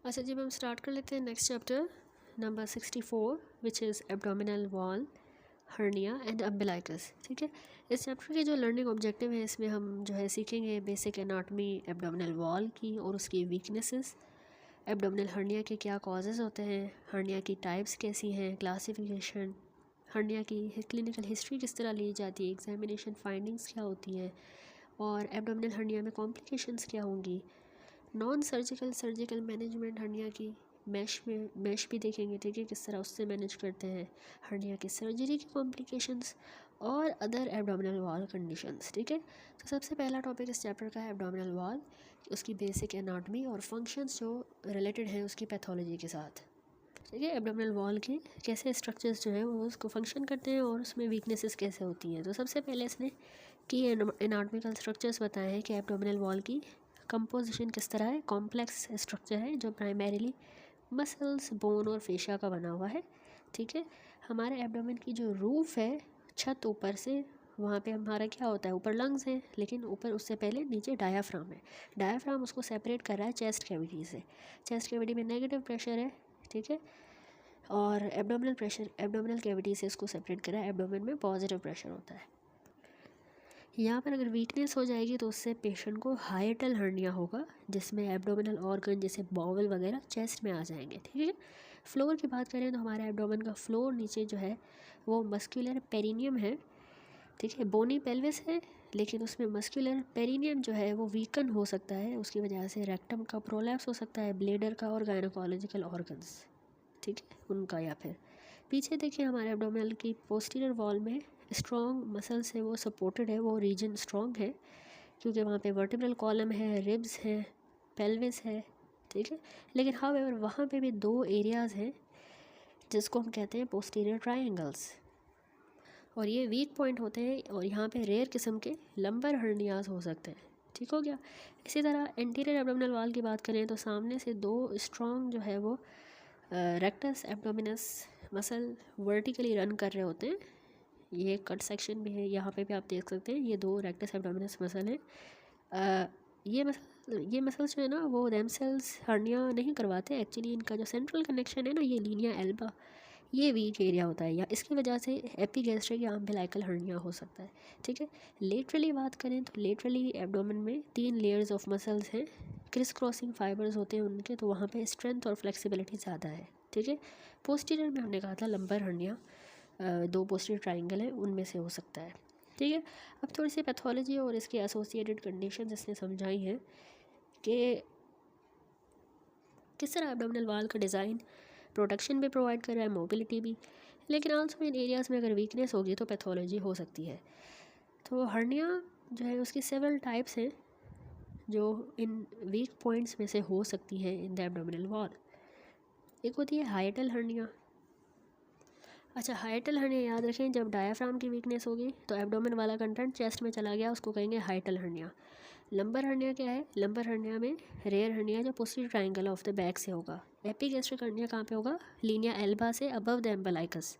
अच्छा जी, हम स्टार्ट कर लेते हैं next chapter number 64 which is abdominal wall, hernia and umbilicus. ठीक है, इस चैप्टर के जो लर्निंग ऑब्जेक्टिव है इसमें हम जो है सीखेंगे बेसिक एनाटॉमी एब्डोमिनल वॉल की और उसकी वीकनेसेस, एब्डोमिनल हर्निया के क्या कॉजेज़ होते हैं, हर्निया की टाइप्स कैसी हैं, क्लासिफिकेशन, हर्निया की क्लिनिकल हिस्ट्री किस तरह ली जाती है, एग्जामिनेशन फाइंडिंग्स क्या होती हैं और एब्डोमिनल हर्निया में कॉम्प्लिकेशंस क्या होंगी, non surgical surgical management hernia की मैश भी देखेंगे। ठीक है, किस तरह उससे मैनेज करते हैं, हर्निया की सर्जरी की कॉम्प्लिकेशंस और अदर एब्डोमिनल वॉल कंडीशंस। ठीक है, तो सबसे पहला टॉपिक इस चैप्टर का है एब्डोमिनल वॉल, उसकी बेसिक एनाटॉमी और फंक्शंस जो रिलेटेड हैं उसकी पैथोलॉजी के साथ। ठीक है, एब्डोमिनल वॉल के कैसे स्ट्रक्चर्स जो है वो उसको फंक्शन करते हैं और उसमें वीकनेसेस कैसे होती हैं। तो सबसे पहले इसने की एनाटॉमिकल स्ट्रक्चर्स बताए हैं कि एब्डोमिनल वॉल की कंपोजिशन किस तरह है। कॉम्प्लेक्स स्ट्रक्चर है जो प्राइमरीली मसल्स, बोन और फेशिया का बना हुआ है। ठीक है, हमारे एब्डोमेन की जो रूफ है, छत ऊपर से, वहाँ पे हमारा क्या होता है, ऊपर लंग्स हैं लेकिन ऊपर उससे पहले नीचे डायाफ्राम है। डायाफ्राम उसको सेपरेट कर रहा है चेस्ट कैविटी से। चेस्ट कैविटी में नेगेटिव प्रेशर है। ठीक है, और एब्डोमिनल कैविटी से इसको सेपरेट कर रहा है, एब्डोमेन में पॉजिटिव प्रेशर होता है। यहाँ पर अगर वीकनेस हो जाएगी तो उससे पेशेंट को हाइटल हर्निया होगा, जिसमें एब्डोमिनल ऑर्गन जैसे बॉवल वगैरह चेस्ट में आ जाएंगे। ठीक है, फ्लोर की बात करें तो हमारा एब्डोमेन का फ्लोर नीचे जो है वो मस्कुलर पेरिनियम है। ठीक है, बोनी पेल्विस है लेकिन उसमें मस्कुलर पेरिनियम जो है वो वीकन हो सकता है, उसकी वजह से रेक्टम का प्रोलैप्स हो सकता है, ब्लेडर का और गायनोकोलॉजिकल ऑर्गन्स, ठीक है, उनका। या फिर पीछे देखिए हमारे एब्डोमिनल की पोस्टीरियर वॉल में स्ट्रॉन्ग मसल से वो सपोर्टेड है, वो रीजन स्ट्रॉन्ग है क्योंकि वहाँ पे वर्टिब्रल कॉलम है, रिब्स है, पेल्विस है। ठीक है, लेकिन हाउएवर वहाँ पे भी दो एरियाज़ हैं जिसको हम कहते हैं पोस्टीरियर ट्रायंगल्स, और ये वीक पॉइंट होते हैं और यहाँ पे रेयर किस्म के लंबर हर्नियाज हो सकते हैं। ठीक हो गया। इसी तरह एंटीरियर एब्डोमिनल वॉल की बात करें तो सामने से दो स्ट्रॉन्ग जो है वो rectus abdominis muscle vertically run कर रहे होते हैं। ये कट सेक्शन भी है, यहाँ पे भी आप देख सकते हैं, ये दो रेक्टस एब्डोमिनस मसल हैं। ये मसल्स जो है ना वो देमसेल्स हर्निया नहीं करवाते एक्चुअली। इनका जो सेंट्रल कनेक्शन है ना, ये लीनिया एल्बा, ये वीक एरिया होता है या इसकी वजह से एपिगैस्ट्रिक या अम्बिलाइकल हर्निया हो सकता है। ठीक है, लेटरली बात करें तो लेटरली एब्डोमेन में 3 लेयर्स ऑफ मसल्स हैं, क्रिस क्रॉसिंग फाइबर्स होते हैं उनके, तो वहाँ पे स्ट्रेंथ और फ्लेक्सिबिलिटी ज़्यादा है। ठीक है, पोस्टीरियर में हमने कहा था लंबर हर्निया, 2 पोस्टीरियर ट्राइंगल है उनमें से हो सकता है। ठीक है, अब थोड़ी सी पैथोलॉजी और इसके एसोसिएटेड कंडीशंस इसने समझाई हैं कि किस तरह एब्डोमिनल वॉल का डिज़ाइन प्रोटेक्शन भी प्रोवाइड कर रहा है, मोबिलिटी भी, लेकिन आल्सो इन एरियाज़ में अगर वीकनेस होगी तो पैथोलॉजी हो सकती है। तो हर्निया जो है उसकी सेवरल टाइप्स हैं जो इन वीक पॉइंट्स में से हो सकती हैं इन द एब्डोमिनल वॉल। एक होती है हाइटल हर्निया। अच्छा, हाइटल हर्निया याद रखें, जब डायाफ्राम की वीकनेस होगी तो एब्डोमेन वाला कंटेंट चेस्ट में चला गया, उसको कहेंगे हाइटल हर्निया। लंबर हर्निया क्या है, लंबर हर्निया में रेयर हर्निया जो posterior triangle of the back से होगा। एपिगैस्ट्रिक हर्निया कहाँ पे होगा, लीनिया एल्बा से अबव द एम्बिलाइकस,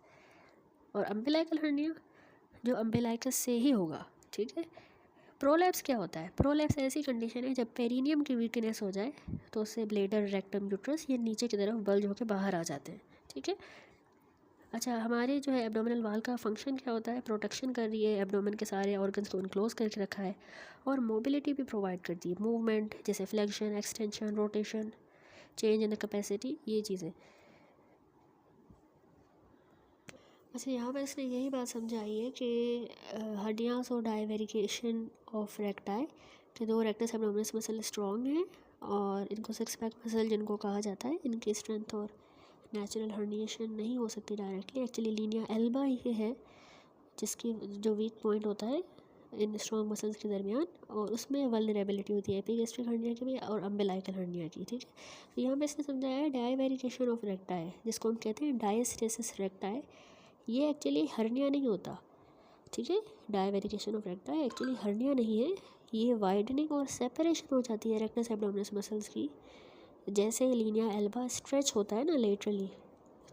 और अम्बिलाइकल हर्निया जो अम्बिलाइकस से ही होगा। ठीक है, प्रोलैप्स क्या होता है, प्रोलैप्स ऐसी कंडीशन है जब पेरिनियम की वीकनेस हो जाए तो उससे ब्लेडर, रेक्टम, यूट्रस ये नीचे की तरफ बल्ज होकर बाहर आ जाते हैं। ठीक है, अच्छा, हमारे जो है एब्डोमिनल वॉल का फंक्शन क्या होता है, प्रोटेक्शन कर रही है, एब्डोमेन के सारे ऑर्गन्स को इनक्लोज करके रखा है, और मोबिलिटी भी प्रोवाइड करती है, मूवमेंट जैसे flexion, extension, rotation, change in the capacity, ये चीज़ें। अच्छा, यहाँ पर इसने यही बात समझाई है कि हर्नियास और डाइवेरिकेशन ऑफ रेक्टाई के 2 रेक्टस एब्डोमिनस मसल स्ट्रॉन्ग हैं और इनको 6 पैक मसल जिनको कहा जाता है, इनकी स्ट्रेंथ और नेचुरल हर्निएशन नहीं हो सकती डायरेक्टली। एक्चुअली लीनिया एल्बा ही है जिसकी जो वीक पॉइंट होता है इन स्ट्रॉन्ग मसल्स के दरमियान, और उसमें वल्नरेबिलिटी होती है एपिगैस्ट्रिक हर्निया की भी और अम्बिलाइकल हर्निया की। ठीक है, तो यहाँ पे इसने समझाया है डाइवेरिकेशन ऑफ रेक्टाई, जिसको हम कहते हैं डायस्टेसिस रेक्टाई। ये एक्चुअली हर्निया नहीं होता। ठीक है, divarication of recti actually hernia नहीं है, ये वाइडनिंग और सेपरेशन हो जाती है रेक्टस एब्डोमिनस मसल्स की। जैसे लीनिया एल्बा स्ट्रेच होता है ना लेटरली,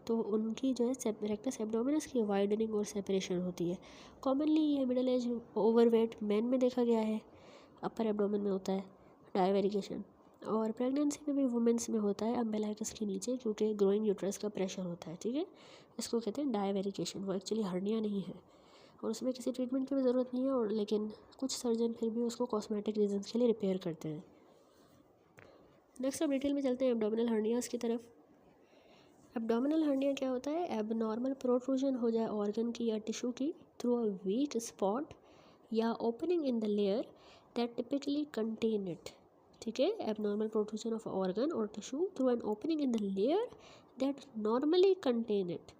तो उनकी जो है रेक्टस एब्डोमिनस की वाइडनिंग और सेपरेशन होती है। कॉमनली ये मिडिल एज ओवरवेट मैन में देखा गया है, अपर एब्डोमेन में होता है डाइवेरिकेशन। और प्रेगनेंसी में भी वुमेंस में होता है अम्बिलिकस के नीचे, क्योंकि ग्रोइंग यूट्रस का प्रेशर होता है, ठीक है। इसको कहते हैं डायवेरिकेशन। वो एक्चुअली हर्निया नहीं है और उसमें किसी ट्रीटमेंट की भी ज़रूरत नहीं है, और लेकिन कुछ सर्जन फिर भी उसको कॉस्मेटिक रीजंस के लिए रिपेयर करते हैं। नेक्स्ट अब डिटेल में चलते हैं एब्डोमिनल हर्नियास की तरफ। एब्डोमिनल हर्निया क्या होता है? एबनॉर्मल प्रोट्रूजन हो जाए ऑर्गन की या टिश्यू की थ्रू अ वीक स्पॉट या opening in the layer that typically contain it, ठीक है। एबनॉर्मल प्रोट्रूजन ऑफ ऑर्गन और tissue through an opening in the layer that normally contain it,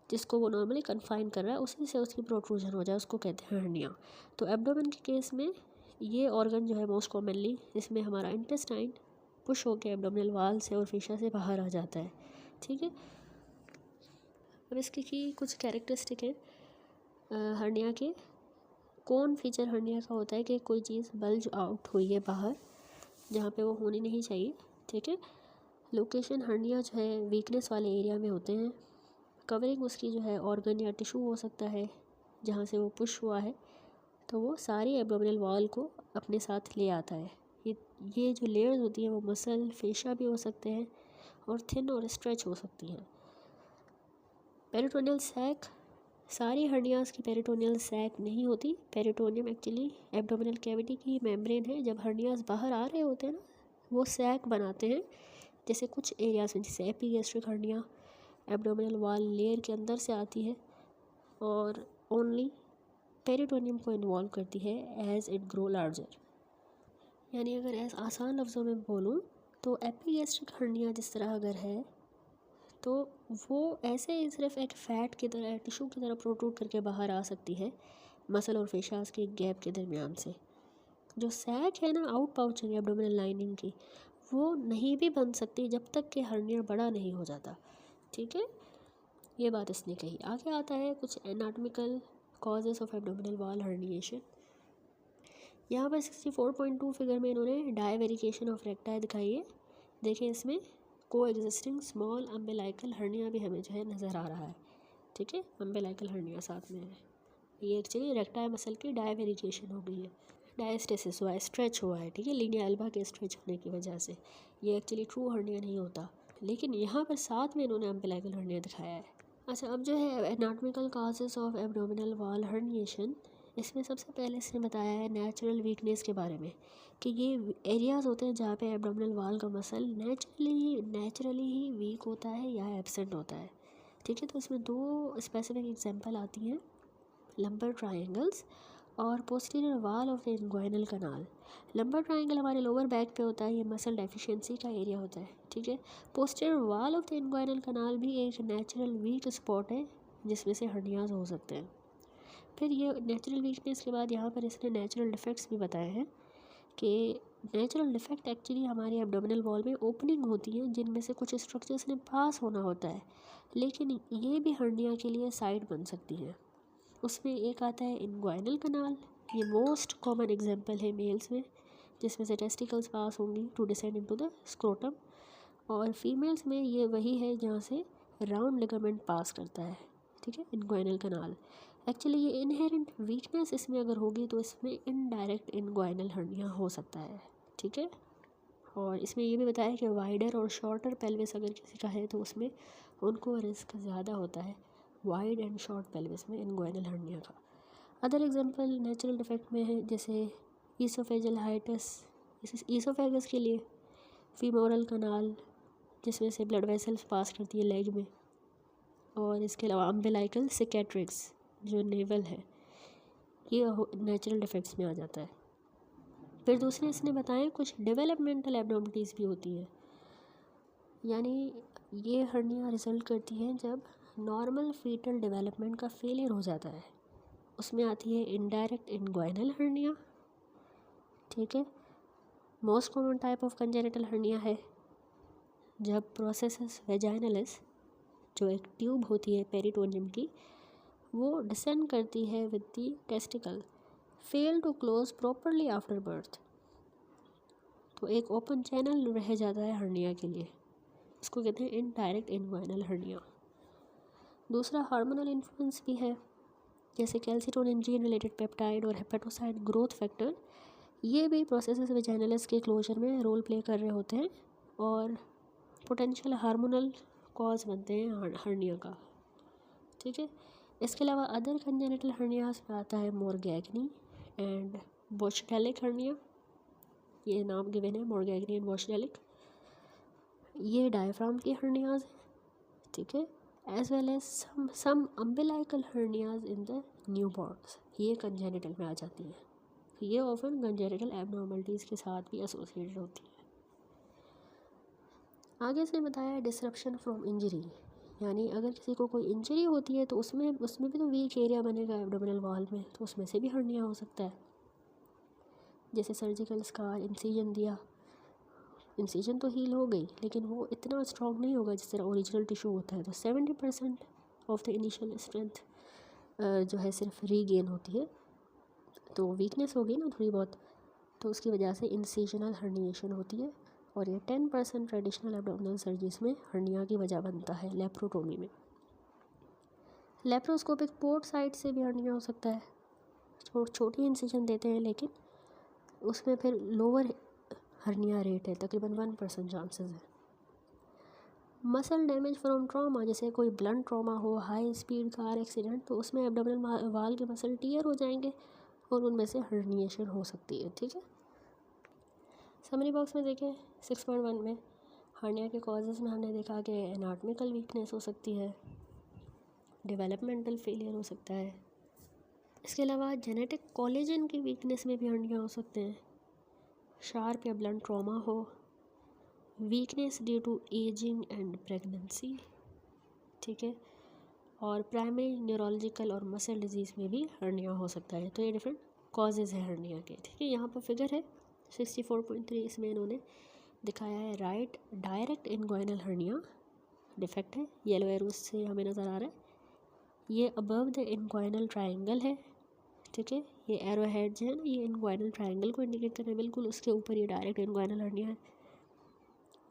जिसको वो नॉर्मली कन्फाइन कर रहा है उसी से उसकी प्रोट्रूजन हो जाए, उसको कहते हैं हर्निया। तो एब्डोमेन के केस में ये ऑर्गन जो है मोस्ट कॉमनली, इसमें हमारा इंटेस्टाइन पुश होकर एब्डोमिनल वाल से और फेशिया से बाहर आ जाता है, ठीक है। अब इसकी की कुछ कैरेक्टरिस्टिक है हर्निया के। कौन फीचर हर्निया का होता है कि कोई चीज़ बल्ज आउट हुई है बाहर जहाँ पे वो होनी नहीं चाहिए, ठीक है। लोकेशन हर्निया जो है वीकनेस वाले एरिया में होते हैं। कवरिंग उसकी जो है ऑर्गन या टिश्यू हो सकता है जहाँ से वो पुश हुआ है, तो वो सारी एब्डोमिनल वॉल को अपने साथ ले आता है। ये जो लेयर्स होती हैं वो मसल फेशिया भी हो सकते हैं और थिन और स्ट्रेच हो सकती हैं। पेरिटोनियल सैक, सारी हर्नियास की पेरिटोनियल सैक नहीं होती। पेरिटोनियम एक्चुअली एब्डोमिनल कैविटी की मेम्ब्रेन है। जब हर्नियास बाहर आ रहे होते हैं ना, वो सैक बनाते हैं। जैसे कुछ एरियाज में, जैसे epigastric hernia abdominal wall layer के अंदर से आती है और ओनली पेरिटोनियम को इन्वॉल्व करती है एज इट ग्रो लार्जर। यानी अगर ऐसा आसान लफ्ज़ों में बोलूँ तो एपीगैस्ट्रिक हर्निया जिस तरह अगर है तो वो ऐसे ही सिर्फ एक फ़ैट की तरह, टिश्यू की तरह प्रोट्रूड करके बाहर आ सकती है मसल और फेशियास के गैप के दरमियान से। जो सैक है ना आउट पाउचिंग एब्डोमिनल लाइनिंग की, वो नहीं भी बन सकती जब तक कि हर्निया बड़ा नहीं हो जाता, ठीक है। ये बात इसने कही। आगे आता है कुछ anatomical causes of abdominal wall herniation. यहाँ पर 64.2 फिगर में इन्होंने डायवेरिकेशन ऑफ रेक्टाई दिखाई है। देखिए इसमें को एग्जिस्टिंग स्मॉल अम्बिलाइकल हर्निया भी हमें जो है नज़र आ रहा है, ठीक है। अम्बिलाइकल हर्निया साथ में है। ये एक्चुअली रेक्टाई मसल की डायवेरिकेशन हो गई है, डायस्टेसिस हुआ है, स्ट्रेच हुआ है, ठीक है, लीनिया एल्बा के स्ट्रेच होने की वजह से। ये एक्चुअली ट्रू हर्निया नहीं होता, लेकिन यहाँ पर साथ में इन्होंने अम्बिलाइकल हर्निया दिखाया है। अच्छा, अब जो है anatomical causes of abdominal wall herniation, इसमें सबसे पहले इसने बताया है नेचुरल वीकनेस के बारे में, कि ये एरियाज़ होते हैं जहाँ पे एब्डोमिनल वॉल का मसल नेचुरली ही वीक होता है या एब्सेंट होता है, ठीक है। तो इसमें दो स्पेसिफिक एग्जांपल आती हैं, लंबर ट्रायंगल्स और posterior wall of the inguinal canal. Lumbar triangle हमारे लोअर बैक पे होता है, ये मसल डेफिशिएंसी का एरिया होता है, ठीक है। Posterior wall of the inguinal canal भी एक नेचुरल वीक स्पॉट है जिसमें से हर्नियाज हो सकते हैं। फिर ये नेचुरल वीकनेस के बाद यहाँ पर इसने नेचुरल डिफेक्ट्स भी बताए हैं कि नेचुरल डिफेक्ट एक्चुअली हमारी एब्डोमिनल वॉल में ओपनिंग होती है जिनमें से कुछ स्ट्रक्चर्स ने पास होना होता है, लेकिन ये भी हर्निया के लिए साइड बन सकती हैं। उसमें एक आता है इंग्वाइनल कनाल, ये मोस्ट कॉमन एग्जांपल है मेल्स में, जिसमें से टेस्टिकल्स पास होंगी to descend into the scrotum, और फीमेल्स में ये वही है जहाँ से राउंड लिगामेंट पास करता है, ठीक है, इंग्वाइनल कनाल। एक्चुअली ये इनहेरेंट वीकनेस इसमें अगर होगी तो इसमें इनडायरेक्ट इंग्वाइनल हर्निया हो सकता है, ठीक है। और इसमें ये भी बताया कि वाइडर और शॉर्टर पेल्विस अगर किसी का है तो उसमें उनको रिस्क ज़्यादा होता है वाइड एंड शॉर्ट पेल्विस में इंग्वाइनल हर्निया का। अदर एग्जांपल नेचुरल डिफेक्ट में है जैसे ईसोफेजल हाइटस, ईसोफेगस के लिए फीमोरल कनाल जिसमें से ब्लड वेसल्स पास करती है लेग में, और इसके अलावा अम्बिलाइकल सिकेट्रिक्स जो नेवल है, ये नेचुरल डिफेक्ट्स में आ जाता है। फिर दूसरे इसने बताया कुछ डेवलपमेंटल एब्नॉर्मलिटीज़ भी होती हैं, यानी ये हर्निया रिजल्ट करती है जब नॉर्मल फीटल डेवलपमेंट का फेलियर हो जाता है। उसमें आती है इनडायरेक्ट इंग्वाइनल हर्निया, ठीक है। Most common type of congenital hernia है जब प्रोसेस वेजाइनलिस, जो एक ट्यूब होती है पेरिटोनियम की, वो डिसेंड करती है with the testicle fail to close properly after birth, तो एक ओपन चैनल रह जाता है हर्निया के लिए, इसको कहते हैं इनडायरेक्ट इंग्वाइनल हर्निया। दूसरा हार्मोनल इन्फ्लुएंस भी है, जैसे कैल्सिटोनिन जीन रिलेटेड पेप्टाइड और हेपेटोसाइट ग्रोथ फैक्टर, ये भी प्रोसेसेस वेजाइनलिस के क्लोजर में रोल प्ले कर रहे होते हैं और पोटेंशियल हार्मोनल कॉज बनते हैं हर्निया का, ठीक है। इसके अलावा अदर कंजेनिटल हर्नियाज में आता है मोरगैग्नी एंड बोशडेलिक हर्निया, ये नाम गिवन है मोरगैग्नी एंड बोशडेलिक। ये डायफ्राम की हर्नियाज हैं, ठीक है। As well as some umbilical hernias in the new borns, ये कंजेनिटल में आ जाती हैं। ये ऑफन कंजेनिटल एबनॉर्मलिटीज़ के साथ भी एसोसिएटेड होती है। आगे इसने बताया डिसरप्शन फ्रॉम इंजरी, यानी अगर किसी को कोई इंजरी होती है तो उसमें भी तो वीक एरिया बनेगा एब्डोमिनल वॉल में, तो उसमें से भी हर्निया हो सकता है। जैसे सर्जिकल स्कार, इंसिजन दिया, इंसिजन तो हील हो गई लेकिन वो इतना स्ट्रॉन्ग नहीं होगा जिस तरह ओरिजिनल टिश्यू होता है, तो 70% ऑफ द इनिशियल स्ट्रेंथ जो है सिर्फ रीगेन होती है, तो वीकनेस होगी ना थोड़ी बहुत, तो उसकी वजह से इंसिजनल हर्निएशन होती है। और ये 10% ट्रेडिशनल एब्डोमिनल सर्जरीज में हर्निया की वजह बनता है लेप्रोटोमी में। लेप्रोस्कोपिक पोर्ट साइड से भी हर्निया हो सकता है, छोटी इंसिजन देते हैं लेकिन उसमें फिर लोअर हर्निया रेट है, तकरीबन 1% चांसेस है। मसल डैमेज फ्रॉम ट्रॉमा, जैसे कोई ब्लंट ट्रॉमा हो, हाई स्पीड कार एक्सीडेंट, तो उसमें एब्डोमिनल वाल के मसल टीयर हो जाएंगे और उनमें से हर्निएशन हो सकती है, ठीक है। समरी बॉक्स में देखें 6.1 में हर्निया के कॉजेज़ में हमने देखा कि एनाटॉमिकल वीकनेस हो सकती है, डेवलपमेंटल फेलियर हो सकता है, इसके अलावा जेनेटिक कोलेजन की वीकनेस में भी हर्निया हो सकते हैं, शार्प या ब्लंट ट्रॉमा हो, weakness due to ageing and pregnancy, ठीक है, और प्राइमरी न्यूरोलॉजिकल और मसल डिजीज़ में भी हर्निया हो सकता है। तो ये डिफरेंट कॉजेज़ है हर्निया के, ठीक है। यहाँ पर फिगर है 64.3, इसमें इन्होंने दिखाया है right direct inguinal hernia defect है, येलो एरोस से हमें नज़र आ रहा है, ये अबव द इनग्वाइनल ट्रायंगल है, ठीक है। ये एरो हेड जो है ना, ये इनग्वाइनल ट्रायंगल को इंडिकेट कर रहे हैं, बिल्कुल उसके ऊपर ये डायरेक्ट इनग्वाइनल हर्निया है।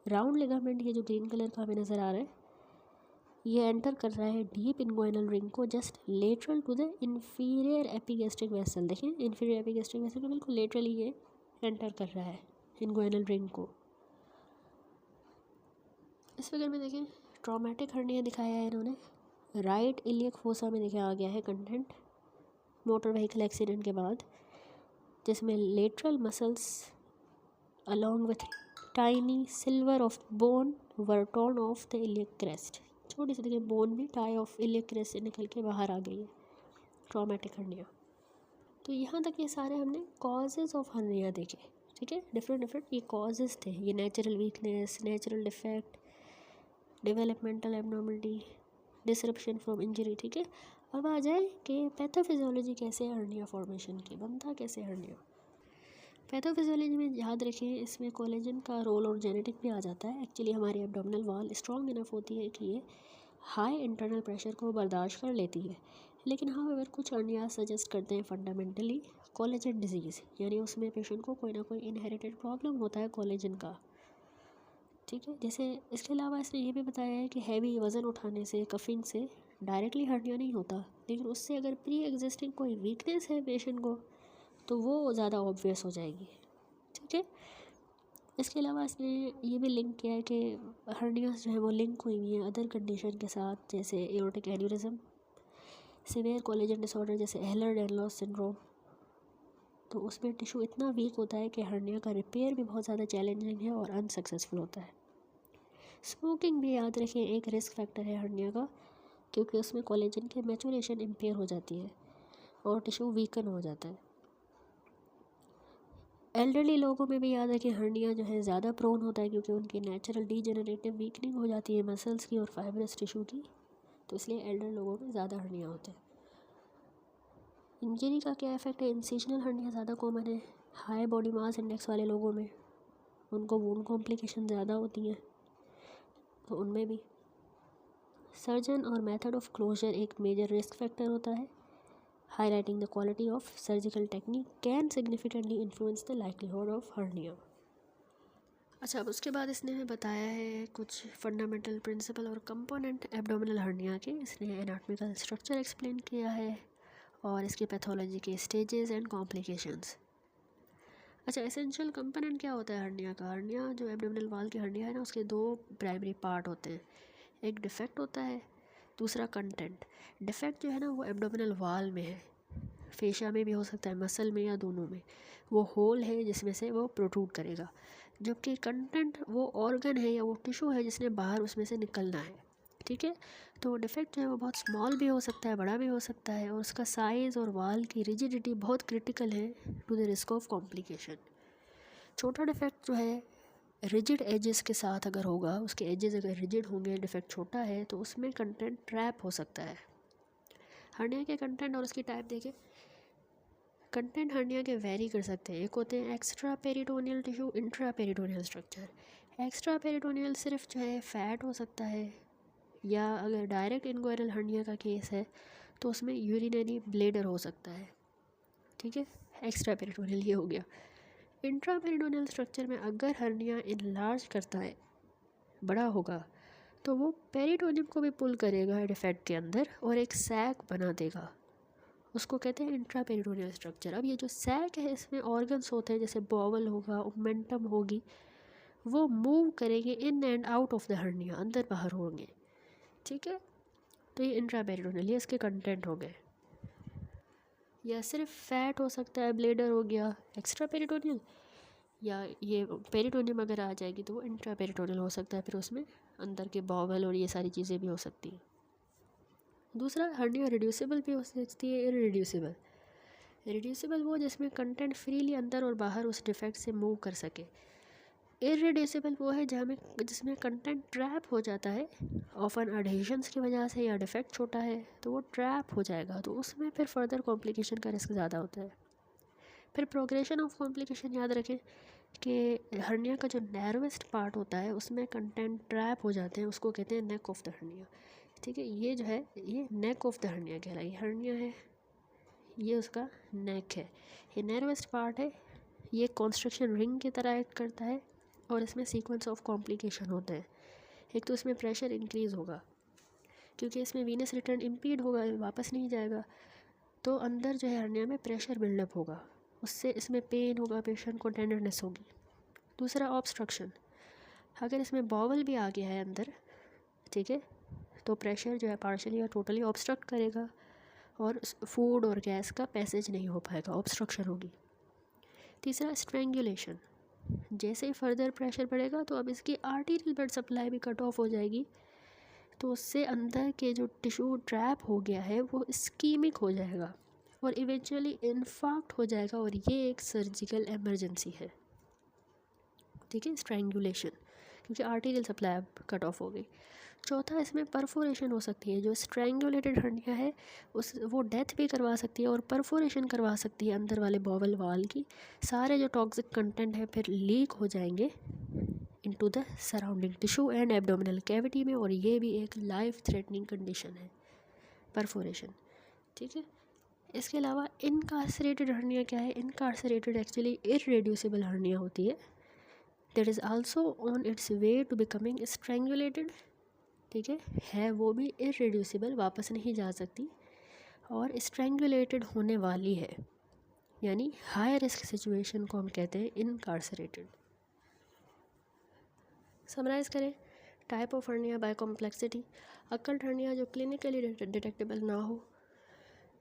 राउंड लिगामेंट, ये जो ग्रीन कलर का हमें नज़र आ रहा है, ये एंटर कर रहा है डीप इनग्वाइनल रिंग को just lateral to the inferior epigastric vessel, देखें इन्फीरियर एपिगैस्ट्रिक वेसल को बिल्कुल लेटरली ये एंटर कर रहा है इनग्वाइनल रिंग को। इस फिगर में देखें ट्रॉमेटिक हर्निया दिखाया है इन्होंने, राइट इलियक फोसा में देखा आ गया है कंटेंट मोटर व्हीकल एक्सीडेंट के बाद, जिसमें lateral muscles along with tiny silver of bone were torn of the iliac crest, छोटी सी देखिए बोन भी टाई ऑफ इलियक क्रेस्ट से निकल के बाहर आ गई है, ट्रॉमेटिक हर्निया। तो यहाँ तक ये सारे हमने कॉजेज़ ऑफ हर्निया देखे, ठीक है, डिफरेंट ये कॉजेज़ थे, ये natural weakness, natural defect, developmental abnormality, disruption from injury, ठीक है। अब आ जाए कि पैथोफिजियोलॉजी कैसे है हर्निया फॉर्मेशन की, बनता कैसे हर्निया। पैथोफिजियोलॉजी में याद रखें इसमें कोलेजन का रोल और जेनेटिक भी आ जाता है। एक्चुअली हमारी एब्डोमिनल वॉल स्ट्रॉन्ग इनफ होती है कि ये हाई इंटरनल प्रेशर को बर्दाश्त कर लेती है, लेकिन हाँ अगर कुछ हर्निया सजेस्ट करते हैं फंडामेंटली कोलेजन डिजीज़, यानी उसमें पेशेंट को कोई ना कोई इनहेरिटेड प्रॉब्लम होता है कोलेजन का, ठीक है। जैसे इसके अलावा इसने ये भी बताया है कि हैवी वज़न उठाने से, कफिंग से डायरेक्टली हर्निया नहीं होता, लेकिन उससे अगर प्री एग्जिस्टिंग कोई वीकनेस है पेशेंट को तो वो ज़्यादा ऑब्वियस हो जाएगी, ठीक है। इसके अलावा इसने ये भी लिंक किया है कि हर्नियास जो है वो लिंक हुई हुई हैं अदर कंडीशन के साथ, जैसे aortic aneurysm, severe collagen disorder जैसे एहलर-डैनलॉस सिंड्रोम, तो उसमें टिश्यू इतना वीक होता है कि हर्निया का रिपेयर भी बहुत ज़्यादा चैलेंजिंग है और अनसक्सेसफुल होता है। स्मोकिंग भी याद रखें एक रिस्क फैक्टर है हर्निया का, क्योंकि उसमें कोलेजन की मैचुरेशन इम्पेयर हो जाती है और टिश्यू वीकन हो जाता है। एल्डरली लोगों में भी याद रखें हर्निया जो है ज़्यादा प्रोन होता है, क्योंकि उनकी नेचुरल डीजेनरेटिव वीकनिंग हो जाती है मसल्स की और फाइब्रस टिश्यू की, तो इसलिए एल्डर लोगों में ज़्यादा हर्निया होते हैं। इंजरी का क्या इफेक्ट है, इंसिजनल हर्निया ज़्यादा कॉमन है, हाई बॉडी मास इंडेक्स वाले लोगों में, उनको वूंड कॉम्प्लिकेशन ज़्यादा होती हैं, तो उनमें भी सर्जन और मेथड ऑफ क्लोजर एक मेजर रिस्क फैक्टर होता है। Highlighting the quality of surgical technique can significantly influence the likelihood of hernia. अच्छा, अब उसके बाद इसने हमें बताया है कुछ फंडामेंटल प्रिंसिपल और कंपोनेंट एब्डोमिनल हर्निया के। इसने एनाटॉमिकल स्ट्रक्चर एक्सप्लेन किया है और इसकी पैथोलॉजी के स्टेजेस एंड कॉम्प्लिकेशंस। अच्छा, एसेंशियल कंपोनेंट क्या होता है हर्निया का? हर्निया जो एब्डोमिनल वॉल की हर्निया है ना, उसके दो प्राइमरी पार्ट होते हैं। एक डिफेक्ट होता है, दूसरा कंटेंट। डिफेक्ट जो है ना वो एब्डोमिनल वॉल में है, फेशिया में भी हो सकता है, मसल में, या दोनों में। वो होल है जिसमें से वो प्रोट्रूड करेगा। जबकि कंटेंट वो ऑर्गन है या वो टिश्यू है जिसने बाहर उसमें से निकलना है। ठीक है, तो डिफेक्ट जो है वो बहुत स्मॉल भी हो सकता है, बड़ा भी हो सकता है, और उसका साइज़ और वाल की रिजिडिटी बहुत क्रिटिकल है to the risk of complication. छोटा डिफेक्ट जो है रिजिड एजेस के साथ अगर होगा, उसके एजेस अगर रिजिड होंगे, डिफेक्ट छोटा है, तो उसमें कंटेंट ट्रैप हो सकता है। हर्निया के कंटेंट और उसकी टाइप देखें। कंटेंट हर्निया के वेरी कर सकते हैं। एक होते हैं extra peritoneal tissue, intra peritoneal structure. Extra peritoneal सिर्फ जो है फैट हो सकता है, या अगर डायरेक्ट इनगोरल हर्निया का केस है तो उसमें यूरिनरी ब्लेडर हो सकता है। ठीक है, एक्स्ट्रा पेरिटोनियल ये हो गया। इंट्रा पेरिटोनियल स्ट्रक्चर में अगर हर्निया इनलार्ज करता है, बड़ा होगा, तो वो पेरिटोनियम को भी पुल करेगा डिफेक्ट के अंदर और एक सैक बना देगा। उसको कहते हैं इंट्रा पेरिटोनियल स्ट्रक्चर। अब ये जो सैक है इसमें ऑर्गन्स होते हैं, जैसे बॉवल होगा, ओमेंटम होगी, वो मूव करेंगे in and out of the hernia, अंदर बाहर होंगे। ठीक है, तो ये इंट्रा पेरिटोनियल, ये इसके कंटेंट हो गए। या सिर्फ फैट हो सकता है, ब्लेडर हो गया एक्स्ट्रा पेरिटोनियल, या ये पेरिटोनियम अगर आ जाएगी तो वो इंट्रा पेरिटोनियल हो सकता है, फिर उसमें अंदर के बॉवल और ये सारी चीज़ें भी हो सकती हैं। दूसरा, हर्निया रिड्यूसिबल भी हो सकती है, इररिड्यूसिबल। रिड्यूसिबल वो जिसमें कंटेंट फ्रीली अंदर और बाहर उस डिफेक्ट से मूव कर सके। इररिड्यूसिबल वो है जहाँ में जिसमें कंटेंट ट्रैप हो जाता है, ऑफन अडहेशंस की वजह से, या डिफेक्ट छोटा है तो वो ट्रैप हो जाएगा, तो उसमें फिर फर्दर कॉम्प्लिकेशन का रिस्क ज़्यादा होता है। फिर प्रोग्रेशन ऑफ कॉम्प्लिकेशन याद रखें कि हर्निया का जो नैरोवेस्ट पार्ट होता है उसमें कंटेंट ट्रैप हो जाते हैं, उसको कहते हैं नेक ऑफ द हर्निया। ठीक है, ये जो है ये नेक ऑफ द हर्निया कहलाई। हर्निया है, ये उसका नेक है, ये नैरोवेस्ट पार्ट है, ये कॉन्स्ट्रक्शन रिंग की तरह एक्ट करता है, और इसमें सीक्वेंस ऑफ कॉम्प्लिकेशन होते हैं। एक तो इसमें प्रेशर इंक्रीज़ होगा क्योंकि इसमें वीनस रिटर्न इम्पीड होगा, वापस नहीं जाएगा, तो अंदर जो है हर्निया में प्रेशर बिल्डअप होगा, उससे इसमें पेन होगा, पेशेंट को टेंडरनेस होगी। दूसरा, ऑब्स्ट्रक्शन। अगर इसमें बॉवल भी आ गया है अंदर, ठीक है, तो प्रेशर जो है पार्शली या टोटली ऑब्स्ट्रक्ट करेगा और फूड और गैस का पैसेज नहीं हो पाएगा, ऑब्स्ट्रक्शन होगी। तीसरा, स्ट्रेंगुलेशन। जैसे ही फर्दर प्रेशर बढ़ेगा तो अब इसकी आर्टीरियल ब्लड सप्लाई भी कट ऑफ हो जाएगी, तो उससे अंदर के जो टिश्यू ट्रैप हो गया है वो इस्कीमिक हो जाएगा और इवेंचुअली इन्फार्क्ट हो जाएगा, और ये एक सर्जिकल एमरजेंसी है। ठीक है, स्ट्रेंगुलेशन, क्योंकि आर्टीरियल सप्लाई अब कट ऑफ हो गई। चौथा, इसमें परफोरेशन हो सकती है। जो स्ट्रेंगुलेटेड हर्निया है वो डेथ भी करवा सकती है और परफोरेशन करवा सकती है अंदर वाले बॉवल वाल की। सारे जो टॉक्सिक कंटेंट है फिर लीक हो जाएंगे into the surrounding tissue and abdominal cavity में, और ये भी एक लाइफ थ्रेटनिंग कंडीशन है, परफोरेशन। ठीक है, इसके अलावा इनकार्सरेटेड हर्निया क्या है? इनकार्सरेटेड एक्चुअली इररेड्यूसिबल हर्निया होती है, that is also on its way to becoming strangulated. ठीक है वो भी इररेड्यूसिबल, वापस नहीं जा सकती, और स्ट्रेंगुलेटेड होने वाली है, यानी हाई रिस्क सिचुएशन को हम कहते हैं इनकार्सरेटेड। समराइज़ करें, type of hernia by complexity. Occult hernia जो क्लिनिकली डिटेक्टेबल ना हो।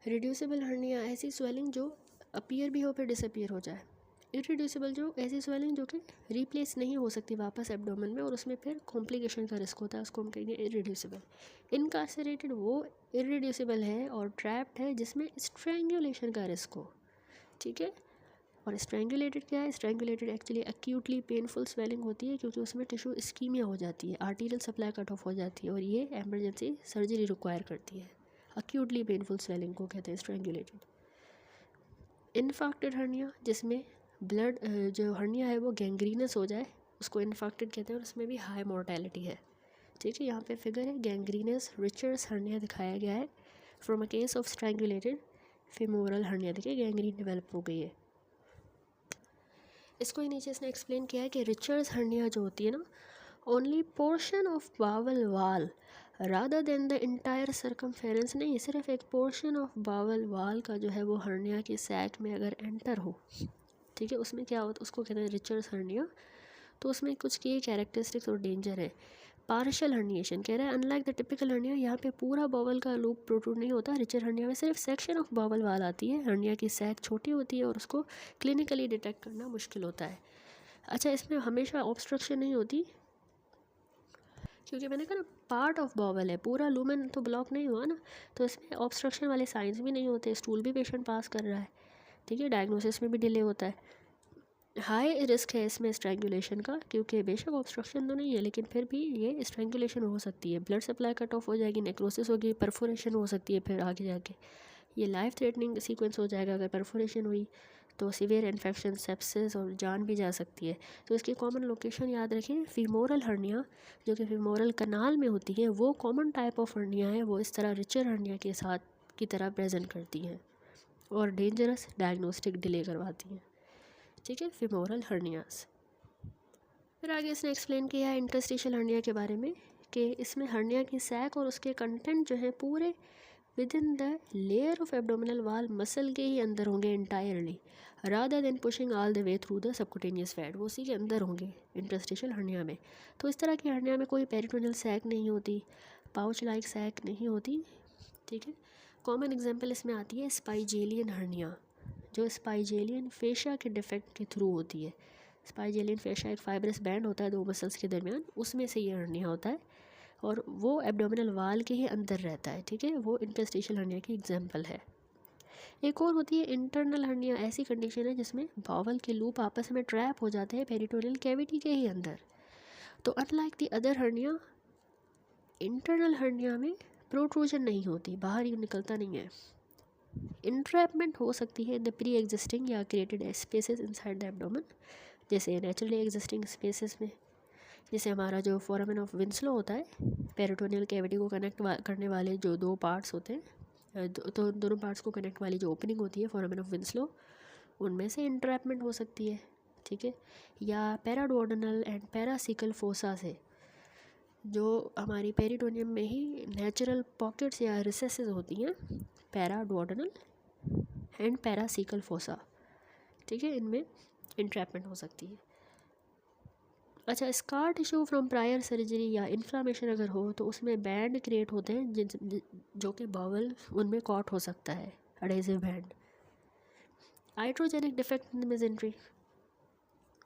रिड्यूसिबल हर्निया ऐसी स्वेलिंग जो अपीयर भी हो फिर डिसअपीयर हो जाए। इररिड्यूसिबल जो ऐसी स्वेलिंग जो कि रिप्लेस नहीं हो सकती वापस एब्डोमेन में, और उसमें फिर कॉम्प्लिकेशन का रिस्क होता है, उसको हम कहेंगे इररिड्यूसिबल। इनकार्सरेटेड वो इररिड्यूसिबल है और ट्रैप्ड है जिसमें स्ट्रेंगुलेशन का रिस्क हो। ठीक है, और स्ट्रेंगुलेटेड क्या है? Strangulated actually actually painful swelling होती है क्योंकि उसमें टिश्यू इस्कीमिया हो जाती है, आर्टीरियल सप्लाई कट ऑफ हो जाती है, और ये एमरजेंसी सर्जरी रिक्वायर करती है। एक्यूटली पेनफुल स्वेलिंग को कहते हैं स्ट्रेंगुलेटेड। इन्फाक्टेड हर्निया जिसमें ब्लड जो हर्निया है वो गैंग्रीनस हो जाए, उसको इन्फाक्टेड कहते हैं, और उसमें भी हाई मोर्टेलिटी है। ठीक है, यहाँ पे फिगर है, गैंग्रीनस रिचर्स हर्निया दिखाया गया है from a case of strangulated femoral hernia. देखिए गैंग्रीन डेवलप हो गई है। इसको ही नीचे इसने एक्सप्लेन किया है कि रिचर्स हर्निया जो होती है ना, ओनली पोर्शन ऑफ बावल वाल rather than the entire circumference, नहीं सिर्फ एक पोर्शन ऑफ बावल वाल का जो है वो हर्निया की सैक में अगर एंटर हो, ठीक है। उसमें क्या होता है, उसको कहते हैं रिचर्स हर्निया। तो उसमें कुछ की कैरेक्टरिस्टिक्स और डेंजर है। पार्शियल हर्निएशन कह रहा है, अनलाइक द टिपिकल हर्निया यहाँ पे पूरा बॉवल का लूप प्रोट्रूड नहीं होता। रिचर हर्निया में सिर्फ सेक्शन ऑफ बॉवल वाल आती है। हर्निया की सैक छोटी होती है और उसको क्लिनिकली डिटेक्ट करना मुश्किल होता है। अच्छा, इसमें हमेशा ऑब्स्ट्रक्शन नहीं होती, क्योंकि मैंने कहा ना पार्ट ऑफ बॉवल है, पूरा लूमेन तो ब्लॉक नहीं हुआ ना, तो इसमें ऑब्स्ट्रक्शन वाले साइंस भी नहीं होते। स्टूल भी पेशेंट पास कर रहा है, ठीक है। डायग्नोसिस में भी डिले होता है। हाई रिस्क है इसमें स्ट्रैंगुलेशन का, क्योंकि बेशक ऑब्स्ट्रक्शन तो नहीं है लेकिन फिर भी ये स्ट्रैंगुलेशन हो सकती है। ब्लड सप्लाई कट ऑफ हो जाएगी, नेक्रोसिस होगी, परफोरेशन हो सकती है। फिर आगे जाके ये लाइफ थ्रेटनिंग सीक्वेंस हो जाएगा। अगर परफोरेशन हुई तो सीवियर इन्फेक्शन, सेप्सिस और जान भी जा सकती है। तो इसकी कॉमन लोकेशन याद रखें, फीमोरल हर्निया जो कि फीमोरल कनाल में होती है, वो कॉमन टाइप ऑफ हर्निया है। वो इस तरह रिचर हर्निया के साथ की तरह प्रेजेंट करती हैं और डेंजरस डायग्नोस्टिक डिले करवाती हैं, ठीक है। Femoral hernias. फिर आगे इसने एक्सप्लेन किया है इंटरस्टिशियल हर्निया के बारे में, कि इसमें हर्निया की सैक और उसके कंटेंट जो है पूरे with in the layer of abdominal वाल मसल के ही अंदर होंगे entirely, rather than pushing all the way through the subcutaneous fat. वो उसी के अंदर होंगे इंटरस्टिशियल हर्निया में। तो इस तरह की हर्निया में कोई पेरिटोनियल सैक नहीं होती, पाउच लाइक सैक नहीं होती, ठीक है। कॉमन एग्जांपल इसमें आती है स्पाइजेलियन हर्निया, जो स्पाइजेलियन फेशिया के डिफेक्ट के थ्रू होती है। स्पाइजेलियन फेशिया एक फाइब्रस बैंड होता है दो मसल्स के दरमियान, उसमें से ये हर्निया होता है और वो एब्डोमिनल वाल के ही अंदर रहता है, ठीक है। वो इंटरस्टिशियल हर्निया की एग्जांपल है। एक और होती है इंटरनल हर्निया। ऐसी कंडीशन है जिसमें बावल के लूप आपस में ट्रैप हो जाते हैं पेरिटोनियल कैविटी के ही अंदर। तो unlike the other hernia, internal hernia में प्रोट्रूजन नहीं होती, बाहर ही निकलता नहीं है। इंट्रैपमेंट हो सकती है इन द प्री एग्जिस्टिंग या created spaces inside the abdomen, जैसे नेचुरली एग्जिस्टिंग स्पेसेस में, जैसे हमारा जो फोरामेन ऑफ विंस्लो होता है, पेरिटोनियल कैविटी को कनेक्ट करने वाले जो दो पार्ट्स होते हैं, तो दोनों पार्ट्स को कनेक्ट वाली जो ओपनिंग होती है फोरामेन ऑफ विंस्लो, उनमें से इंट्रैपमेंट हो सकती है, ठीक है। या पैराडुओडेनल एंड पैरासिकल फोसा से, जो हमारी पेरिटोनियम में ही नेचुरल पॉकेट्स या रिसेसेस होती हैं, पैराडुओडेनल एंड पैरासिकल फोसा, ठीक है, इनमें इंट्रैपमेंट हो सकती है। अच्छा, scar tissue from prior surgery या इन्फ्लामेशन अगर हो तो उसमें बैंड क्रिएट होते हैं जो कि बावल उनमें कॉट हो सकता है, adhesive band. Iatrogenic defect in mesentery,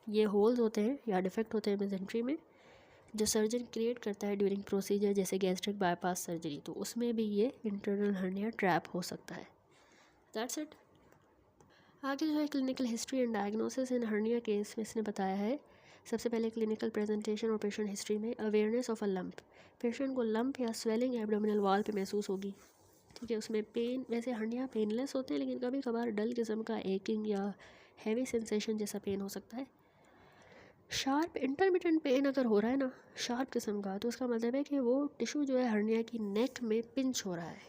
ये होल्स होते हैं या डिफेक्ट होते हैं मेजेंट्री में जो सर्जन क्रिएट करता है ड्यूरिंग प्रोसीजर, जैसे गैस्ट्रिक बाईपास सर्जरी, तो उसमें भी ये इंटरनल हर्निया ट्रैप हो सकता है। That's it. आगे जो है clinical history and diagnosis in hernia case में इसने बताया है। सबसे पहले क्लिनिकल प्रेजेंटेशन और पेशेंट हिस्ट्री में awareness of a lump, patient को लंप या स्वेलिंग एब्डोमिनल वॉल पे महसूस होगी, ठीक है। उसमें पेन, वैसे हर्निया पेनलेस होते हैं लेकिन कभी कभार डल किस्म का एकिंग या हैवी सेंसेशन जैसा पेन हो सकता है। शार्प इंटरमिटेंट पेन अगर हो रहा है ना, शार्प किस्म का, तो उसका मतलब है कि वो टिश्यू जो है हर्निया की नेक में पिंच हो रहा है,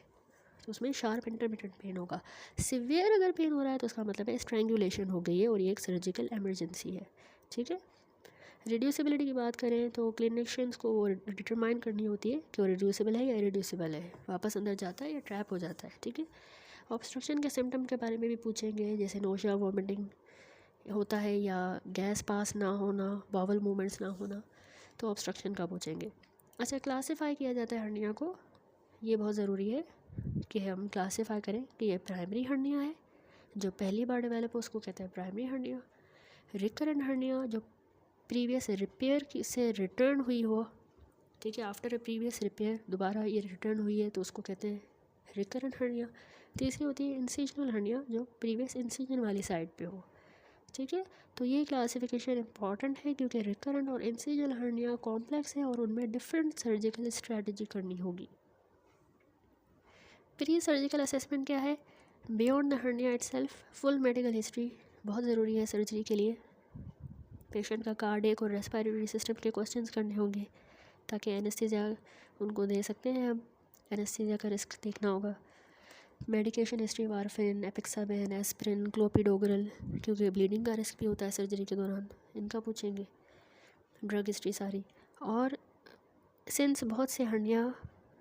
तो उसमें शार्प इंटरमिटेंट पेन होगा। सिवियर अगर पेन हो रहा है तो उसका मतलब है स्ट्रैंगुलेशन हो गई है और ये एक सर्जिकल एमरजेंसी है, ठीक है। रिड्यूसिबिलिटी की बात करें तो क्लिनिशियंस को वो डिटरमाइन करनी होती है कि वो रिड्यूसिबल है या इरिड्यूसिबल है, वापस अंदर जाता है या ट्रैप हो जाता है, ठीक है। ऑब्स्ट्रक्शन के सिम्टम के बारे में भी पूछेंगे, जैसे नोशिया, वॉमिटिंग होता है या गैस पास ना होना, बावल मूवमेंट्स ना होना, तो ऑब्स्ट्रक्शन का पूछेंगे। अच्छा, क्लासिफाई किया जाता है हर्निया को, ये बहुत ज़रूरी है कि हम क्लासिफाई करें कि ये प्राइमरी हर्निया है, जो पहली बार डेवलप हो उसको कहते हैं प्राइमरी हर्निया। रिकरेंट हर्निया, जो प्रीवियस रिपेयर से रिटर्न हुई हो, ठीक है, आफ्टर ए प्रीवियस रिपेयर दोबारा ये रिटर्न हुई है तो उसको कहते हैं रिकरेंट हर्निया। तीसरी होती है इंसिजनल हर्निया, जो प्रीवियस इंसिजन वाली साइड पे हो, ठीक है। तो ये क्लासिफिकेशन इंपॉर्टेंट है क्योंकि रिकरेंट और इंसिजनल हर्निया कॉम्प्लेक्स है और उनमें डिफरेंट सर्जिकल स्ट्रैटेजी करनी होगी। प्री सर्जिकल असेसमेंट क्या है? Beyond the hernia itself full medical history बहुत ज़रूरी है सर्जरी के लिए। पेशेंट का कार्डियक और रेस्पिरेटरी सिस्टम के क्वेश्चंस करने होंगे ताकि एनेस्थीसिया उनको दे सकते हैं हम, एनेस्थीसिया का रिस्क देखना होगा। मेडिकेशन हिस्ट्री, वारफिन, एपिक्साबेन, एस्प्रिन, क्लोपिडोग्रल, क्योंकि ब्लीडिंग का रिस्क भी होता है सर्जरी के दौरान, इनका पूछेंगे। ड्रग हिस्ट्री सारी। और सिंस बहुत से हर्निया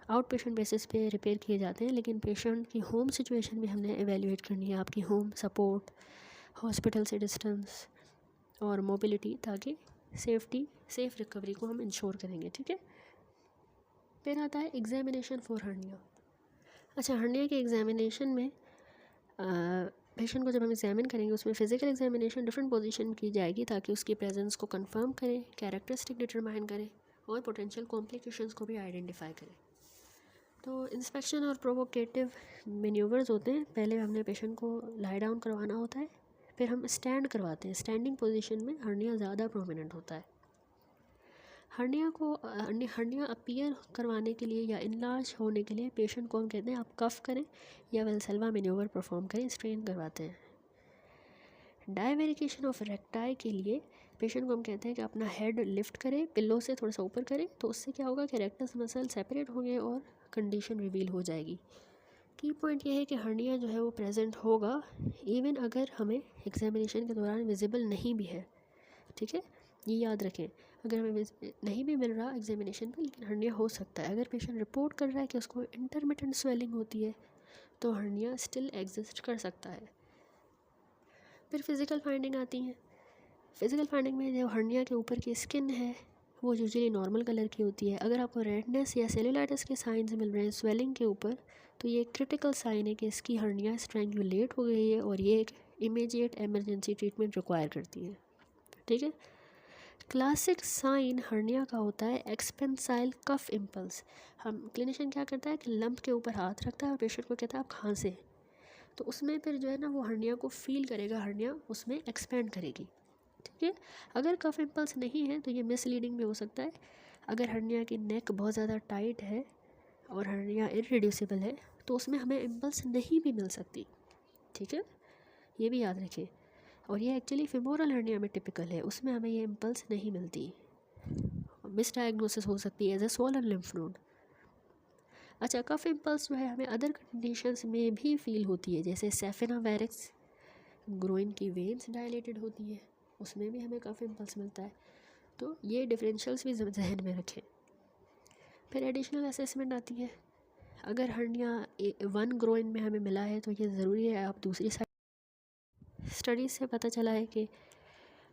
आउट पेशेंट बेसिस पे रिपेयर किए जाते हैं, लेकिन पेशेंट की होम सिचुएशन भी हमने एवेल्यूएट करनी है, आपकी होम सपोर्ट, हॉस्पिटल से डिस्टेंस और मोबिलिटी, ताकि सेफ रिकवरी को हम इंश्योर करेंगे। ठीक है, फिर आता है एग्जामिनेशन फॉर हर्निया। अच्छा, हर्निया के एग्जामिनेशन में पेशेंट को जब हम एग्जामिन करेंगे उसमें फ़िज़िकल एग्जामिनेशन डिफरेंट पोजीशन की जाएगी ताकि उसकी प्रेजेंस को कंफर्म करें, कैरेक्टरिस्टिक डिटरमाइन करें और पोटेंशियल कॉम्प्लिकेशंस को भी आइडेंटिफाई करें। तो इंस्पेक्शन और प्रोवोकेटिव मैन्यूवर्स होते हैं। पहले हमने पेशेंट को लाई डाउन करवाना होता है, फिर हम स्टैंड करवाते हैं। स्टैंडिंग पोजीशन में हर्निया ज़्यादा प्रोमिनेंट होता है। हर्निया अपीयर करवाने के लिए या इनलार्ज होने के लिए पेशेंट को हम कहते हैं आप कफ करें या वेल्सेल्वा मैन्यूवर परफॉर्म करें, स्ट्रेन करवाते हैं। डायवेरिकेशन ऑफ रेक्टाई के लिए पेशेंट को हम कहते हैं कि अपना हेड लिफ्ट करें, पिल्लो से थोड़ा सा ऊपर करें, तो उससे क्या होगा कि रेक्टस मसल सेपरेट होंगे और कंडीशन रिवील हो जाएगी। की पॉइंट ये है कि हर्निया जो है वो प्रेजेंट होगा इवन अगर हमें एग्जामिनेशन के दौरान विजिबल नहीं भी है। ठीक है, ये याद रखें, अगर हमें नहीं भी मिल रहा एग्जामिनेशन पे लेकिन हर्निया हो सकता है। अगर पेशेंट रिपोर्ट कर रहा है कि उसको इंटरमिटेंट स्वेलिंग होती है तो हर्निया स्टिल एग्जिस्ट कर सकता है। फिर फिज़िकल फाइंडिंग आती हैं। फिज़िकल फाइंडिंग में जो हर्निया के ऊपर की स्किन है वो यूजुअली नॉर्मल कलर की होती है। अगर आपको रेडनेस या सेलुलाइटिस के साइंस मिल रहे हैं स्वेलिंग के ऊपर तो ये एक क्रिटिकल साइन है कि इसकी हर्निया स्ट्रैंगुलेट हो गई है और ये एक इमीडिएट एमरजेंसी ट्रीटमेंट रिक्वायर करती है। ठीक है, क्लासिक साइन हर्निया का होता है एक्सपेंसाइल कफ इम्पल्स। हम क्लिनिशियन क्या करता है कि लंप के ऊपर हाथ रखता है और पेशेंट को कहता है आप खांसे, तो उसमें फिर जो है ना वो हर्निया को फील करेगा, हर्निया उसमें एक्सपेंड करेगी। ठीक है, अगर कफ इम्पल्स नहीं है तो ये मिसलीडिंग भी हो सकता है। अगर हर्निया की नेक बहुत ज़्यादा टाइट है और हर्निया इरिड्यूसिबल है तो उसमें हमें इम्पल्स नहीं भी मिल सकती। ठीक है, ये भी याद रखें। और ये एक्चुअली फेमोरल हर्निया में टिपिकल है, उसमें हमें ये इम्पल्स नहीं मिलती। मिसडायग्नोसिस हो सकती है as a swollen lymph node. अच्छा, कफ इम्पल्स जो है हमें अदर कंडीशंस में भी फील होती है, जैसे सेफेना वेरिक्स, ग्रोइन की वेन्स डायलेटेड होती है, उसमें भी हमें कफ इम्पल्स मिलता है। तो ये डिफरेंशियल्स भी जहन में रखें। फिर एडिशनल असेसमेंट आती है। अगर हर्निया वन ग्रोइन में हमें मिला है तो ये ज़रूरी है आप दूसरी साइड, स्टडीज़ से पता चला है कि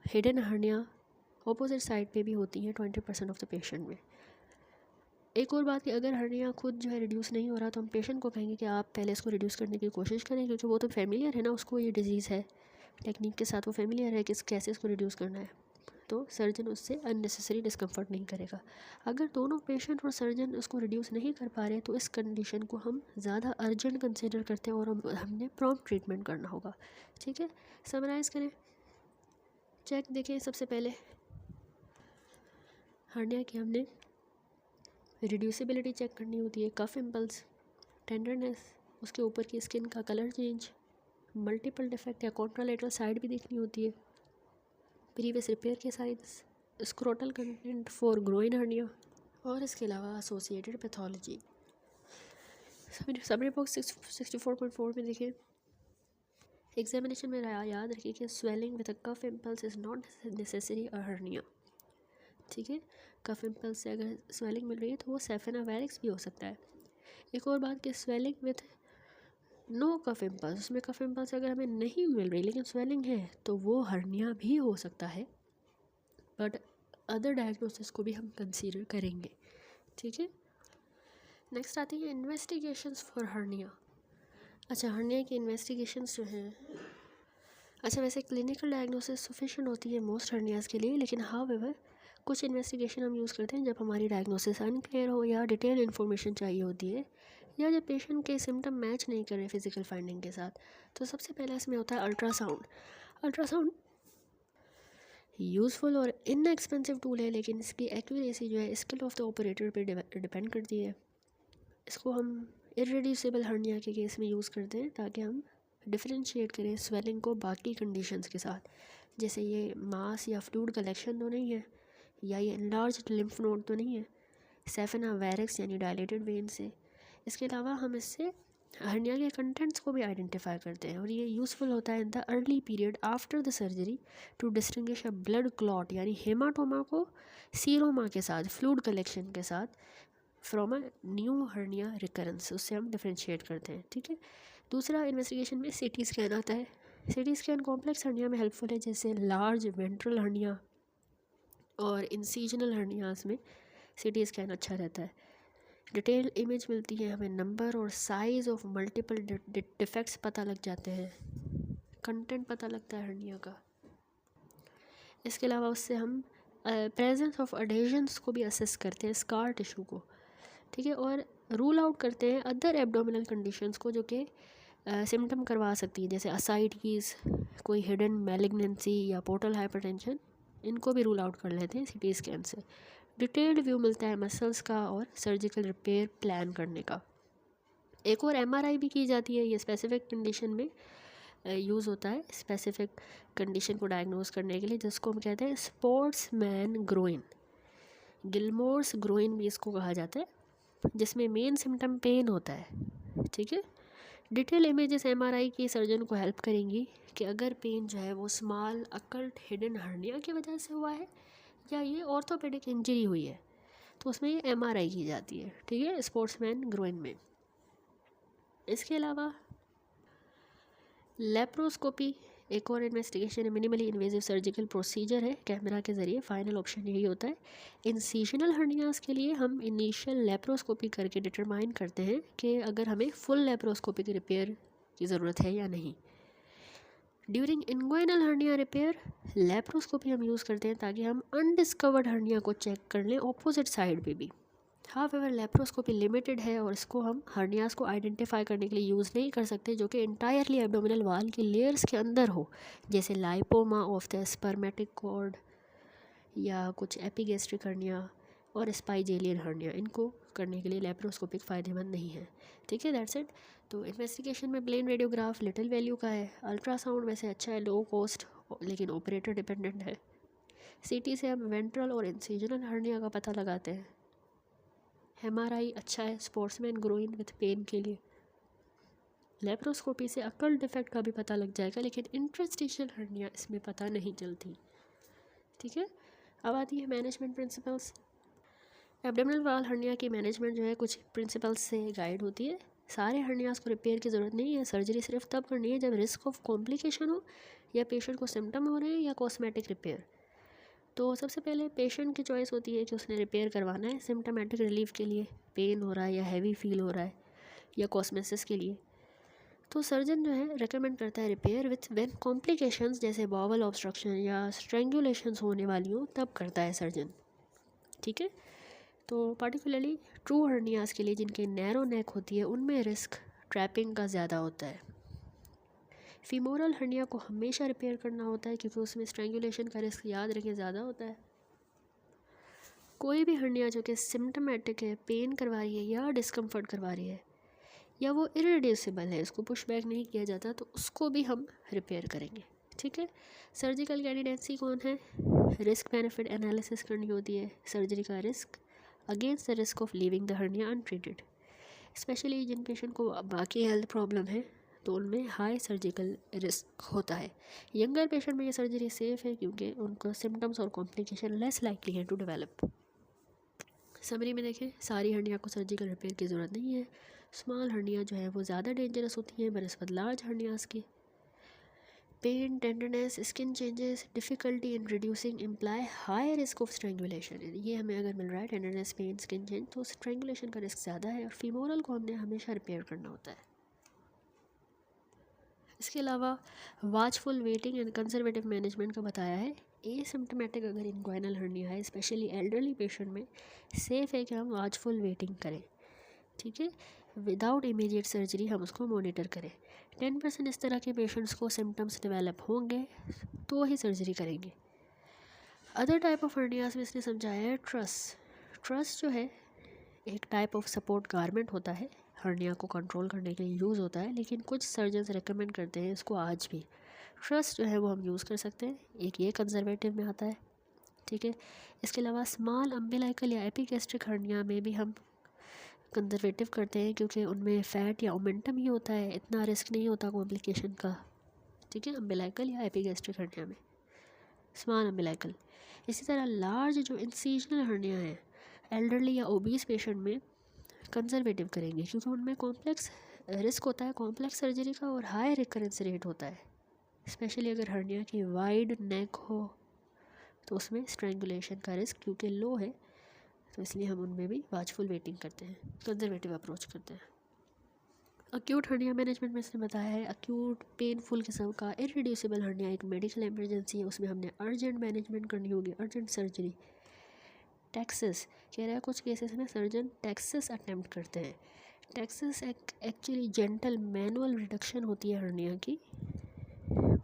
हिडन हर्निया ऑपोजिट साइड पे भी होती है 20% ऑफ द पेशेंट में। एक और बात कि अगर हर्निया खुद जो है रिड्यूस नहीं हो रहा तो हम पेशेंट को कहेंगे कि आप पहले इसको रिड्यूस करने की कोशिश करें, क्योंकि वो तो फेमिलियर है ना, उसको ये डिजीज़ है, टेक्निक के साथ वो फेमिलियर है कि कैसे इसको रिड्यूस करना है, तो सर्जन उससे अननेसेसरी डिस्कम्फर्ट नहीं करेगा। अगर दोनों पेशेंट और सर्जन उसको रिड्यूस नहीं कर पा रहे तो इस कंडीशन को हम ज़्यादा अर्जेंट कंसिडर करते हैं और हमने प्रॉम्प्ट ट्रीटमेंट करना होगा। ठीक है, समराइज़ करें, चेक देखें। सबसे पहले हर्निया की हमने रिड्यूसिबिलिटी चेक करनी होती है, कफ इम्पल्स, टेंडरनेस, उसके ऊपर की स्किन का कलर चेंज, मल्टीपल डिफेक्ट या कॉन्ट्रालेटरल साइड भी देखनी होती है, प्रीवियस रिपेयर के science, scrotal content for groin hernia और इसके अलावा एसोसिएटेड पैथोलॉजी। समरी बॉक्स 64.4 में देखिए, एग्जामिनेशन में याद रखिए कि swelling with a cough impulse is not necessary a hernia. ठीक है, कफ इम्पल्स से अगर स्वेलिंग मिल रही है तो वो सेफेना वेरिक्स भी हो सकता है। एक और बात कि swelling with no cough impulse, उसमें कफ इम्पल्स अगर हमें नहीं मिल रही लेकिन स्वेलिंग है तो वो हर्निया भी हो सकता है, बट अदर डायग्नोसिस को भी हम कंसीडर करेंगे। ठीक है, नेक्स्ट आती है इन्वेस्टिगेशंस फॉर हर्निया। अच्छा, हर्निया की इन्वेस्टिगेशंस जो हैं, अच्छा वैसे क्लिनिकल डायग्नोसिस सफिशिएंट होती है मोस्ट हर्नियाज़ के लिए, लेकिन हाउएवर कुछ इन्वेस्टिगेशन हम यूज़ करते हैं जब हमारी डायग्नोसिस अनक्लियर हो या डिटेल इन्फॉर्मेशन चाहिए होती है या जब पेशेंट के सिम्टम मैच नहीं कर रहे फिजिकल फाइंडिंग के साथ। तो सबसे पहले इसमें होता है अल्ट्रासाउंड। अल्ट्रासाउंड यूज़फुल और इनएक्सपेंसिव टूल है, लेकिन इसकी एक्यूरेसी जो है स्किल ऑफ द ऑपरेटर पे डिपेंड करती है। इसको हम इरिड्यूसिबल हर्निया के केस में यूज़ करते हैं ताकि हम डिफरेंशिएट करें स्वेलिंग को बाकी कंडीशंस के साथ, जैसे ये मास या फ्लूइड कलेक्शन तो नहीं है या ये इनलार्ज्ड लिम्फ नोड तो नहीं है, सेफेना वेरिक्स यानी डायलेटेड वेन से। इसके अलावा हम इससे हर्निया के कंटेंट्स को भी आइडेंटिफाई करते हैं और ये यूज़फुल होता है in the early period after the surgery to distinguish a blood clot यानी हेमाटोमा को सीरोमा के साथ, फ्लूइड कलेक्शन के साथ, from a new hernia recurrence, उससे हम डिफ्रेंशिएट करते हैं। ठीक है, दूसरा इन्वेस्टिगेशन में सीटी स्कैन आता है। सीटी स्कैन कॉम्प्लेक्स हर्निया में हेल्पफुल है, जैसे लार्ज वेंट्रल हर्निया और इंसीजनल हर्नियाज में सीटी स्कैन अच्छा रहता है। डिटेल इमेज मिलती है हमें, नंबर और साइज़ ऑफ मल्टीपल डिफेक्ट्स पता लग जाते हैं, कंटेंट पता लगता है हर्निया का। इसके अलावा उससे हम प्रेजेंस ऑफ अडेजन्स को भी असेस करते हैं, स्कार टिश्यू को, ठीक है, और रूल आउट करते हैं अदर एब्डोमिनल कंडीशंस को जो कि सिम्टम करवा सकती हैं, जैसे असाइटीज़, कोई हिडन मैलिग्नेंसी या पोर्टल हाइपरटेंशन, इनको भी रूल आउट कर लेते हैं सीटी स्कैन से। डिटेल्ड व्यू मिलता है मसल्स का और सर्जिकल रिपेयर प्लान करने का। एक और एमआरआई भी की जाती है, ये स्पेसिफिक कंडीशन में यूज़ होता है, स्पेसिफिक कंडीशन को डायग्नोज करने के लिए, जिसको हम कहते हैं स्पोर्ट्समैन ग्रोइन, गिलमोर्स ग्रोइन भी इसको कहा जाता है, जिसमें मेन सिम्टम पेन होता है, ठीक है। डिटेल इमेजेस एमआरआई की सर्जन को हेल्प करेंगी कि अगर पेन जो है वो स्मॉल अकल्ट हिडन हर्निया की वजह से हुआ है या ये ऑर्थोपेडिक इंजरी हुई है, तो उसमें ये एमआरआई की जाती है, ठीक है, स्पोर्ट्समैन ग्रोइन में। इसके अलावा लेप्रोस्कोपी एक और इन्वेस्टिगेशन है, मिनिमली इन्वेजिव सर्जिकल प्रोसीजर है, कैमरा के ज़रिए। फाइनल ऑप्शन यही होता है। इंसीजनल हर्नियास के लिए हम इनिशियल लेप्रोस्कोपी करके डिटरमाइन करते हैं कि अगर हमें फुल लेप्रोस्कोपिक रिपेयर की ज़रूरत है या नहीं। During inguinal hernia repair laparoscopy हम यूज़ करते हैं ताकि हम अनडिस्कवर्ड हर्निया को चेक कर लें ऑपोजिट साइड पे भी। हाउएवर लेप्रोस्कोपी लिमिटेड है और इसको हम हर्नियास को आइडेंटिफाई करने के लिए यूज़ नहीं कर सकते जो कि इंटायरली एब्डोमिनल वाल की लेयर्स के अंदर हो, जैसे lipoma of the spermatic cord या कुछ एपिगैस्ट्रिक हर्निया और स्पाइजेलियन हर्निया। इनको करने के लिए लेप्रोस्कोपिक फ़ायदेमंद नहीं है, ठीक है, दैट्स इट। तो इन्वेस्टिगेशन में प्लेन रेडियोग्राफ लिटिल वैल्यू का है, अल्ट्रासाउंड वैसे अच्छा है, लो कॉस्ट, लेकिन ऑपरेटर डिपेंडेंट है। सीटी से हम वेंट्रल और इंसिजनल हर्निया का पता लगाते हैं। एमआरआई अच्छा है स्पोर्ट्समैन ग्रोइन विथ पेन के लिए। लेप्रोस्कोपी से अकल्ट डिफेक्ट का भी पता लग जाएगा, लेकिन इंटरस्टिशियल हर्निया इसमें पता नहीं चलती, ठीक है। अब आती है मैनेजमेंट प्रिंसिपल्स। एब्डोमिनल वाल हर्निया की मैनेजमेंट जो है कुछ प्रिंसिपल्स से गाइड होती है। सारे हर्नियास को रिपेयर की ज़रूरत नहीं है, सर्जरी सिर्फ तब करनी है जब रिस्क ऑफ कॉम्प्लिकेशन हो या पेशेंट को सिम्टम हो रहे हैं या कॉस्मेटिक रिपेयर। तो सबसे पहले पेशेंट की चॉइस होती है कि उसने रिपेयर करवाना है सिम्टमेटिक रिलीफ के लिए, पेन हो रहा है या हैवी फील हो रहा है, या कॉस्मेसिस के लिए। तो सर्जन जो है रेकमेंड करता है रिपेयर विथ व्हेन कॉम्प्लिकेशंस जैसे बॉवल ऑब्स्ट्रक्शन या स्ट्रेंगुलेशंस होने वाली हो, तब करता है सर्जन, ठीक है। तो पार्टिकुलरली ट्रू हर्नियास के लिए जिनके नैरो नेक होती है उनमें रिस्क ट्रैपिंग का ज़्यादा होता है। फीमोरल हर्निया को हमेशा रिपेयर करना होता है क्योंकि उसमें स्ट्रेंगुलेशन का रिस्क, याद रखें, ज़्यादा होता है। कोई भी हर्निया जो कि सिम्टमेटिक है, पेन करवा रही है या डिस्कम्फर्ट करवा रही है या वो इरिड्यूसिबल है, इसको पुश बैक नहीं किया जाता, तो उसको भी हम रिपेयर करेंगे, ठीक है। सर्जिकल कैंडिडेट्सी कौन है? रिस्क बेनिफिट एनालिसिस करनी होती है, सर्जरी का risk against the risk of leaving the hernia untreated. Specially जिन पेशेंट को बाकी हेल्थ प्रॉब्लम है तो उनमें हाई सर्जिकल रिस्क होता है। यंगर पेशेंट में ये सर्जरी सेफ़ है क्योंकि उनको सिम्टम्स और कॉम्प्लिकेशन लेस लाइकली है टू डेवलप। समरी में देखें, सारी हर्निया को सर्जिकल रिपेयर की ज़रूरत नहीं है। स्मॉल हर्निया जो है वो ज़्यादा डेंजरस होती हैं बनस्पत लार्ज हर्नियास की। Pain, tenderness, skin changes, difficulty in reducing imply high risk of strangulation. ये हमें अगर मिल रहा है टेंडरनेस, पेन, स्किन चेंज, तो स्ट्रेंगुलेशन का रिस्क ज़्यादा है और फीमोरल को हमने हमेशा रिपेयर करना होता है। इसके अलावा watchful waiting and conservative management का बताया है। एसिम्टमेटिक अगर इंग्वाइनल हर्निया है, स्पेशली एल्डरली पेशेंट में, सेफ़ है कि हम वाचफुल वेटिंग करें, ठीक है, विदाउट इमीडिएट सर्जरी हम उसको मॉनिटर करें। 10% इस तरह के पेशेंट्स को सिम्टम्स डेवलप होंगे तो ही सर्जरी करेंगे। अदर टाइप ऑफ हर्नियास में इसने समझाया है ट्रस जो है एक टाइप ऑफ सपोर्ट गारमेंट होता है, हर्निया को कंट्रोल करने के लिए यूज़ होता है, लेकिन कुछ सर्जन्स रेकमेंड करते हैं इसको आज भी। ट्रस्ट जो है वो हम यूज़ कर सकते हैं, एक ये कंजर्वेटिव में आता है, ठीक है। इसके अलावा स्मॉल अम्बिलाइकल या एपिगैस्ट्रिक हर्निया में भी हम कंजर्वेटिव करते हैं क्योंकि उनमें फ़ैट या ओमेंटम ही होता है, इतना रिस्क नहीं होता कॉम्प्लिकेशन का, ठीक है, अम्बिलाइकल या एपिगैस्ट्रिक हर्निया में, स्मॉल अम्बिलाइकल। इसी तरह लार्ज जो इंसिजनल हर्निया है एल्डरली या ओबीस पेशेंट में कंजर्वेटिव करेंगे क्योंकि उनमें कॉम्प्लेक्स रिस्क होता है कॉम्प्लेक्स सर्जरी का और हाई रिकरेंस रेट होता है, स्पेशली अगर हर्निया की वाइड नेक हो तो उसमें स्ट्रैंगुलेशन का रिस्क क्योंकि लो है, तो इसलिए हम उनमें भी वाचफुल वेटिंग करते हैं, कंजर्वेटिव अप्रोच करते हैं। अक्यूट हर्निया मैनेजमेंट में इसने बताया है अक्यूट पेनफुल किस्म का इरिड्यूसिबल हर्निया एक मेडिकल इमरजेंसी है, उसमें हमने अर्जेंट मैनेजमेंट करनी होगी, अर्जेंट सर्जरी। टैक्सेस कह रहा है कुछ केसेस में सर्जन टैक्सेस अटेम्प्ट करते हैं। Taxes actually gentle manual reduction होती है हर्निया की,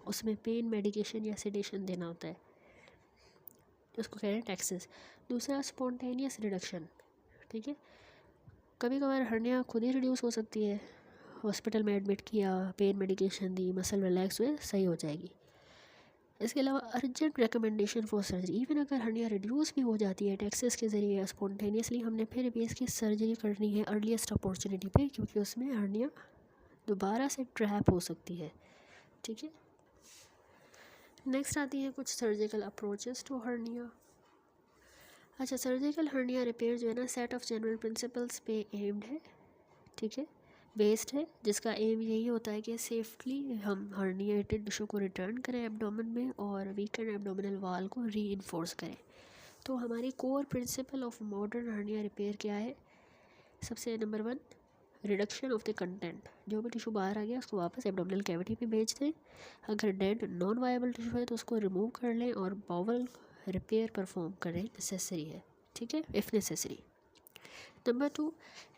उसमें पेन मेडिकेशन या सेडेशन देना होता है, उसको कह रहे हैं टैक्सेस। दूसरा स्पॉन्टेनियस रिडक्शन, ठीक है, कभी कभार हर्निया खुद ही रिड्यूस हो सकती है, हॉस्पिटल में एडमिट किया, पेन मेडिकेशन दी, मसल रिलैक्स हुए, सही हो जाएगी। इसके अलावा urgent recommendation for surgery, even अगर हर्निया रिड्यूस भी हो जाती है टैक्सेस के ज़रिए या स्पॉन्टेनियसली, हमने फिर भी इसकी सर्जरी करनी है अर्लीस्ट अपॉर्चुनिटी पे, क्योंकि उसमें हर्निया दोबारा से ट्रैप हो सकती है, ठीक है। नेक्स्ट आती है कुछ सर्जिकल अप्रोचेस टू हर्निया। अच्छा, सर्जिकल हर्निया रिपेयर जो है ना सेट ऑफ जनरल प्रिंसिपल्स पे एम्ड है, ठीक है, बेस्ड है, जिसका एम यही होता है कि सेफ्टली हम हर्निएटेड टिश्यू को रिटर्न करें एब्डोमेन में और वीकेंड एब्डोमिनल वॉल को रीइंफोर्स करें। तो हमारी core principle of modern hernia repair क्या है? सबसे number 1, reduction of the content, जो भी टिश्यू बाहर आ गया उसको वापस एब्डोमिनल कैविटी पे भेज दें। अगर डेड नॉन वायबल टिश्यू है तो उसको रिमूव कर लें और बाउल रिपेयर परफॉर्म करें, नेसेसरी है, ठीक है, if necessary. Number 2,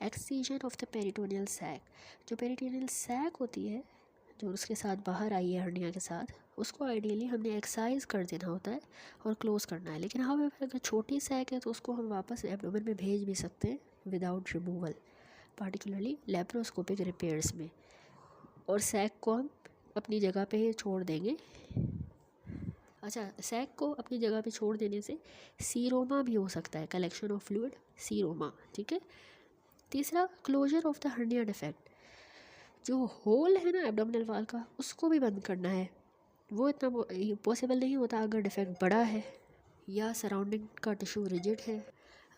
excision of the peritoneal sac, जो पेरिटोनियल सैक होती है जो उसके साथ बाहर आई है हर्निया के साथ, उसको आइडियली हमने एक्साइज कर देना होता है और क्लोज़ करना है। लेकिन हाँ, अगर छोटी सैक है तो उसको हम वापस एब्डोमेन में भेज भी सकते हैं without removal, particularly laparoscopic repairs में, और सैक को हम अपनी जगह पे ही छोड़ देंगे। अच्छा, सैक को अपनी जगह पे छोड़ देने से सीरोमा भी हो सकता है, कलेक्शन ऑफ फ्लूइड, सीरोमा, ठीक है। तीसरा, closure of the hernia defect, जो होल है ना एब्डोमिनल वॉल का, उसको भी बंद करना है। वो इतना पॉसिबल नहीं होता अगर डिफेक्ट बड़ा है या सराउंडिंग का टिश्यू रिजिड है।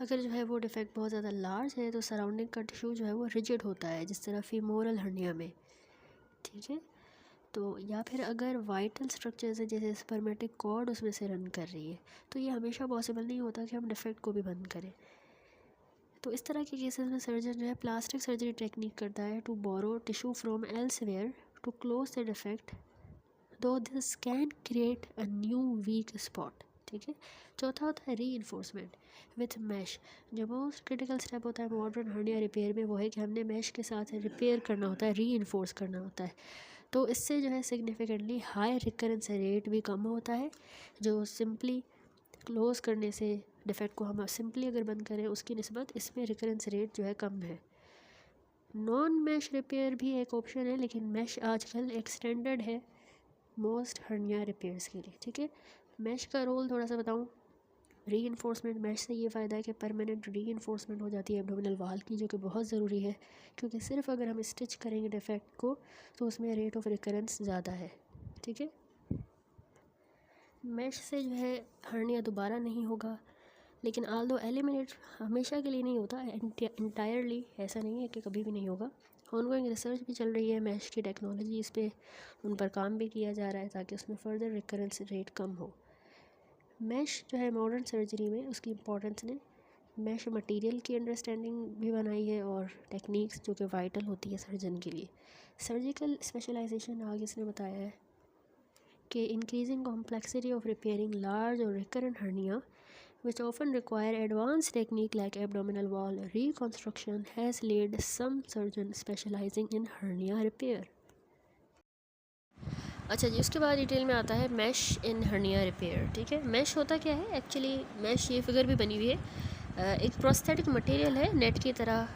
अगर जो है वो डिफेक्ट बहुत ज़्यादा लार्ज है तो सराउंडिंग का टिश्यू जो है वो रिजिड होता है, जिस तरह फीमोरल हर्निया में, ठीक है। तो या फिर अगर वाइटल स्ट्रक्चर्स है जैसे स्पर्मेटिक कॉर्ड उसमें से रन कर रही है, तो ये हमेशा पॉसिबल नहीं होता कि हम डिफेक्ट को भी बंद करें। तो इस तरह के केसेस में सर्जन जो है प्लास्टिक सर्जरी टेक्निक करता है to borrow tissue from elsewhere to close the defect, though this can create a new weak spot, ठीक है। चौथा होता है री इन्फोर्समेंट विथ मैश, जो मोस्ट क्रिटिकल स्टेप होता है मॉडर्न हर्निया रिपेयर में, वो है कि हमने मैश के साथ रिपेयर करना होता है, री इन्फोर्स करना होता है। तो इससे जो है सिग्निफिकेंटली हाई रिकरेंस रेट भी कम होता है, जो सिंपली क्लोज़ करने से डिफेक्ट को हम सिंपली अगर बंद करें उसकी निस्बत इसमें रिकरेंस रेट जो है कम है। नॉन मैश रिपेयर भी एक ऑप्शन है, लेकिन मैश आजकल एक्सटेंडेड है मोस्ट हर्निया रिपेयर्स के लिए, ठीक है। मैश का रोल थोड़ा सा बताऊं, री इन्फोर्समेंट मैश से ये फ़ायदा है कि परमानेंट री इन्फोर्समेंट हो जाती है एब्डोमिनल वॉल की, जो कि बहुत ज़रूरी है, क्योंकि सिर्फ अगर हम स्टिच करेंगे डिफेक्ट को तो उसमें रेट ऑफ रिकरेंस ज़्यादा है, ठीक है। मैश से जो है हर्निया दोबारा नहीं होगा, लेकिन आल्दो एलिमिनेट हमेशा के लिए नहीं होता, इंटायरली ऐसा नहीं है कि कभी भी नहीं होगा। ऑनगोइंग रिसर्च भी चल रही है मैश की टेक्नोलॉजी, इस पर उन पर काम भी किया जा रहा है ताकि उसमें फ़र्दर रिकरेंस रेट कम हो। मैश जो है मॉडर्न सर्जरी में उसकी इम्पोर्टेंस ने मैश मटेरियल की अंडरस्टैंडिंग भी बनाई है और टेक्निक्स जो कि वाइटल होती है सर्जन के लिए। सर्जिकल स्पेशलाइजेशन आगे इसने बताया है कि increasing complexity of repairing large और recurrent hernia which often require advanced technique like abdominal wall reconstruction has led some surgeons specializing in hernia repair। अच्छा जी, उसके बाद डिटेल में आता है मैश इन हर्निया रिपेयर, ठीक है। मैश होता क्या है एक्चुअली, मैश ये फिगर भी बनी हुई है, एक प्रोस्थेटिक मटेरियल है नेट की तरह।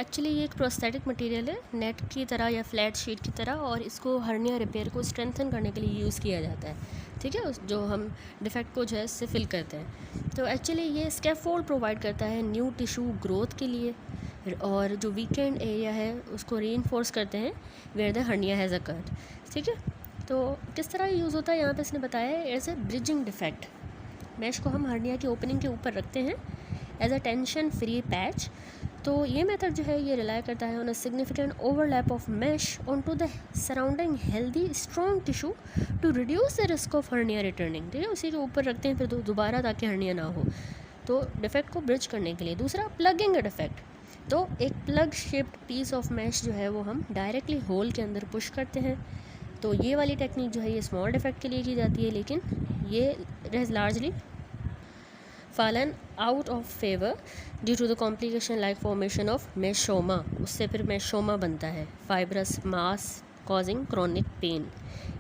एक्चुअली ये एक प्रोस्थेटिक मटेरियल है नेट की तरह या फ्लैट शीट की तरह, और इसको हर्निया रिपेयर को स्ट्रेंथन करने के लिए यूज़ किया जाता है, ठीक है, जो हम डिफेक्ट को जो है इससे फिल करते हैं। तो एक्चुअली ये स्कैफोल्ड प्रोवाइड करता है न्यू टिश्यू ग्रोथ के लिए, और जो वीकेंड एरिया है उसको रीइंफोर्स करते हैं where the hernia has occurred, ठीक है। तो किस तरह यूज़ होता है यहाँ पे इसने बताया है, as a bridging defect. Mesh को हम हर्निया की ओपनिंग के ऊपर रखते हैं as a tension free patch, तो ये मेथड जो है ये रिलाई करता है on a significant overlap of mesh on to the surrounding healthy strong tissue to reduce the risk of hernia returning. ठीक है, उसी के ऊपर रखते हैं फिर दोबारा ताकि हर्निया ना हो, तो डिफेक्ट को ब्रिज करने के लिए। दूसरा, प्लगिंग अ डिफेक्ट। तो एक plug shaped piece of mesh जो है वो हम डायरेक्टली होल के अंदर पुश करते हैं। तो ये वाली टेक्निक जो है ये स्मॉल डिफेक्ट के लिए की जाती है, लेकिन ये is largely fallen out of favor due to the complication like formation of meschoma। उससे फिर meschoma बनता है, fibrous mass causing chronic pain।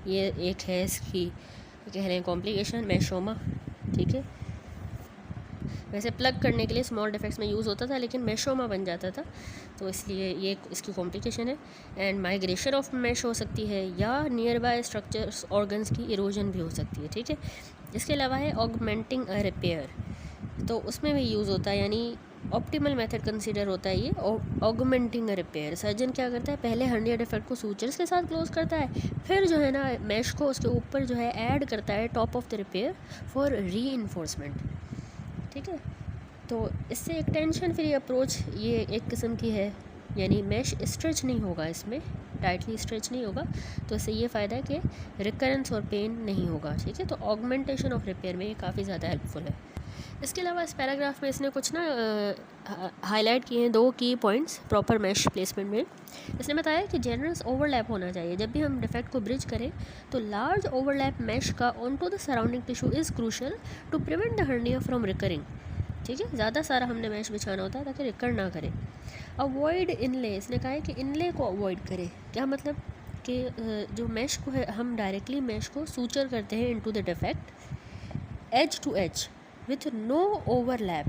ये एक है इसकी कह रहे हैं कॉम्प्लिकेशन, meschoma। ठीक है, वैसे प्लग करने के लिए स्मॉल डिफेक्ट्स में यूज़ होता था, लेकिन मेशोमा बन जाता था, तो इसलिए ये इसकी कॉम्प्लिकेशन है। एंड माइग्रेशन ऑफ मैश हो सकती है, या नियर बाय स्ट्रक्चर्स ऑर्गन्स की इरोजन भी हो सकती है। ठीक है, इसके अलावा है ऑगमेंटिंग अ रिपेयर, तो उसमें भी यूज़ होता है, यानी ऑप्टिमल मेथड कंसीडर होता है ये ऑगमेंटिंग अ रिपेयर। सर्जन क्या करता है, पहले हर्निया डिफेक्ट को सूचर्स के साथ क्लोज करता है, फिर जो है ना मैश को उसके ऊपर जो है ऐड करता है top of the repair for reinforcement. ठीक है, तो इससे एक टेंशन फ्री अप्रोच ये एक किस्म की है, यानी मैश स्ट्रेच नहीं होगा, इसमें टाइटली स्ट्रेच नहीं होगा, तो इससे ये फ़ायदा है कि रिकरेंस और पेन नहीं होगा। ठीक है, तो ऑगमेंटेशन ऑफ रिपेयर में ये काफ़ी ज़्यादा हेल्पफुल है। इसके अलावा इस पैराग्राफ में इसने कुछ ना हाईलाइट किए हैं 2 की पॉइंट्स प्रॉपर मैश प्लेसमेंट में। इसने बताया कि जनरस ओवरलैप होना चाहिए, जब भी हम डिफेक्ट को ब्रिज करें तो लार्ज ओवरलैप मैश का on to the surrounding tissue is crucial to prevent the hernia from recurring. ठीक है, ज़्यादा सारा हमने मैश बिछाना होता है ताकि रिकर ना करे। अवॉइड इनले, इसने कहा है कि इनले को अवॉइड करें। क्या मतलब कि जो मैश को है हम डायरेक्टली मैश को सूचर करते हैं into the defect edge to edge with no overlap.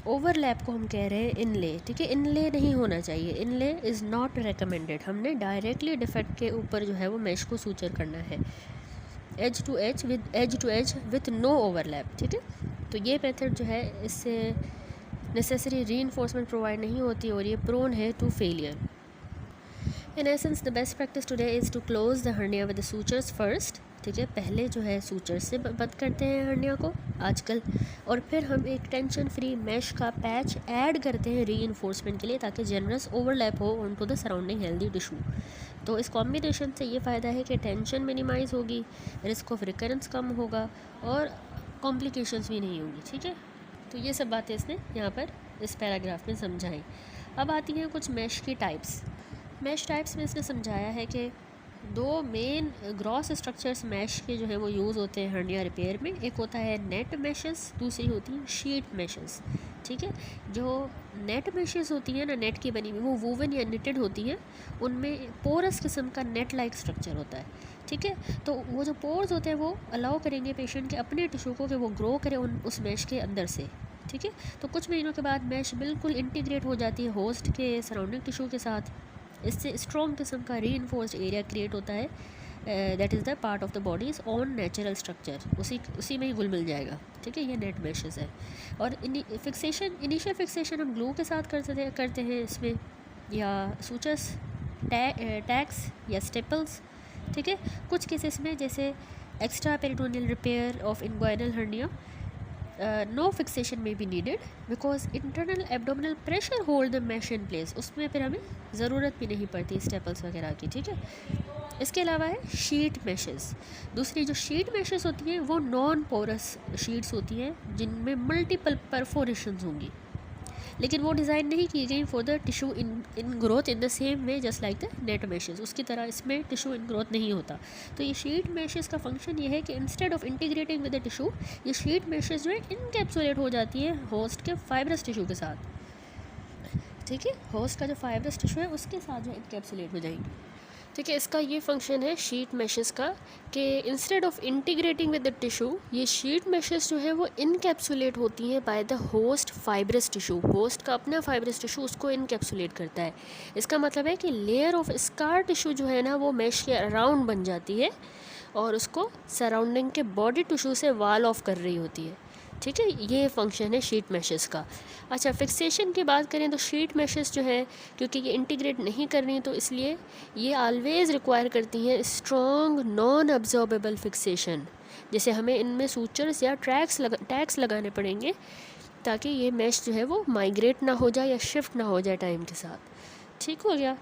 Overlap को हम कह रहे हैं इनले। ठीक है, इनले नहीं होना चाहिए, इनले इज़ नॉट रिकमेंडेड। हमने डायरेक्टली डिफेक्ट के ऊपर जो है वो मैश को सूचर करना है edge to edge with no overlap. ठीक है, तो ये मेथड जो है इससे नेसेसरी रीइंफोर्समेंट प्रोवाइड नहीं होती और ये प्रोन है to failure. In essence the best practice today is to close the hernia with the sutures first. ठीक है, पहले जो है सूचर से बंद करते हैं हर्निया को आजकल, और फिर हम एक टेंशन फ्री मैश का पैच ऐड करते हैं रीइंफोर्समेंट के लिए, ताकि जनरस ओवरलैप हो on to the surrounding healthy tissue. तो इस कॉम्बिनेशन से ये फ़ायदा है कि टेंशन मिनिमाइज़ होगी, रिस्क ऑफ रिकरेंस कम होगा और कॉम्प्लिकेशंस भी नहीं होंगी। ठीक है, तो ये सब बातें इसने यहाँ पर इस पैराग्राफ में समझाई। अब आती हैं कुछ मैश की टाइप्स। मैश टाइप्स में इसने समझाया है कि 2 मेन ग्रॉस स्ट्रक्चर्स मैश के जो है वो यूज़ होते हैं हर्निया रिपेयर में। एक होता है नेट मैशेस, दूसरी होती है शीट मैशेस। ठीक है, जो नेट मैशेस होती हैं ना, नेट की बनी हुई, वो वूवन या निटेड होती हैं, उनमें पोरस किस्म का नेट लाइक स्ट्रक्चर होता है। ठीक है, तो वो जो पोर्स होते हैं वो अलाउ करेंगे पेशेंट के अपने टिश्यू को कि वो ग्रो करे उस मैश के अंदर से। ठीक है, तो कुछ महीनों के बाद मैश बिल्कुल इंटीग्रेट हो जाती है होस्ट के सराउंडिंग टिश्यू के साथ। इससे स्ट्रॉन्ग किस्म का रीइंफोर्स्ड एरिया क्रिएट होता है, that is the part of the bodies on natural structure, उसी में ही घुल मिल जाएगा। ठीक है, ये नेट मैशेस है। और इनिशियल फिक्सेशन हम ग्लू के साथ करते हैं इसमें, या सूचर्स, टैक्स या स्टेपल्स। ठीक है, कुछ केसेस में जैसे extra peritoneal repair of inguinal hernia no fixation में भी needed because internal abdominal pressure hold the mesh in place, उसमें फिर हमें ज़रूरत भी नहीं पड़ती स्टेपल्स वगैरह की। ठीक है, इसके अलावा है शीट मैशेस। दूसरी जो शीट मैशेस होती हैं वो नॉन पोरस शीट्स होती हैं जिनमें मल्टीपल परफोरेशंस होंगी, लेकिन वो डिज़ाइन नहीं की गई for the tissue in growth in the same way just like the net meshes. उसकी तरह इसमें टिश्यू इन ग्रोथ नहीं होता। तो ये शीट मैशेस का फंक्शन ये है कि instead of integrating with the tissue, ये शीट मैशेस जो है इनकैप्सुलेट हो जाती है होस्ट के फाइब्रस टिश्यू के साथ। ठीक है, होस्ट का जो फाइब्रस टिश्यू है उसके साथ जो इनकैप्सुलेट हो जाएंगी। ठीक है, इसका ये फंक्शन है शीट मैशेस का कि instead of integrating with the tissue, ये शीट मैशेस जो है वो इनकैप्सुलेट होती हैं by the host fibrous tissue. Host का अपना फाइब्रस टिश्यू उसको इनकैप्सुलेट करता है। इसका मतलब है कि लेयर ऑफ स्कार टिश्यू जो है ना वो मैश के अराउंड बन जाती है और उसको सराउंडिंग के बॉडी टिश्यू से वॉल ऑफ कर रही होती है। ठीक है, ये फंक्शन है शीट मैशेस का। अच्छा, फिक्सेशन की बात करें तो शीट मैशेस जो है क्योंकि ये इंटीग्रेट नहीं कर रही तो इसलिए ये ऑलवेज़ रिक्वायर करती हैं स्ट्रॉन्ग नॉन अब्जॉर्बेबल फिक्सेशन। जैसे हमें इनमें सूचर्स या टैक्स लगाने पड़ेंगे ताकि ये मैश जो है वो माइग्रेट ना हो जाए या शिफ्ट ना हो जाए टाइम के साथ। ठीक हो गया।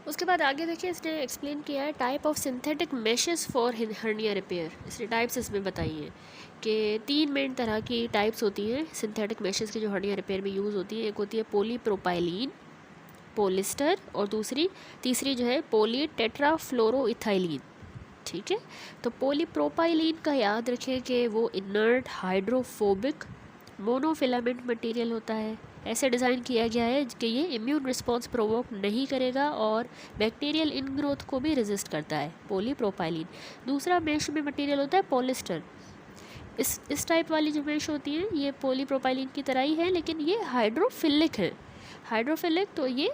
उसके बाद आगे देखिए इसने एक्सप्लेन किया है type of synthetic meshes for hernia repair. इसने टाइप्स इसमें बताई हैं कि 3 मेन तरह की टाइप्स होती हैं सिंथेटिक मैशेस की जो हर्निया रिपेयर में यूज़ होती है। एक होती है पॉलीप्रोपाइलीन, पॉलिस्टर, और तीसरी जो है पॉलीटेट्राफ्लोरोइथाइलीन। ठीक है, तो पॉलीप्रोपाइलीन का याद रखें कि वो इनर्ट हाइड्रोफोबिक मोनोफिलामेंट मटेरियल होता है। ऐसे डिज़ाइन किया गया है कि ये इम्यून रिस्पॉन्स प्रोवोक नहीं करेगा और बैक्टीरियल इनग्रोथ को भी रेजिस्ट करता है, पॉलीप्रोपाइलीन। दूसरा मैश में मटेरियल होता है पॉलिस्टर। इस टाइप वाली जो मैश होती है ये पॉलीप्रोपाइलीन की तरह ही है, लेकिन ये हाइड्रोफिलिक है। हाइड्रोफिलिक तो ये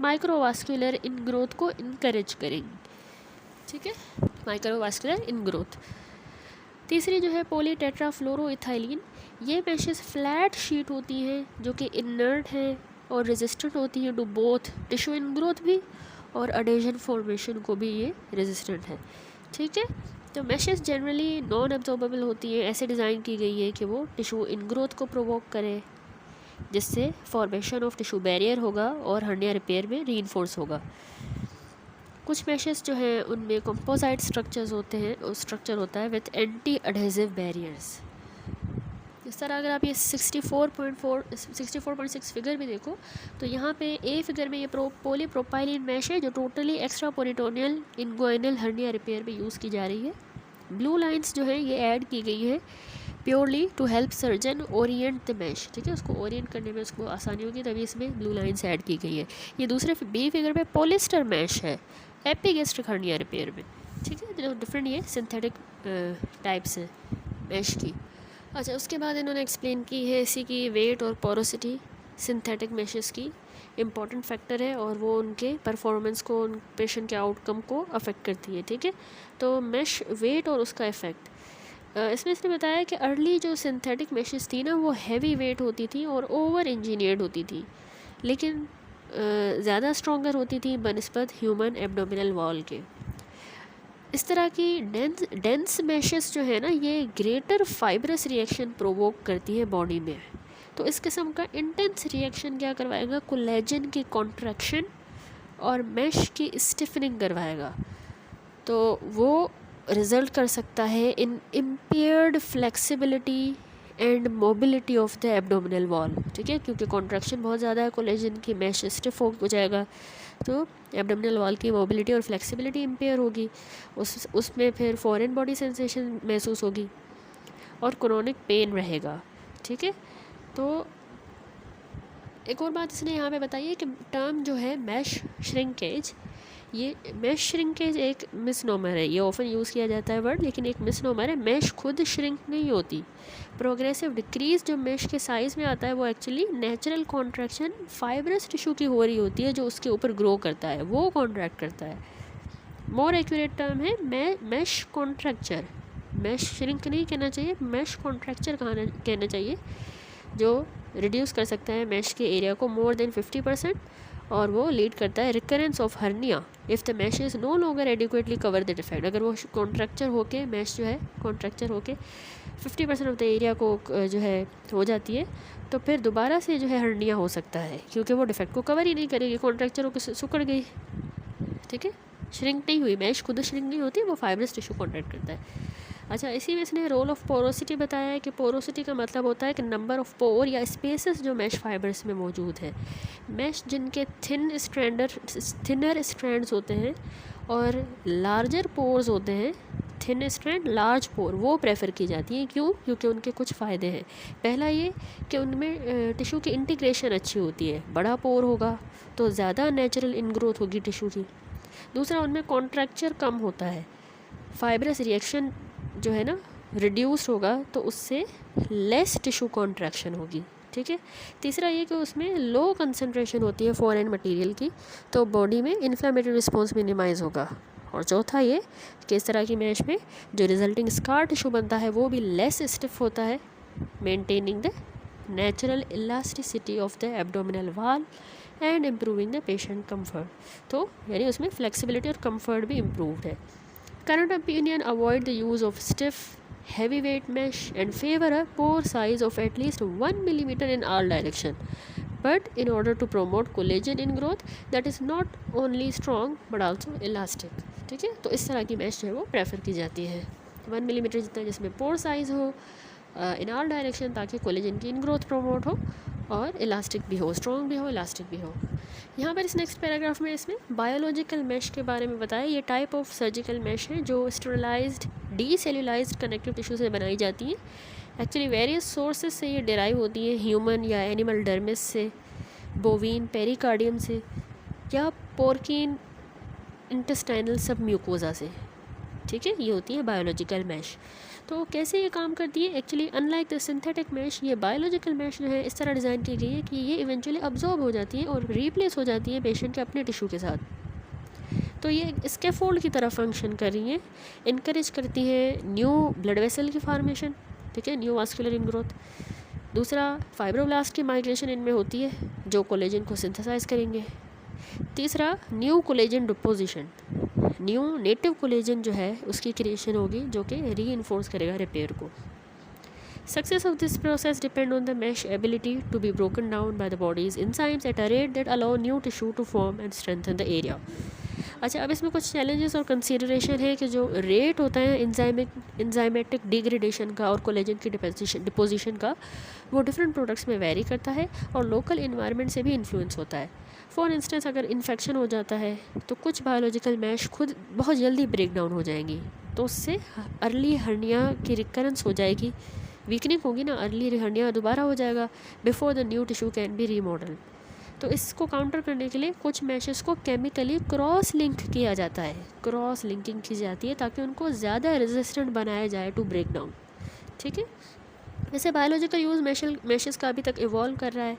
माइक्रोवास्कुलर इनग्रोथ को इनकरेज करेंगी। ठीक है, माइक्रोवास्कुलर इनग्रोथ। तीसरी जो है पॉलीटेट्राफ्लोरोइथाइलीन, ये मैशेस फ्लैट शीट होती हैं जो कि इनर्ट हैं और रेजिस्टेंट होती हैं टू बोथ टिश्यू इनग्रोथ भी और अडेजन फॉर्मेशन को भी ये रेजिस्टेंट है। ठीक है, तो मैशेस जनरली नॉन एब्जॉर्बेबल होती हैं, ऐसे डिज़ाइन की गई है कि वो टिश्यू इनग्रोथ को प्रोवोक करे, जिससे फॉर्मेशन ऑफ टिश्यू बैरियर होगा और हर्निया रिपेयर में रीइंफोर्स होगा। कुछ मैशेस जो हैं उनमें कंपोजिट स्ट्रक्चर्स होते हैं, स्ट्रक्चर होता है विथ एंटी एडहेसिव बैरियर्स। इस तरह अगर आप ये 64.6 फिगर में देखो तो यहाँ पे ए फिगर में ये पॉलीप्रोपाइलीन मैश है जो totally extra peritoneal inguinal hernia repair में यूज़ की जा रही है। ब्लू लाइंस जो है ये ऐड की गई है purely to help surgeon orient the mesh. ठीक है, उसको ओरिएंट करने में उसको आसानी होगी, तभी इसमें ब्लू लाइंस ऐड की गई है। ये दूसरे बी फिगर में पॉलिस्टर मैश है एपिगैस्ट्रिक हर्निया रिपेयर में। ठीक है, जो डिफरेंट ये सिंथेटिक टाइप्स हैं मैश की। अच्छा, उसके बाद इन्होंने एक्सप्लेन की है इसी की वेट और पोरोसिटी सिंथेटिक मैशेस की इम्पॉर्टेंट फैक्टर है और वो उनके परफॉर्मेंस को, उन पेशेंट के आउटकम को अफेक्ट करती है। ठीक है, तो मैश वेट और उसका इफ़ेक्ट इसमें इसने बताया कि अर्ली जो सिंथेटिक मैशेस थी ना वो हैवी वेट होती थी और ओवर इंजीनियर्ड होती थी, लेकिन ज़्यादा स्ट्रॉन्गर होती थी बनिस्बत ह्यूमन एब्डोमिनल वॉल के। इस तरह की डेंस मैशेस जो है ना ये ग्रेटर फाइब्रस रिएक्शन प्रोवोक करती है बॉडी में। तो इस किस्म का इंटेंस रिएक्शन क्या करवाएगा, कोलेजन की कॉन्ट्रैक्शन और मैश की स्टिफनिंग करवाएगा। तो वो रिजल्ट कर सकता है in impaired flexibility and mobility of the abdominal wall. ठीक है, क्योंकि कॉन्ट्रैक्शन बहुत ज़्यादा है कोलेजन की, मैश स्टिफ हो जाएगा, तो एब्डोमिनल वॉल की मोबिलिटी और फ्लेक्सिबिलिटी इम्पेयर होगी, उसमें फिर फॉरेन बॉडी सेंसेशन महसूस होगी और क्रोनिक पेन रहेगा। ठीक है, तो एक और बात इसने यहाँ पे बताई है कि टर्म जो है मैश श्रिंकेज, ये मैश श्रिंकेज एक मिसनोमर है, ये ऑफन यूज़ किया जाता है वर्ड, लेकिन एक मिसनोमर है। मैश खुद श्रिंक नहीं होती, प्रोग्रेसिव डिक्रीज जो मैश के साइज़ में आता है वो actually natural contraction fibrous tissue की हो रही होती है जो उसके ऊपर ग्रो करता है, वो कॉन्ट्रैक्ट करता है। मोर एक्यूरेट टर्म है मैश कॉन्ट्रैक्चर। मैश श्रिंक नहीं कहना चाहिए, मैश कॉन्ट्रैक्चर कहना चाहिए, जो रिड्यूस कर सकता है मैश के एरिया को मोर देन 50% और वो लीड करता है recurrence of hernia if the mesh is no longer adequately cover the defect. अगर वो कॉन्ट्रैक्चर होके मैश जो है कॉन्ट्रैक्चर होके 50% ऑफ द एरिया को जो है हो जाती है, तो फिर दोबारा से जो है हर्निया हो सकता है, क्योंकि वो डिफेक्ट को कवर ही नहीं करेगी, कॉन्ट्रैक्चर होकर सुकड़ गई। ठीक है, श्रिंक नहीं हुई, मैश खुद श्रिंक नहीं होती, वो फाइब्रस टिश्यू कॉन्ट्रैक्ट करता है। अच्छा, इसी में इसने रोल ऑफ पोरोसिटी बताया है कि पोरोसिटी का मतलब होता है कि नंबर ऑफ पोर या स्पेसेस जो मैश फाइबर्स में मौजूद है। मैश जिनके थिनर स्ट्रैंड्स होते हैं और लार्जर पोर्स होते हैं, थिन स्ट्रैंड लार्ज पोर, वो प्रेफर की जाती हैं। क्यों? क्योंकि उनके कुछ फ़ायदे हैं। पहला ये कि उनमें टिश्यू की इंटीग्रेशन अच्छी होती है, बड़ा पोर होगा तो ज़्यादा नेचुरल इनग्रोथ होगी टिश्यू की। दूसरा, उनमें कॉन्ट्रैक्चर कम होता है, फाइब्रस रिएक्शन जो है ना रिड्यूस होगा तो उससे लेस टिश्यू कॉन्ट्रैक्शन होगी। ठीक है, तीसरा ये कि उसमें लो कंसंट्रेशन होती है फॉरेन मटेरियल की, तो बॉडी में इन्फ्लेमेटरी रिस्पॉन्स मिनिमाइज़ होगा। और चौथा ये कि इस तरह की मैश में जो रिजल्टिंग स्कार टिश्यू बनता है वो भी लेस स्टिफ होता है, maintaining the natural elasticity of the abdominal wall and improving the patient comfort. तो यानी उसमें फ्लेक्सिबिलिटी और कम्फर्ट भी इम्प्रूव्ड है। Current opinion avoid the use of stiff heavy weight mesh and favor a pore size of at least 1 millimeter in all direction, but in order to promote collagen in growth that is not only strong but also elastic. ठीक है, तो इस तरह की mash जो है वो prefer की जाती है 1 मिलीमीटर जितना, जिसमें पोर साइज़ हो इन ऑल डायरेक्शन, ताकि कोलेजन की इन ग्रोथ प्रमोट हो और इलास्टिक भी हो, स्ट्रॉन्ग भी हो, इलास्टिक भी हो। यहाँ पर इस नेक्स्ट पैराग्राफ में इसमें बायोलॉजिकल मैश के बारे में बताया। ये टाइप ऑफ सर्जिकल मैश है जो स्टेरिलाइज्ड डीसेल्यूलाइज्ड कनेक्टिव टिश्यू से बनाई जाती है। एक्चुअली वेरियस सोर्सेज से ये डिराइव होती है, ह्यूमन या एनिमल डर्मिस से, बोवीन पेरिकार्डियम से, या पोर्किन इंटेस्टाइनल सब म्यूकोजा से। ठीक है, ये होती है बायोलॉजिकल मैश। तो कैसे ये काम करती है? Actually unlike the synthetic mesh, ये बायोलॉजिकल मैश जो है इस तरह डिज़ाइन की गई है कि ये इवेंचुअली अब्जॉर्ब हो जाती है और रिप्लेस हो जाती है पेशेंट के अपने टिश्यू के साथ। तो ये स्कैफोल्ड की तरह फंक्शन कर रही हैं, इनकरेज करती हैं न्यू ब्लड वेसल की फॉर्मेशन, ठीक है, न्यू वास्कुलर इन ग्रोथ। दूसरा, फाइब्रोब्लास्ट की माइग्रेशन इनमें होती है जो कोलेजन को सिंथेसाइज करेंगे। तीसरा, new collagen deposition, new native collagen जो है उसकी क्रिएशन होगी जो कि रीइंफोर्स करेगा रिपेयर को। Success of this process depend on the mesh ability to be broken down by the body's enzymes at a rate that allow new tissue to form and strengthen the area. अच्छा, अब इसमें कुछ challenges और consideration है कि जो rate होता है एंजाइमेटिक डिग्रेडेशन का और कोलेजन की डिपोजिशन का, वो डिफरेंट प्रोडक्ट्स में वेरी करता है और लोकल इन्वायरमेंट से भी इन्फ्लुएंस होता है। फॉर इंस्टेंस, अगर इन्फेक्शन हो जाता है तो कुछ बायोलॉजिकल मैश खुद बहुत जल्दी ब्रेक डाउन हो जाएंगी, तो उससे अर्ली हर्निया की रिकरेंस हो जाएगी, वीकनिंग होगी ना, अर्ली हर्निया दोबारा हो जाएगा before the new tissue can be remodel. तो इसको काउंटर करने के लिए कुछ मैशेस को केमिकली क्रॉस लिंक किया जाता है, क्रॉस लिंकिंग की जाती है ताकि उनको ज़्यादा रेजिस्टेंट बनाया जाए टू ब्रेक डाउन। ठीक है, वैसे बायोलॉजिकल यूज़ मैशेस का अभी तक इवॉल्व कर रहा है।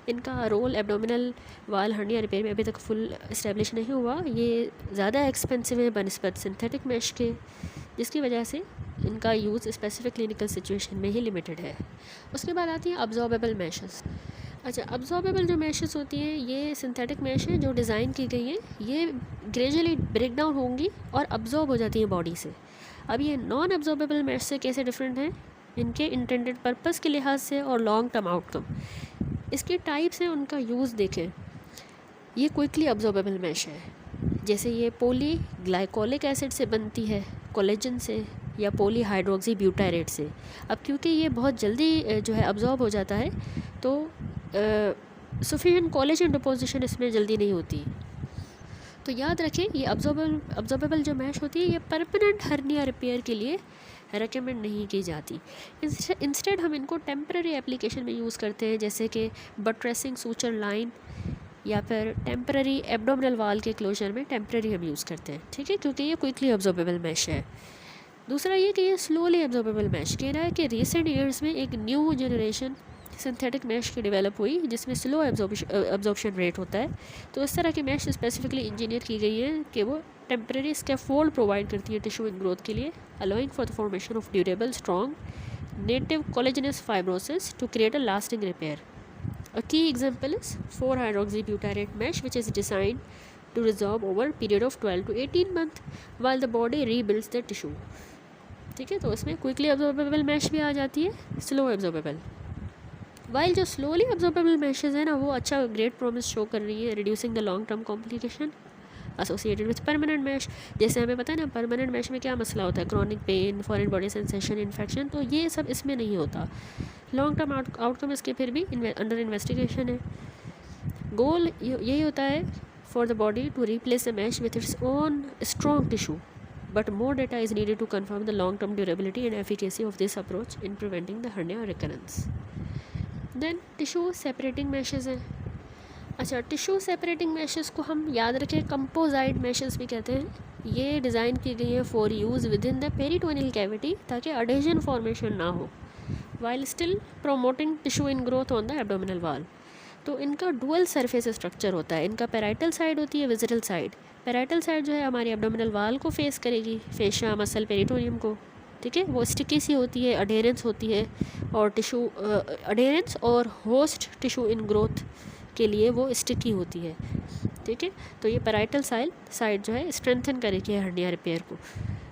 इनका रोल एब्डोमिनल वाल हर्निया रिपेयर में अभी तक फुल इस्टेब्लिश नहीं हुआ। ये ज़्यादा एक्सपेंसिव है बनस्पत सिंथेटिक मैश के, जिसकी वजह से इनका यूज़ स्पेसिफिक क्लिनिकल सिचुएशन में ही लिमिटेड है। उसके बाद आती है अब्जॉर्बेबल मैशेस। अच्छा, अब्जॉर्बेबल जो मैशेस होती हैं ये सिंथेटिक मैश हैं जो डिज़ाइन की गई हैं, ये ग्रेजुअली ब्रेक डाउन होंगी और अब्जॉर्ब हो जाती हैं बॉडी से। अब ये नॉन अब्जॉर्बेबल मैश से कैसे डिफरेंट हैं? इनके इंटेंडेड पर्पस के लिहाज से और लॉन्ग टर्म आउटकम। इसके टाइप्स हैं, उनका यूज़ देखें। ये क्विकली अब्जॉर्बेबल मैश है, जैसे ये पोली ग्लाइकोलिक एसिड से बनती है, कोलेजन से या पोली हाइड्रोक्सी ब्यूटारेट से। अब क्योंकि ये बहुत जल्दी जो है अब्जॉर्ब हो जाता है तो सफिशिएंट कोलेजन डिपोजिशन इसमें जल्दी नहीं होती। तो याद रखें, ये अब्जॉर्बेबल जो मैश होती है ये परमानेंट हर्निया रिपेयर के लिए रेकमेंड नहीं की जाती। इंस्टेड हम इनको टेम्पररी एप्लीकेशन में यूज़ करते हैं, जैसे कि बट्रेसिंग सूचर लाइन या फिर टेम्पररी एब्डोमिनल वाल के क्लोजर में टेम्पररी हम यूज़ करते हैं। ठीक है, क्योंकि ये क्विकली अब्जॉर्बेबल मैश है। दूसरा ये कि ये स्लोली अब्जॉर्बेबल मैश कह रहा है कि रिसेंट ईयर्स में एक न्यू जनरेशन सिंथेटिक मैश की डेवलप हुई जिसमें स्लो एब्जॉर्प्शन रेट होता है। तो इस तरह की मैश स्पेसिफिकली इंजीनियर की गई है कि वो टेम्पररी स्कैफोल्ड प्रोवाइड करती है टिश्यू इन ग्रोथ के लिए, allowing for the formation of durable strong native collagenous fibrosis to create a lasting repair. A key example is 4-hydroxybutyrate mesh, which is designed to resorb over a period of 12 to 18 months while the body rebuilds the tissue. ठीक है, तो इसमें quickly absorbable mash भी आ जाती है, slow absorbable. While जो slowly absorbable meshes है ना, वो अच्छा ग्रेट प्रोमिस शो कर रही है reducing the long term complication associated with permanent mesh. जैसे हमें पता है ना, परमानेंट मैश में क्या मसला होता है, chronic pain, foreign body sensation, infection, तो ये सब इसमें नहीं होता। लॉन्ग टर्म आउटकम इसके फिर भी अंडर इन्वेस्टिगेशन है। गोल यही होता है for the body to replace the mesh with its own strong tissue, but more data is needed to confirm the long term durability and efficacy of this approach in preventing the hernia recurrence. Then tissue separating meshes हैं। अच्छा, tissue separating meshes को हम याद रखें composite meshes भी कहते हैं। ये डिज़ाइन की गई है for use with in the peritoneal cavity ताकि अडेजन फॉर्मेशन ना हो, while still promoting tissue in growth on the abdominal वाल। तो इनका डुअल सरफेस स्ट्रक्चर होता है। इनका पैराइटल साइड होती है, विजिटल साइड। पैराइटल साइड जो है हमारी एब्डोमिनल वाल को फेस करेगी, फेशिया मसल पेरिटोनियम को। ठीक है, वो स्टिकी सी होती है, अडेरेंस होती है, और टिश्यू अडेरेंस और होस्ट टिश्यू इन ग्रोथ के लिए वो स्टिकी होती है। ठीक है, तो ये पैराइटल साइड जो है स्ट्रेंथन करेगी हर्निया रिपेयर को।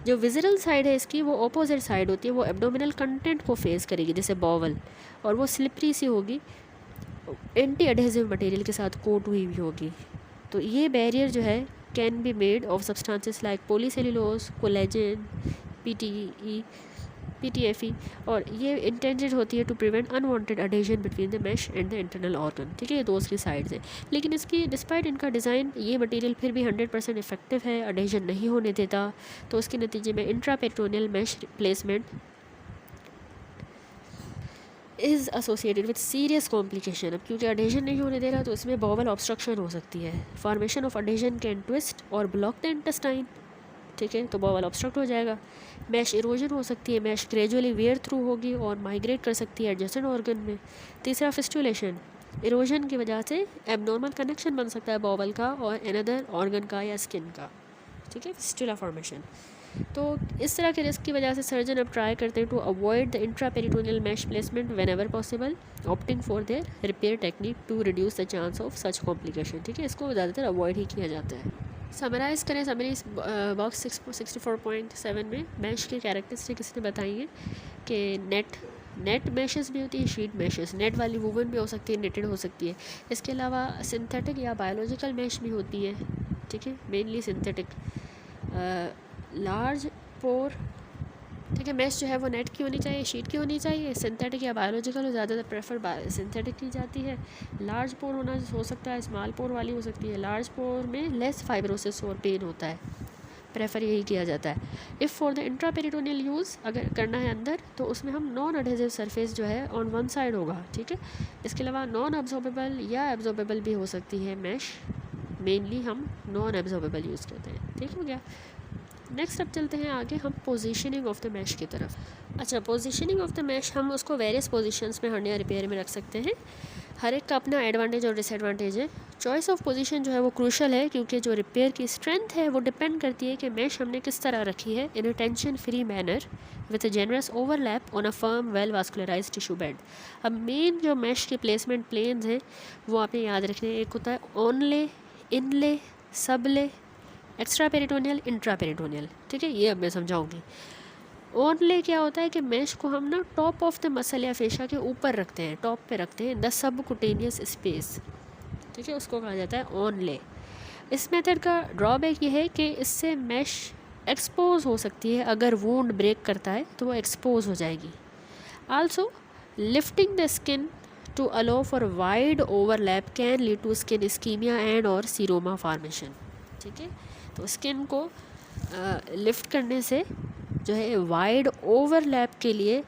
जो विजरल साइड है इसकी वो ऑपोजिट साइड होती है, वो एब्डोमिनल कंटेंट को फेस करेगी जैसे बॉवल, और वो स्लिपरी सी होगी, एंटी एडहेसिव मटेरियल के साथ कोट हुई भी होगी। तो ये बैरियर जो है can be made of substances like polycellulose, collagen, PTFE, और ये इंटेंडेड होती है to prevent unwanted adhesion between the mesh and the internal organ. ठीक है, ये दो उसकी साइड्स हैं। लेकिन इसकी डिस्पाइट इनका डिज़ाइन, ये मटेरियल फिर भी 100% इफेक्टिव है, अडेजन नहीं होने देता। तो उसके नतीजे में intraperitoneal mesh placement is associated with serious complication. अब क्योंकि अडेजन नहीं होने दे रहा तो इसमें बॉवल ऑब्स्ट्रक्शन हो सकती है। Formation of adhesion can twist और ब्लॉक द इंटेस्टाइन। ठीक है, तो बॉवल ऑब्स्ट्रक्ट हो जाएगा। मैश इरोजन हो सकती है, मैश ग्रेजुअली वेयर थ्रू होगी और माइग्रेट कर सकती है एडजेसेंट ऑर्गन में। तीसरा फिस्टुलेशन, इरोजन की वजह से एबनॉर्मल कनेक्शन बन सकता है बॉवल का और अनदर ऑर्गन का या स्किन का। ठीक है, फिस्टुला फॉर्मेशन। तो इस तरह के रिस्क की वजह से सर्जन अब ट्राई करते हैं to avoid the intraperitoneal mesh placement whenever possible, opting for their repair technique to reduce the chance of such complication. ठीक है, इसको ज़्यादातर अवॉइड ही किया जाता है। समराइज़ करें, समरी बॉक्स 64.7 में मैश के कैरेक्टरिस्टिक इसने बताई हैं कि नेट मैशेस भी होती है, शीट मैशेस, नेट वाली वूवन भी हो सकती है, नेटेड हो सकती है। इसके अलावा सिंथेटिक या बायोलॉजिकल मैश भी होती है। ठीक है, मेनली सिंथेटिक। लार्ज पोर, ठीक है, मैश जो है वो नेट की होनी चाहिए, शीट की होनी चाहिए। सिंथेटिक या बायोलॉजिकल ज़्यादातर प्रेफर सिंथेटिक की जाती है। लार्ज पोर होना हो सकता है, स्मॉल पोर वाली हो सकती है। लार्ज पोर में लेस फाइब्रोसिस और पेन होता है, प्रेफर यही किया जाता है। If for the intraperitoneal use अगर करना है अंदर, तो उसमें हम नॉन एडहेसिव सरफेस जो है ऑन वन साइड होगा। ठीक है, इसके अलावा नॉन एब्जॉर्बेबल या एब्जॉर्बेबल भी हो सकती है मैश, मेनली हम नॉन एब्जॉर्बेबल यूज़ करते हैं। ठीक हो गया। नेक्स्ट अब चलते हैं आगे हम पोजीशनिंग ऑफ द मैश की तरफ। अच्छा, पोजीशनिंग ऑफ द मैश हम उसको वेरियस पोजीशंस में हर्निया रिपेयर में रख सकते हैं। हर एक का अपना एडवांटेज और डिसएडवांटेज है। चॉइस ऑफ पोजीशन जो है वो क्रूशल है, क्योंकि जो रिपेयर की स्ट्रेंथ है वो डिपेंड करती है कि मैश हमने किस तरह रखी है in a tension free manner with a generous overlap on a firm well vascularize tissue bed. अब मेन जो मैश के प्लेसमेंट प्लेन्स हैं वो आपने याद रखने हैं। एक होता है ऑनले, इनले, सबले, एक्स्ट्रा पेरिटोनियल, इंट्रा पेरिटोनियल। ठीक है, ये अब मैं समझाऊंगी। ओनले क्या होता है कि मैश को हम ना टॉप ऑफ द मसल या फेशा के ऊपर रखते हैं, टॉप पे रखते हैं, द सबकुटेनियस स्पेस। ठीक है, उसको कहा जाता है ओनले। इस मेथड का ड्रॉबैक ये है कि इससे मैश एक्सपोज हो सकती है, अगर वूंड ब्रेक करता है तो वो एक्सपोज हो जाएगी। Also lifting the skin to allow for wide overlap can lead to skin ischaemia and और सीरोमा फॉर्मेशन। ठीक है, तो स्किन को लिफ्ट करने से जो है वाइड ओवरलैप के लिए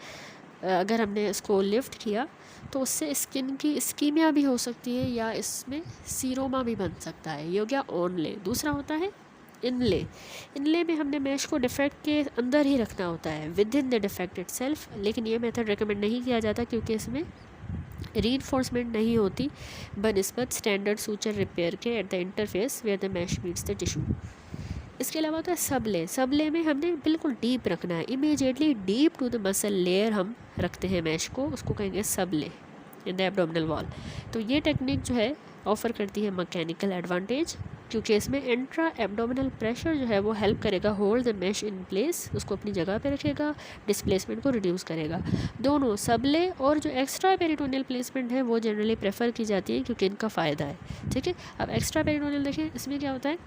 अगर हमने इसको लिफ्ट किया तो उससे स्किन की इस्कीमिया भी हो सकती है या इसमें सीरोमा भी बन सकता है। ये हो गया ऑनले। दूसरा होता है इनले। इनले में हमने मैश को डिफेक्ट के अंदर ही रखना होता है, with in the defect itself, लेकिन ये मेथड रिकमेंड नहीं किया जाता क्योंकि इसमें रीइंफोर्समेंट नहीं होती बनिस्बत स्टैंडर्ड सूचर रिपेयर के at the interface where the mesh meets the tissue. इसके अलावा होता है सबले। सबले में हमने बिल्कुल डीप रखना है, immediately deep to the muscle layer हम रखते हैं मैश को, उसको कहेंगे सबले इन द एब्डोमिनल वॉल। तो ये टेक्निक जो है ऑफर करती है मैकेनिकल एडवांटेज, क्योंकि इसमें इंट्रा एब्डोमिनल प्रेशर जो है वो हेल्प करेगा hold the mesh in place, उसको अपनी जगह पे रखेगा, डिस्प्लेसमेंट को रिड्यूस करेगा। दोनों सबले और जो एक्स्ट्रा पेरिटोनियल प्लेसमेंट है वो जनरली प्रेफर की जाती है क्योंकि इनका फ़ायदा है। ठीक है, अब एक्स्ट्रा पेरिटोनियल देखें, इसमें क्या होता है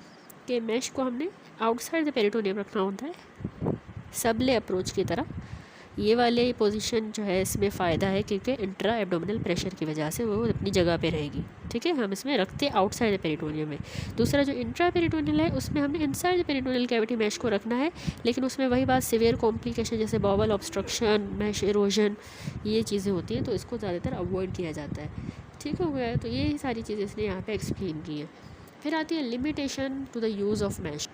कि मैश को हमने आउटसाइड द पेरिटोनियम रखना होता है सबले अप्रोच की तरह। ये वाले पोजीशन जो है इसमें फ़ायदा है क्योंकि इंट्रा एब्डोमिनल प्रेशर की वजह से वो अपनी जगह पे रहेगी। ठीक है, हम इसमें रखते आउटसाइड द पेरिटोनियम में। दूसरा जो इंट्रा पेरिटोनियल है उसमें हमने inside the peritoneal cavity mesh को रखना है, लेकिन उसमें वही बात सिवियर कॉम्प्लिकेशन जैसे बॉवल ऑब्स्ट्रक्शन, मैश इरोजन, ये चीज़ें होती हैं, तो इसको ज़्यादातर अवॉइड किया जाता है। ठीक हो गया, तो ये सारी चीज़ें इसने यहाँ पर एक्सप्लेन की हैं। फिर आती है limitation to the use of mesh.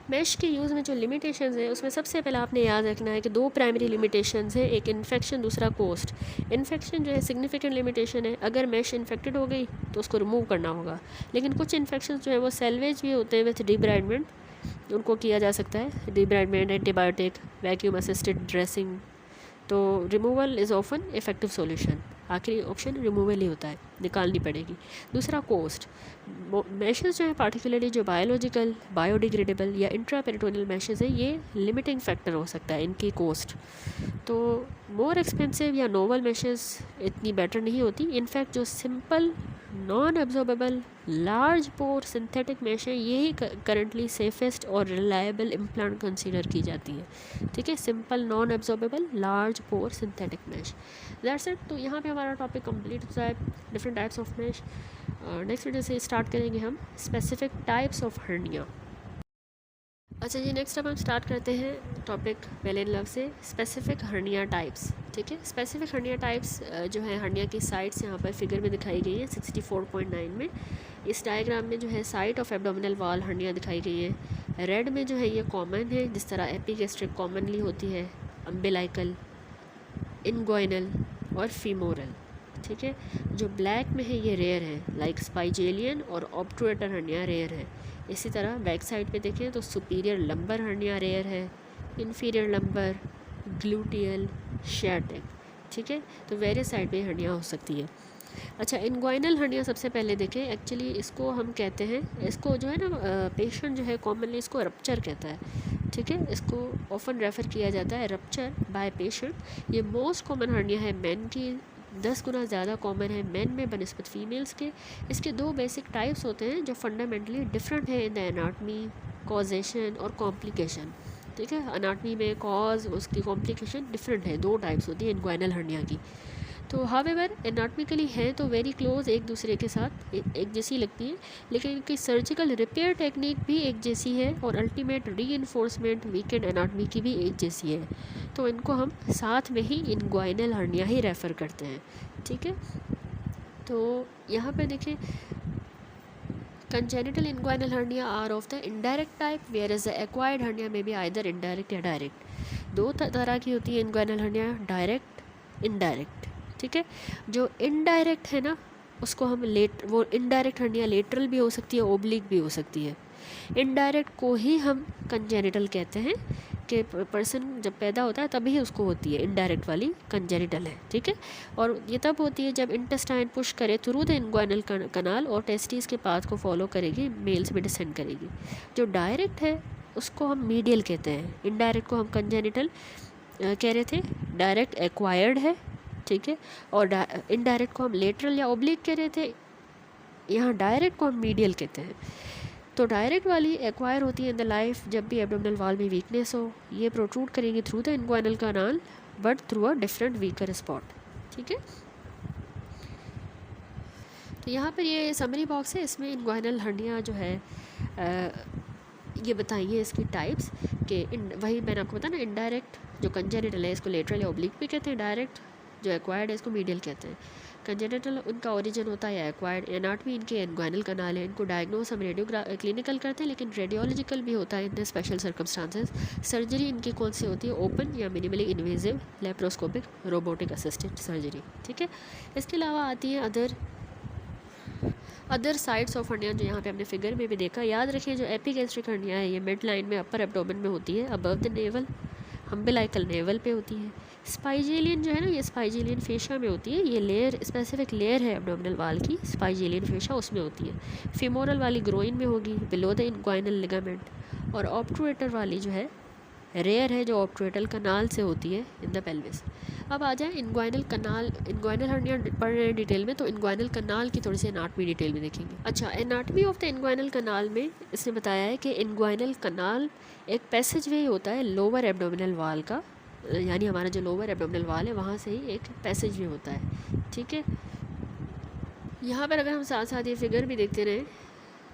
Mesh के यूज़ में जो लिमिटेशंस है उसमें सबसे पहले आपने याद रखना है कि दो प्राइमरी लिमिटेशंस हैं, एक इन्फेक्शन, दूसरा कॉस्ट। इन्फेक्शन जो है सिग्निफिकेंट लिमिटेशन है, अगर मैश इन्फेक्टेड हो गई तो उसको रिमूव करना होगा। लेकिन कुछ इन्फेक्शन जो है वो सेल्वेज भी होते हैं विथ डिब्राइडमेंट, उनको किया जा सकता है, debridement, antibiotic, vacuum assisted dressing. तो removal is often effective solution, आखिरी ऑप्शन रिमूवल ही होता है। निकालनी पड़ेगी। दूसरा कोस्ट, मैशेस जो है पार्टिकुलरली जो बायोलॉजिकल, बायोडिग्रेडेबल या इंट्रापेरिटोनियल मैशेस है, ये लिमिटिंग फैक्टर हो सकता है इनकी कोस्ट। तो मोर एक्सपेंसिव या नोवल मैशेस इतनी बेटर नहीं होती। इनफैक्ट जो simple non absorbable large pore synthetic mesh है, यही करंटली सेफेस्ट और रिलायबल इम्प्लांट कंसीडर की जाती है। ठीक है, simple non absorbable large pore synthetic mesh, that's it. तो यहाँ पे हमारा टॉपिक कंप्लीट होता है, different types of mesh. Next video से स्टार्ट करेंगे हम स्पेसिफिक टाइप्स ऑफ हर्निया। अच्छा जी, नेक्स्ट अब हम स्टार्ट करते हैं टॉपिक वेल इन लव से, स्पेसिफिक हर्निया टाइप्स। ठीक है, स्पेसिफिक हर्निया टाइप्स जो है हर्निया की साइट्स यहाँ पर फिगर में दिखाई गई है 64.9 में। इस डायग्राम में जो है site of abdominal wall hernia दिखाई गई है। रेड में जो है ये कॉमन है, जिस तरह एपिगैस्ट्रिक कॉमनली होती है, अम्बिलाइकल, इनगोइनल और फीमोरल। ठीक है, जो ब्लैक में है ये रेयर है, लाइक स्पाइजेलियन और ऑब्ट्रूएटर हर्निया रेयर है। इसी तरह बैक साइड पे देखें तो सुपीरियर लंबर हर्निया रेयर है, इन्फीरियर लंबर, ग्लूटियल, शैटिक। ठीक है, तो वेरियस साइड पे हर्निया हो सकती है। अच्छा, इनग्वाइनल हर्निया सबसे पहले देखें। एक्चुअली इसको हम कहते हैं, इसको जो है ना पेशेंट जो है कॉमनली इसको रप्चर कहता है। ठीक है, इसको ऑफन रेफ़र किया जाता है रप्चर बाय पेशेंट। ये मोस्ट कॉमन हर्निया है मेन की, 10 गुना ज़्यादा कॉमन है मेन में बनस्पत फीमेल्स के। इसके दो बेसिक टाइप्स होते हैं जो फंडामेंटली डिफरेंट है इन द एनाटमी, कॉजेशन और कॉम्प्लिकेशन। ठीक है, अनाटमी में कॉज, उसकी कॉम्प्लिकेशन डिफरेंट है, दो टाइप्स होती है इनग्वाइनल हर्निया की। तो हावेवर एनाटमिकली हैं तो वेरी क्लोज एक दूसरे के साथ एक जैसी लगती है, लेकिन इनकी सर्जिकल रिपेयर टेक्निक भी एक जैसी है और अल्टीमेट रीइंफोर्समेंट वीकेंड एनाटमी की भी एक जैसी है। तो इनको हम साथ में ही इनग्वाइनल हर्निया ही रेफ़र करते हैं। ठीक है, तो यहाँ पर देखिए, congenital inguinal hernia are of the indirect type, where is the acquired hernia में भी आइदर इनडायरेक्ट या डायरेक्ट। दो तरह की होती है इनग्वाइनल हर्निया, डायरेक्ट, इनडायरेक्ट। ठीक है, जो इनडायरेक्ट है ना उसको हम वो इनडायरेक्ट हर्निया लेटरल भी हो सकती है, ओब्लिक भी हो सकती है। इनडायरेक्ट को ही हम कंजेनिटल कहते हैं कि पर्सन जब पैदा होता है तभी उसको होती है, इनडायरेक्ट वाली कंजेनिटल है। ठीक है, और ये तब होती है जब इंटेस्टाइन पुश करे थ्रू द इनग्वाइनल कनाल और टेस्टिस के पाथ को फॉलो करेगी, मेल्स में डिसेंड करेगी। जो डायरेक्ट है उसको हम मीडियल कहते हैं। इनडायरेक्ट को हम कंजेनिटल कह रहे थे, डायरेक्ट एक्वायर्ड है। ठीक है, और इनडायरेक्ट को हम लेटरल या ओब्लिक कह रहे थे, यहाँ डायरेक्ट को हम मीडियल कहते हैं। तो डायरेक्ट वाली एक्वायर होती है इन द लाइफ जब भी एब्डोमिनल वॉल में वीकनेस हो, ये प्रोट्रूड करेंगे through the inguinal canal but through a different weaker spot. ठीक है, तो यहाँ पर ये समरी बॉक्स है, इसमें इनग्वाइनल हर्निया जो है ये बताइए इसकी टाइप्स के। वही मैंने आपको बताया ना, इनडायरेक्ट जो कंजेनिटल है इसको लेटरल या ओब्लिक भी कहते हैं, डायरेक्ट जो एक्वायर्ड है इसको मीडियल कहते हैं। कंजेनिटल उनका ओरिजिन होता है या एक्वायर्ड, एनाटमी इनके इनग्वाइनल कनाल है। इनको डायग्नोस हम क्लिनिकल करते हैं, लेकिन रेडियोलॉजिकल भी होता है इन स्पेशल सर्कमस्टांसेस। सर्जरी इनकी कौन सी होती है, ओपन या minimally invasive laparoscopic robotic assisted surgery. ठीक है, इसके अलावा आती है अदर साइड्स ऑफ हर्निया, जो यहाँ पे हमने फिगर में भी देखा। याद रखिए, जो एपिगैस्ट्रिक हर्निया है ये मिड लाइन में अपर एब्डोमेन में होती है, अबव द नेवल, अम्बिलाइकल नेवल पे होती है। स्पाइजेलियन जो है ना, ये स्पाइजेलियन फेशा में होती है, ये लेयर स्पेसिफिक लेयर है एब्डोमिनल वाल की, स्पाइजेलियन फेशा उसमें होती है। फीमोरल वाली ग्रोइन में होगी, बिलो द इनग्वाइनल लिगामेंट। और ऑब्ट्रूएटर वाली जो है रेयर है, जो ऑब्ट्रूएटल कनाल से होती है इन द पेल्विस। अब आ जाए इनग्वाइनल कनाल, इनग्वाइनल हर्निया पढ़ रहे हैं डिटेल में, तो इनग्वाइनल कनाल की थोड़ी सी एनाटमी डिटेल में देखेंगे। अच्छा, एनाटमी ऑफ द इनग्वाइनल कनाल में इसने बताया है कि इनग्वाइनल कनाल एक पैसेज वे होता है लोअर एब्डोमिनल वाल का, यानी हमारा जो लोअर एब्डोमिनल वाल है वहाँ से ही एक पैसेज वे होता है। ठीक है, यहाँ पर अगर हम साथ साथ ये फिगर भी देखते रहें,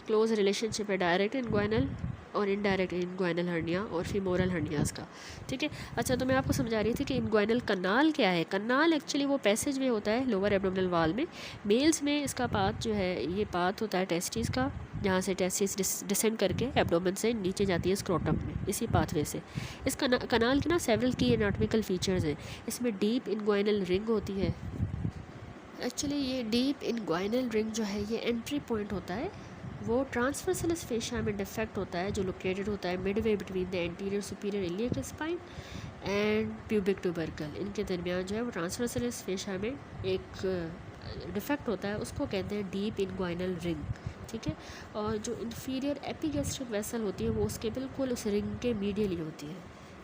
क्लोज रिलेशनशिप है डायरेक्ट इनग्वाइनल और इनडायरेक्ट इनग्वाइनल हर्निया और फीमोरल हर्नियाज का। ठीक है, अच्छा, तो मैं आपको समझा रही थी कि इनग्वाइनल कनाल क्या है। कनाल एक्चुअली वो पैसेज वे होता है लोअर एब्डोमिनल वाल में। मेल्स में इसका पाथ जो है, ये पाथ होता है टेस्टिस का, जहाँ से टेस्टिस डिसेंड करके एब्डोमेन से नीचे जाती है स्क्रोटम में, इसी पाथवे से। इस कनाल के ना सेवरल की एनाटॉमिकल फीचर्स हैं। इसमें डीप इनग्वाइनल रिंग होती है। एक्चुअली ये डीप इनग्वाइनल रिंग जो है ये एंट्री पॉइंट होता है, वो ट्रांसवर्सलस फेशिया में डिफेक्ट होता है जो लोकेटेड होता है Midway between the anterior superior iliac spine and pubic tubercle. इनके दरमियान जो है वो ट्रांसवर्सलस फेशिया में एक डिफेक्ट होता है उसको कहते हैं डीप इनग्वाइनल रिंग, ठीक है। और जो इन्फीरियर एपिगैस्ट्रिक वेसल होती है वो उसके बिल्कुल उस रिंग के मीडियली होती है,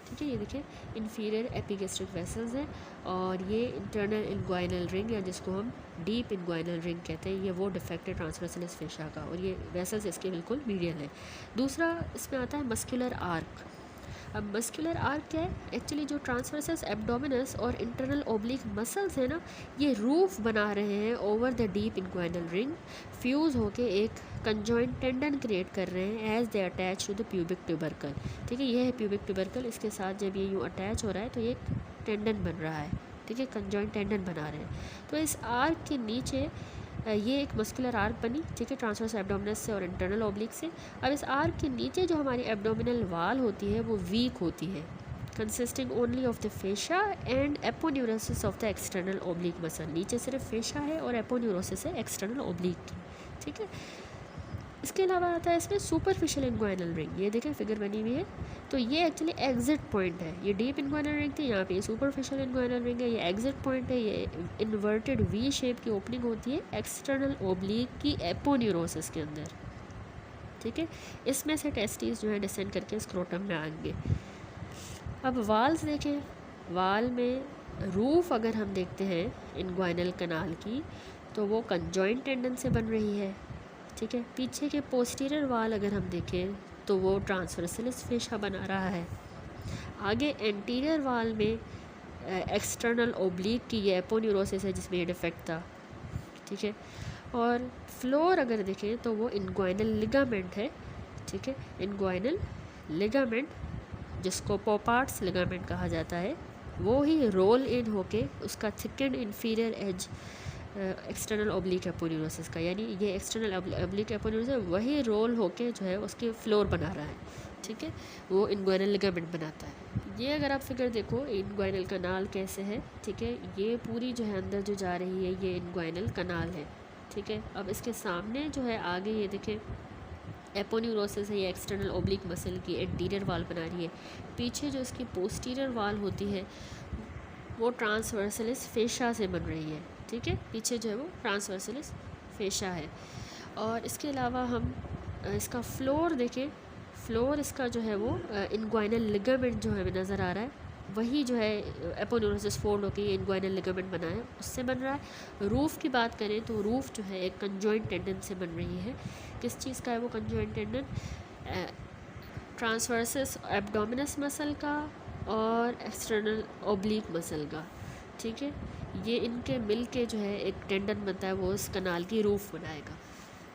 ठीक है। ये देखिए इन्फीरियर एपिगैस्ट्रिक वेसल्स हैं और ये इंटरनल इनग्वाइनल रिंग या जिसको हम डीप इनग्वाइनल रिंग कहते हैं, ये वो डिफेक्ट है ट्रांसवर्सलिस फेशा का और ये वेसल्स इसके बिल्कुल मीडियल है। दूसरा इसमें आता है मस्कुलर आर्क। अब मस्कुलर आर्क क्या है, एक्चुअली जो ट्रांसवर्सस एब्डोमिनस और इंटरनल ओब्लिक मसल्स हैं ना, ये रूफ बना रहे हैं over the deep inguinal ring, fuse होके एक कंजॉइंट टेंडन क्रिएट कर रहे हैं as they attach to the pubic tubercle, ठीक है। ये है प्यूबिक ट्यूबरकल, इसके साथ जब ये यूँ अटैच हो रहा है तो ये टेंडन बन रहा है, ठीक है, कंजॉइंट टेंडन बना रहे हैं। तो इस आर्क के नीचे ये एक मस्कुलर आर्क बनी, ठीक है, ट्रांसवर्स एब्डोमिनस से और इंटरनल ओब्लिक से। अब इस आर्क के नीचे जो हमारी एब्डोमिनल वाल होती है वो वीक होती है, consisting only of the fascia and aponeurosis of the external oblique muscle. नीचे सिर्फ फेशा है और एपोन्यूरोसिस है एक्सटर्नल ओब्लिक की, ठीक है। इसके अलावा आता है इसमें सुपरफिशियल इनग्वाइनल रिंग, ये देखें फिगर बनी हुई है, तो ये एक्चुअली एग्जिट पॉइंट है। ये डीप इनग्वाइनल रिंग थी, यहाँ पे ये सुपरफिशियल इनग्वाइनल रिंग है, ये एग्जिट पॉइंट है। ये इन्वर्टेड वी शेप की ओपनिंग होती है एक्सटर्नल ओब्लिक की एपोन्यूरोसिस के अंदर, ठीक है। इसमें से टेस्टिस जो है डिसेंड करके स्क्रोटम में आएंगे। अब वाल्स देखें, वाल में रूफ अगर हम देखते हैं इनग्वाइनल कनाल की तो वो कंजॉइंट टेंडन से बन रही है, ठीक है। पीछे के पोस्टीरियर वाल अगर हम देखें तो वो ट्रांसवर्सलिस फेशा बना रहा है। आगे एंटीरियर वाल में एक्सटर्नल ओब्लिक की ये एपोन्यूरोसिस है जिसमें ये डिफेक्ट था, ठीक है। और फ्लोर अगर देखें तो वो इनग्वाइनल लिगामेंट है, ठीक है, इनग्वाइनल लिगामेंट जिसको पोपार्ट्स लिगामेंट कहा जाता है, वो ही रोल इन होके उसका thickened inferior edge external oblique aponeurosis का, यानी ये एक्सटर्नल ओब्लिक एपोन्यूरोसिस वही रोल होके जो है उसके फ्लोर बना रहा है, ठीक है, वो इनग्वाइनल लिगामेंट बनाता है। ये अगर आप फिगर देखो इनग्वाइनल कनाल कैसे है, ठीक है, ये पूरी जो है अंदर जो जा रही है ये इनग्वाइनल कनाल है, ठीक है। अब इसके सामने जो है आगे ये देखें एपोन्यूरोसिस है, ये एक्सटर्नल ओब्लिक मसल की एंटीरियर वाल बना रही है। पीछे जो इसकी पोस्टीरियर वाल होती है वो ट्रांसवर्सलिस फेशा से बन रही है, ठीक है, पीछे जो है वो ट्रांसवर्सलिस फेशा है। और इसके अलावा हम इसका फ्लोर देखें, फ्लोर इसका जो है वो इनग्वाइनल लिगामेंट जो है नज़र आ रहा है, वही जो है एपोन्यूरोसिस फोल्ड होकर ये इनग्वाइनल लिगामेंट बना है उससे बन रहा है। रूफ़ की बात करें तो रूफ़ जो है एक कंजॉइंट टेंडन से बन रही है। किस चीज़ का है वो conjoint tendon? Transversus abdominis muscle का और एक्सटर्नल ओब्लिक मसल का, ठीक है। ये इनके मिल के जो है एक टेंडन बनता है, वो इस कनाल की रूफ बनाएगा,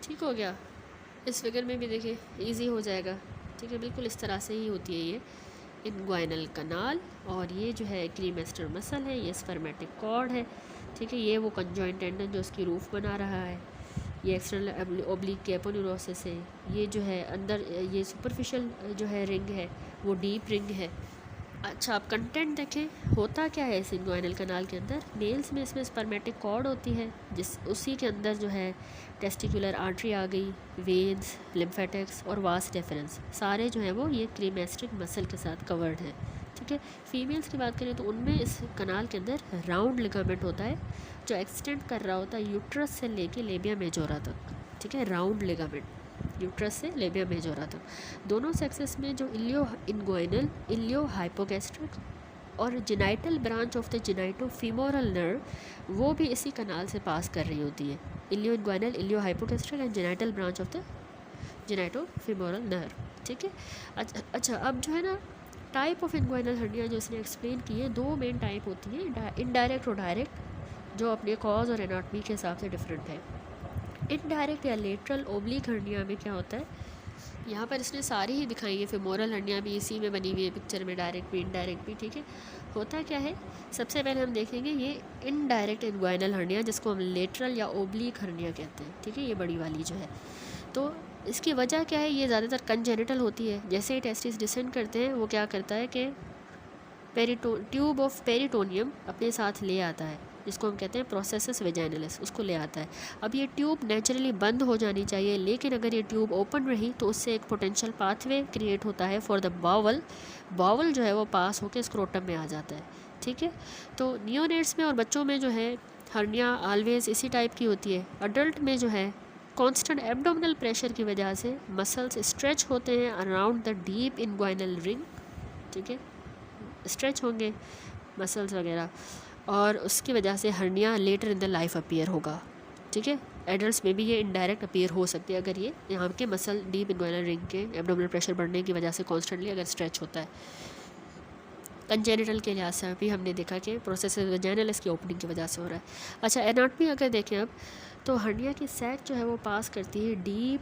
ठीक हो गया। इस फिगर में भी देखिए इजी हो जाएगा, ठीक है, बिल्कुल इस तरह से ही होती है ये इनग्वाइनल कनाल। और ये जो है क्रीमेस्टर मसल है, ये स्पर्मेटिक कॉर्ड है, ठीक है, ये वो कंजॉइंट टेंडन जो उसकी रूफ बना रहा है, ये एक्सटर्नल ओब्लिक की एपोन्यूरोसिस है, ये जो है अंदर ये सुपरफिशियल जो है रिंग है वो डीप रिंग है। अच्छा आप कंटेंट देखें होता क्या है इस इनग्वाइनल कनाल के अंदर। नेल्स में इसमें स्पर्मेटिक कॉर्ड होती है जिस उसी के अंदर जो है टेस्टिकुलर आर्टरी आ गई, वेन्स, लिम्फेटिक्स और वास डेफरेंस सारे जो है वो ये क्रीमेस्ट्रिक मसल के साथ कवर्ड है, ठीक है। फीमेल्स की बात करें तो उनमें इस कनाल के अंदर राउंड लिगामेंट होता है जो एक्सटेंड कर रहा होता है यूट्रस से लेके लेबिया मेजोरा तक, ठीक है, राउंड लिगामेंट यूट्रस से लेबिया मेजोरा तक। दोनों सेक्सेस में जो इलियो इनग्वाइनल, इलियो हाइपोगैस्ट्रिक और genital branch of the genitofemoral nerve वो भी इसी कनाल से पास कर रही होती है। Ilioinguinal, iliohypogastric and genital branch of the genitofemoral nerve, ठीक है। अच्छा अब जो है ना टाइप ऑफ इनग्वाइनल हर्निया जो इसने एक्सप्लेन की है, दो मेन टाइप होती है, इनडायरेक्ट और डायरेक्ट, जो अपने कॉज और एनाटमी के हिसाब से डिफरेंट है। इनडायरेक्ट या लेटरल ओब्लिक हर्निया में क्या होता है, यहाँ पर इसने सारी ही दिखाई है, फेमोरल हर्निया भी इसी में बनी हुई है पिक्चर में, डायरेक्ट भी इनडायरेक्ट भी, ठीक है। होता क्या है सबसे पहले हम देखेंगे ये इनडायरेक्ट इनग्वाइनल हर्निया जिसको हम लेटरल या ओब्लिक हर्निया कहते हैं, ठीक है, ये बड़ी वाली जो है। तो इसकी वजह क्या है, ये ज़्यादातर कंजेनिटल होती है। जैसे ही टेस्टिस डिसेंड करते हैं वो क्या करता है कि ट्यूब ऑफ पेरिटोनियम अपने साथ ले आता है, जिसको हम कहते हैं प्रोसेसस वेजाइनलिस, उसको ले आता है। अब ये ट्यूब नेचुरली बंद हो जानी चाहिए, लेकिन अगर ये ट्यूब ओपन रही तो उससे एक पोटेंशियल पाथवे क्रिएट होता है फॉर द बावल। बावल जो है वो पास होकर स्क्रोटम में आ जाता है, ठीक है। तो नियोनेट्स में और बच्चों में जो है हर्निया ऑलवेज इसी टाइप की होती है। अडल्ट में जो है कांस्टेंट एब्डोमिनल प्रेशर की वजह से मसल्स स्ट्रेच होते हैं around the deep inguinal ring, ठीक है, स्ट्रेच होंगे मसल्स वगैरह, और उसकी वजह से hernia later in the life appear होगा, ठीक है। एडल्ट्स में भी ये इनडायरेक्ट अपीयर हो सकती है अगर ये यहाँ के मसल डीप इनग्वाइनल रिंग के एब्डोमिनल प्रेशर बढ़ने की वजह से कॉन्स्टेंटली अगर स्ट्रेच होता है। कंजेनिटल के लिहाज से भी हमने देखा कि प्रोसेस वजाइनल की ओपनिंग की वजह से हो रहा है। अच्छा, एनाटमी अगर देखें अब, तो हर्निया की सैक जो है वो पास करती है डीप,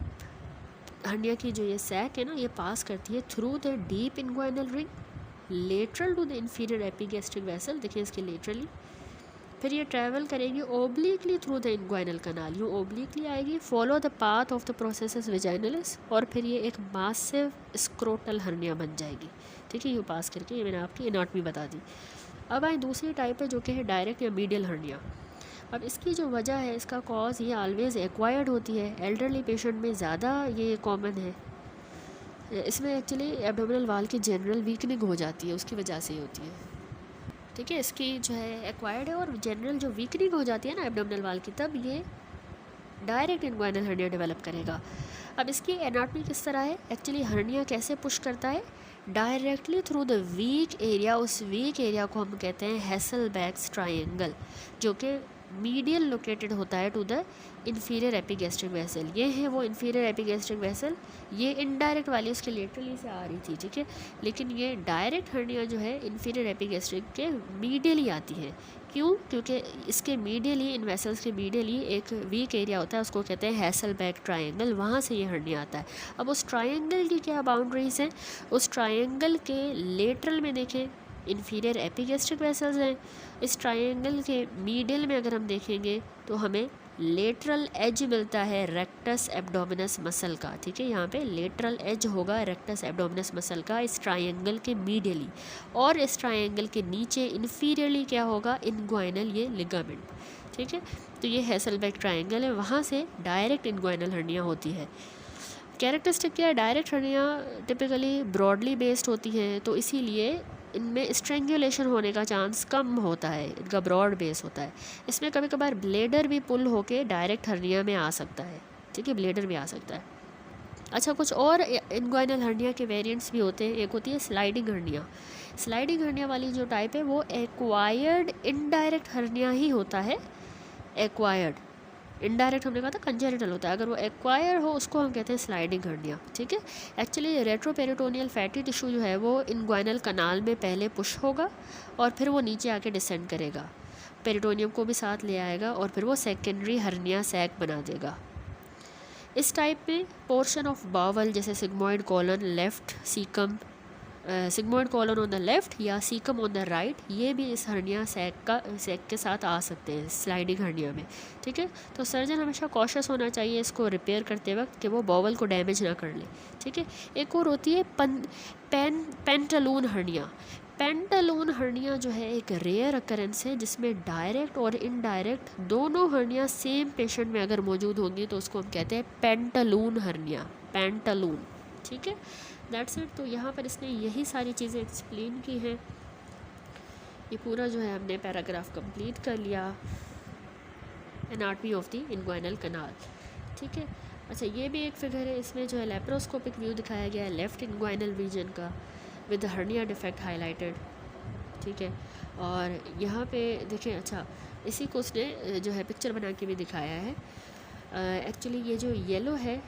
हर्निया की जो ये सैक है ना, ये पास करती है through the deep inguinal ring lateral to the inferior epigastric vessel, देखिए इसके लेटरली, फिर ये ट्रैवल करेगी obliquely through the inguinal canal, यूँ ओब्लिकली आएगी, follow the path of the process vaginalis, और फिर ये एक मासिव स्क्रोटल हर्निया बन जाएगी, ठीक है, यूँ पास करके। ये मैंने आपकी एनाटमी बता दी। अब आए दूसरी टाइप है जो कि है डायरेक्ट या मीडियल हर्निया। अब इसकी जो वजह है, इसका कॉज ये ऑलवेज एक्वायर्ड होती है, एल्डरली पेशेंट में ज़्यादा ये कॉमन है। इसमें एक्चुअली एब्डोमिनल वाल की जनरल वीकनिंग हो जाती है, उसकी वजह से ही होती है, ठीक है। इसकी जो है एक्वायर्ड है, और जनरल जो वीकनिंग हो जाती है ना एब्डोमिनल वाल की, तब ये डायरेक्ट इनग्वाइनल हर्निया डेवलप करेगा। अब इसकी एनाटमी किस तरह है, एक्चुअली हर्निया कैसे पुश करता है, directly through the weak area, उस वीक एरिया को हम कहते हैं हैसलबैक्स ट्रायंगल, जो कि मीडियल लोकेटेड होता है to the inferior epigastric vessel. ये है वो इन्फीरियर एपिगैस्ट्रिक वेसल, ये इनडायरेक्ट वाली उसके लेटरली से आ रही थी, ठीक है, लेकिन ये डायरेक्ट हर्निया जो है इन्फीरियर एपिगैस्ट्रिक के मीडियली आती है। क्यों? क्योंकि इसके मीडियली, इन वेसल्स के मीडियली एक वीक एरिया होता है, उसको कहते हैं हैसलबैक ट्रायंगल, वहाँ से ये हर्निया आता है। अब उस ट्रायंगल की क्या बाउंड्रीज हैं, उस ट्रायंगल के लेटरल में देखें इन्फीरियर एपिगैस्ट्रिक वेसल्स हैं, इस ट्रायंगल के मीडियल में अगर हम देखेंगे तो हमें लेटरल एज मिलता है रेक्टस एब्डोमिनस मसल का, ठीक है, यहाँ पे लेटरल एज होगा रेक्टस एब्डोमिनस मसल का इस ट्रायंगल के मीडियली, और इस ट्रायंगल के नीचे इन्फीरियरली क्या होगा, इनग्वाइनल ये लिगामेंट, ठीक है। तो ये हैसलबैक ट्रायंगल है, वहाँ से डायरेक्ट इनग्वाइनल हर्निया होती है। कैरेक्टरिस्टिक क्या है, direct hernia typically broadly based होती हैं, तो इसीलिए इनमें स्ट्रेंगुलेशन होने का चांस कम होता है, इनका ब्रॉड बेस होता है। इसमें कभी कभार ब्लेडर भी पुल होके डायरेक्ट हर्निया में आ सकता है, ठीक है, ब्लेडर भी आ सकता है। अच्छा, कुछ और इनग्वाइनल हर्निया के वेरिएंट्स भी होते हैं। एक होती है स्लाइडिंग हर्निया। स्लाइडिंग हर्निया वाली जो टाइप है वो एक्वायर्ड इनडायरेक्ट हर्निया ही होता है। एक्वायर्ड, इनडायरेक्ट हमने कहा था कंजेनिटल होता है, अगर वो एक्वायर हो उसको हम कहते हैं स्लाइडिंग हर्निया, ठीक है। एक्चुअली रेट्रोपेरिटोनियल फैटी टिश्यू जो है वो इनग्वाइनल कनाल में पहले पुश होगा और फिर वो नीचे आके डिसेंड करेगा, पेरिटोनियम को भी साथ ले आएगा और फिर वो सेकेंडरी हर्निया सैक बना देगा। इस टाइप में पोर्शन ऑफ बावल जैसे sigmoid colon left caecum, sigmoid colon on the left या सीकम ऑन द राइट, ये भी इस हर्निया सैक के साथ आ सकते हैं स्लाइडिंग हर्निया में, ठीक है। तो सर्जन हमेशा कॉशियस होना चाहिए इसको रिपेयर करते वक्त कि वो बावल को डैमेज ना कर ले, ठीक है। एक और होती है पेंटालून हर्निया। पेंटालून हर्निया जो है एक रेयर अकरेंस है जिसमें डायरेक्ट और इनडायरेक्ट दोनों हर्निया सेम पेशेंट में अगर मौजूद होंगी तो उसको हम कहते हैं पेंटालून हर्निया, पेंटालून, ठीक है। That's it. तो यहाँ पर इसने यही सारी चीज़ें एक्सप्लेन की हैं। ये पूरा जो है हमने पैराग्राफ कंप्लीट कर लिया, एनाटमी ऑफ द इनग्वाइनल कनाल, ठीक है। अच्छा, ये भी एक फिगर है, इसमें जो है लेप्रोस्कोपिक व्यू दिखाया गया है लेफ्ट इनग्वाइनल रीजन का विद हर्निया डिफेक्ट हाईलाइटेड, ठीक है। और यहाँ पे देखें, अच्छा इसी को उसने जो है पिक्चर बना के भी दिखाया है। एक्चुअली ये जो येलो है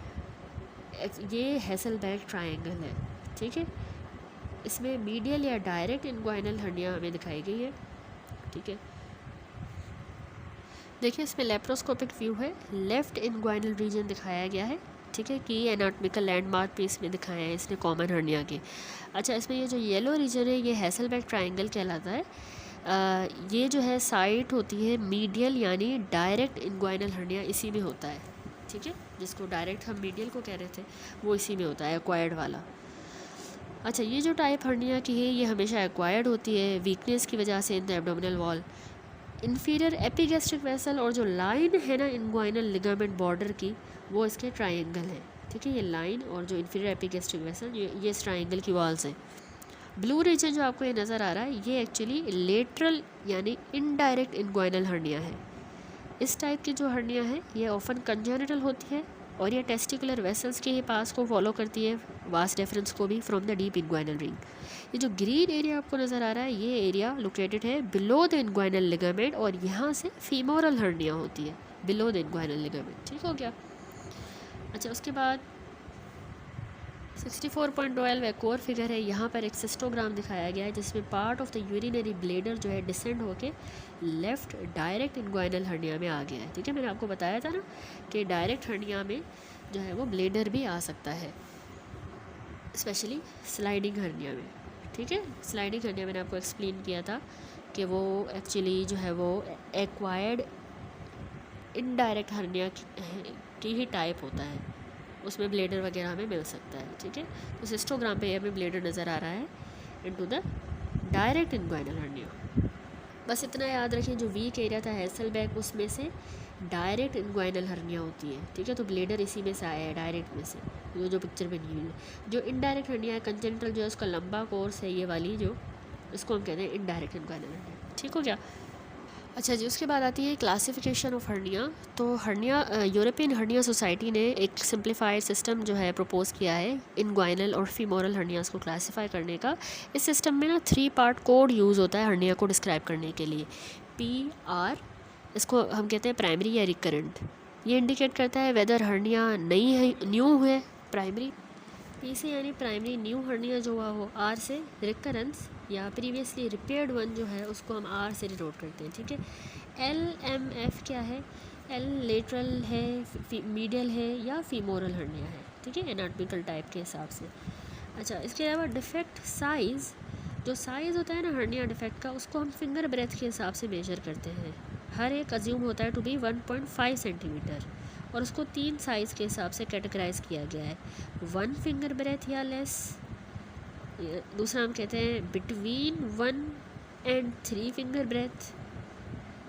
ये हैसलबैक ट्रायंगल है, ठीक है। इसमें मीडियल या डायरेक्ट इनग्वाइनल हर्निया हमें दिखाई गई है, ठीक है। देखिए इसमें लेप्रोस्कोपिक व्यू है, लेफ्ट इनग्वाइनल रीजन दिखाया गया है, ठीक है, कि एनाटॉमिकल लैंडमार्क पे इसमें दिखाया है इसने कॉमन हर्निया के। अच्छा, इसमें ये जो येलो रीजन है ये हैसलबैक ट्रायंगल कहलाता है। ये जो है साइट होती है मीडियल यानी डायरेक्ट इनग्वाइनल हर्निया इसी में होता है, ठीक है। जिसको डायरेक्ट हम मीडियल को कह रहे थे वो इसी में होता है, एक्वायर्ड वाला। अच्छा, ये जो टाइप हर्निया की है ये हमेशा एक्वायर्ड होती है वीकनेस की वजह से in the abdominal wall. Inferior epigastric vessel और जो लाइन है ना इनग्वाइनल लिगामेंट बॉर्डर की वो इसके ट्रायंगल है, ठीक है। ये लाइन और जो इन्फीरियर एपिगैस्ट्रिक वेसल ये इस ट्रायंगल की वॉल्स हैं। ब्लू रीजन जो आपको ये नज़र आ रहा है ये एक्चुअली लेटरल यानी इनडायरेक्ट इनग्वाइनल हर्निया है, इस टाइप की जो हर्निया है ये ऑफन कंजेनिटल होती है और ये टेस्टिकुलर वेसल्स के ही पास को फॉलो करती है, वास डेफरेंस को भी, from the deep inguinal ring. ये जो ग्रीन एरिया आपको नज़र आ रहा है ये एरिया लोकेटेड है बिलो द इंग्वाइनल लिगामेंट और यहाँ से फीमोरल हर्निया होती है बिलो द इंग्वाइनल लिगामेंट। ठीक हो गया। अच्छा, उसके बाद 64.12 एक और फिगर है, यहाँ पर एक सिस्टोग्राम दिखाया गया है जिसमें part of the urinary bladder जो है डिसेंड होके लेफ्ट डायरेक्ट इंग्वाइनल हर्निया में आ गया है। ठीक है, मैंने आपको बताया था ना कि डायरेक्ट हर्निया में जो है वो ब्लेडर भी आ सकता है, स्पेशली स्लाइडिंग हर्निया में। ठीक है, स्लाइडिंग हर्निया मैंने आपको एक्सप्लेन किया था कि वो एक्चुअली जो है वो एक्वायर्ड इनडायरेक्ट हर्निया की ही टाइप होता है, उसमें ब्लेडर वगैरह हमें मिल सकता है। ठीक है, तो सिस्टोग्राम पे हमें ब्लेडर नज़र आ रहा है into the direct inguinal hernia. बस इतना याद रखिए, जो वीक एरिया था हैसेलबैक उसमें से डायरेक्ट इंग्वाइनल हर्निया होती है। ठीक है, तो ब्लेडर इसी में से आया है, डायरेक्ट में से, जो पिक्चर बनी हुई है। जो इनडायरेक्ट हर्निया है कंजेनिटल जो है उसका लंबा कोर्स है ये वाली, जो इसको हम कहते हैं इनडायरेक्ट इंग्वाइनल हर्निया। ठीक हो गया। अच्छा जी, उसके बाद आती है क्लासिफिकेशन ऑफ हर्निया। तो हर्निया, यूरोपियन हर्निया सोसाइटी ने एक सिंप्लीफाइड सिस्टम जो है प्रपोज किया है इनग्वाइनल और फीमोरल हर्नियास को क्लासिफाई करने का। इस सिस्टम में ना 3 पार्ट कोड यूज़ होता है हर्निया को डिस्क्राइब करने के लिए। PR, इसको हम कहते हैं प्राइमरी या रिकरेंट। ये इंडिकेट करता है वेदर हर्निया नई है, न्यू है प्राइमरी। PC यानी प्राइमरी न्यू हर्निया जो हुआ हो। R से रिकरेंस या प्रीवियसली रिपेयर्ड वन जो है उसको हम R से डिनोट करते हैं। ठीक है, LMF क्या है? L लेटरल है, मीडियल है या फीमोरल हर्निया है। ठीक है, एनाटॉमिकल टाइप के हिसाब से। अच्छा, इसके अलावा डिफेक्ट साइज़, जो साइज़ होता है ना हर्निया डिफेक्ट का, उसको हम फिंगर ब्रेथ के हिसाब से मेजर करते हैं। हर एक अज्यूम होता है टू बी 1.5 सेंटीमीटर और उसको 3 साइज़ के हिसाब से कैटेगराइज किया गया है। 1 फिंगर ब्रेथ या लेस, दूसरा हम कहते हैं बिटवीन 1 and 3 फिंगर ब्रेथ,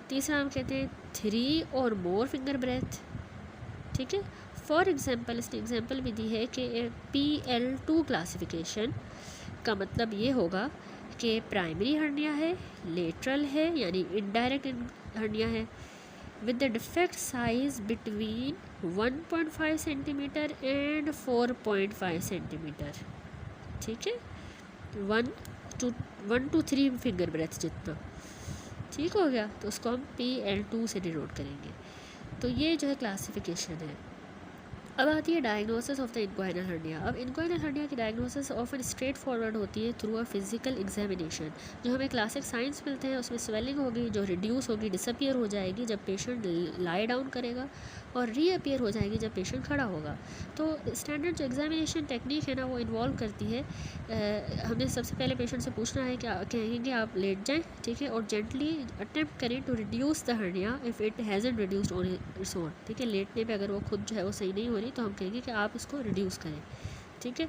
तीसरा हम कहते हैं 3 और मोर फिंगर ब्रेथ। ठीक है, फॉर एग्जांपल इसने एग्जांपल भी दी है कि PL2 क्लासिफिकेशन का मतलब ये होगा कि प्राइमरी हर्निया है, लेटरल है यानी इनडायरेक्ट हर्निया है, with the defect size between 1.5 centimetre and 4.5 centimetre. ठीक है, 1 to 3 फिंगर ब्रेथ जितना। ठीक हो गया, तो उसको हम PL2 से डिनोट करेंगे। तो ये जो है क्लासिफिकेशन है। अब आती है diagnosis of the inguinal hernia. अब इनग्वाइनल हर्निया की डायग्नोसिस ऑफन स्ट्रेट फॉरवर्ड होती है थ्रू अ फिजिकल एग्जामिनेशन। जो हमें क्लासिक साइंस मिलते हैं उसमें स्वेलिंग होगी जो रिड्यूस होगी, डिसअपियर हो जाएगी जब पेशेंट लाई डाउन करेगा और रीअपियर हो जाएगी जब पेशेंट खड़ा होगा। तो स्टैंडर्ड जो एग्जामिनेशन टेक्निक है ना वो इन्वॉल्व करती है, हमने सबसे पहले पेशेंट से पूछना है कि कहेंगे आप लेट जाएं। ठीक है, और जेंटली अटेम्प्ट करें to reduce the hernia if it hasn't reduced on its own. ठीक है, लेटने पे अगर वो खुद जो है वो सही नहीं हो रही तो हम कहेंगे कि आप इसको रिड्यूस करें। ठीक है,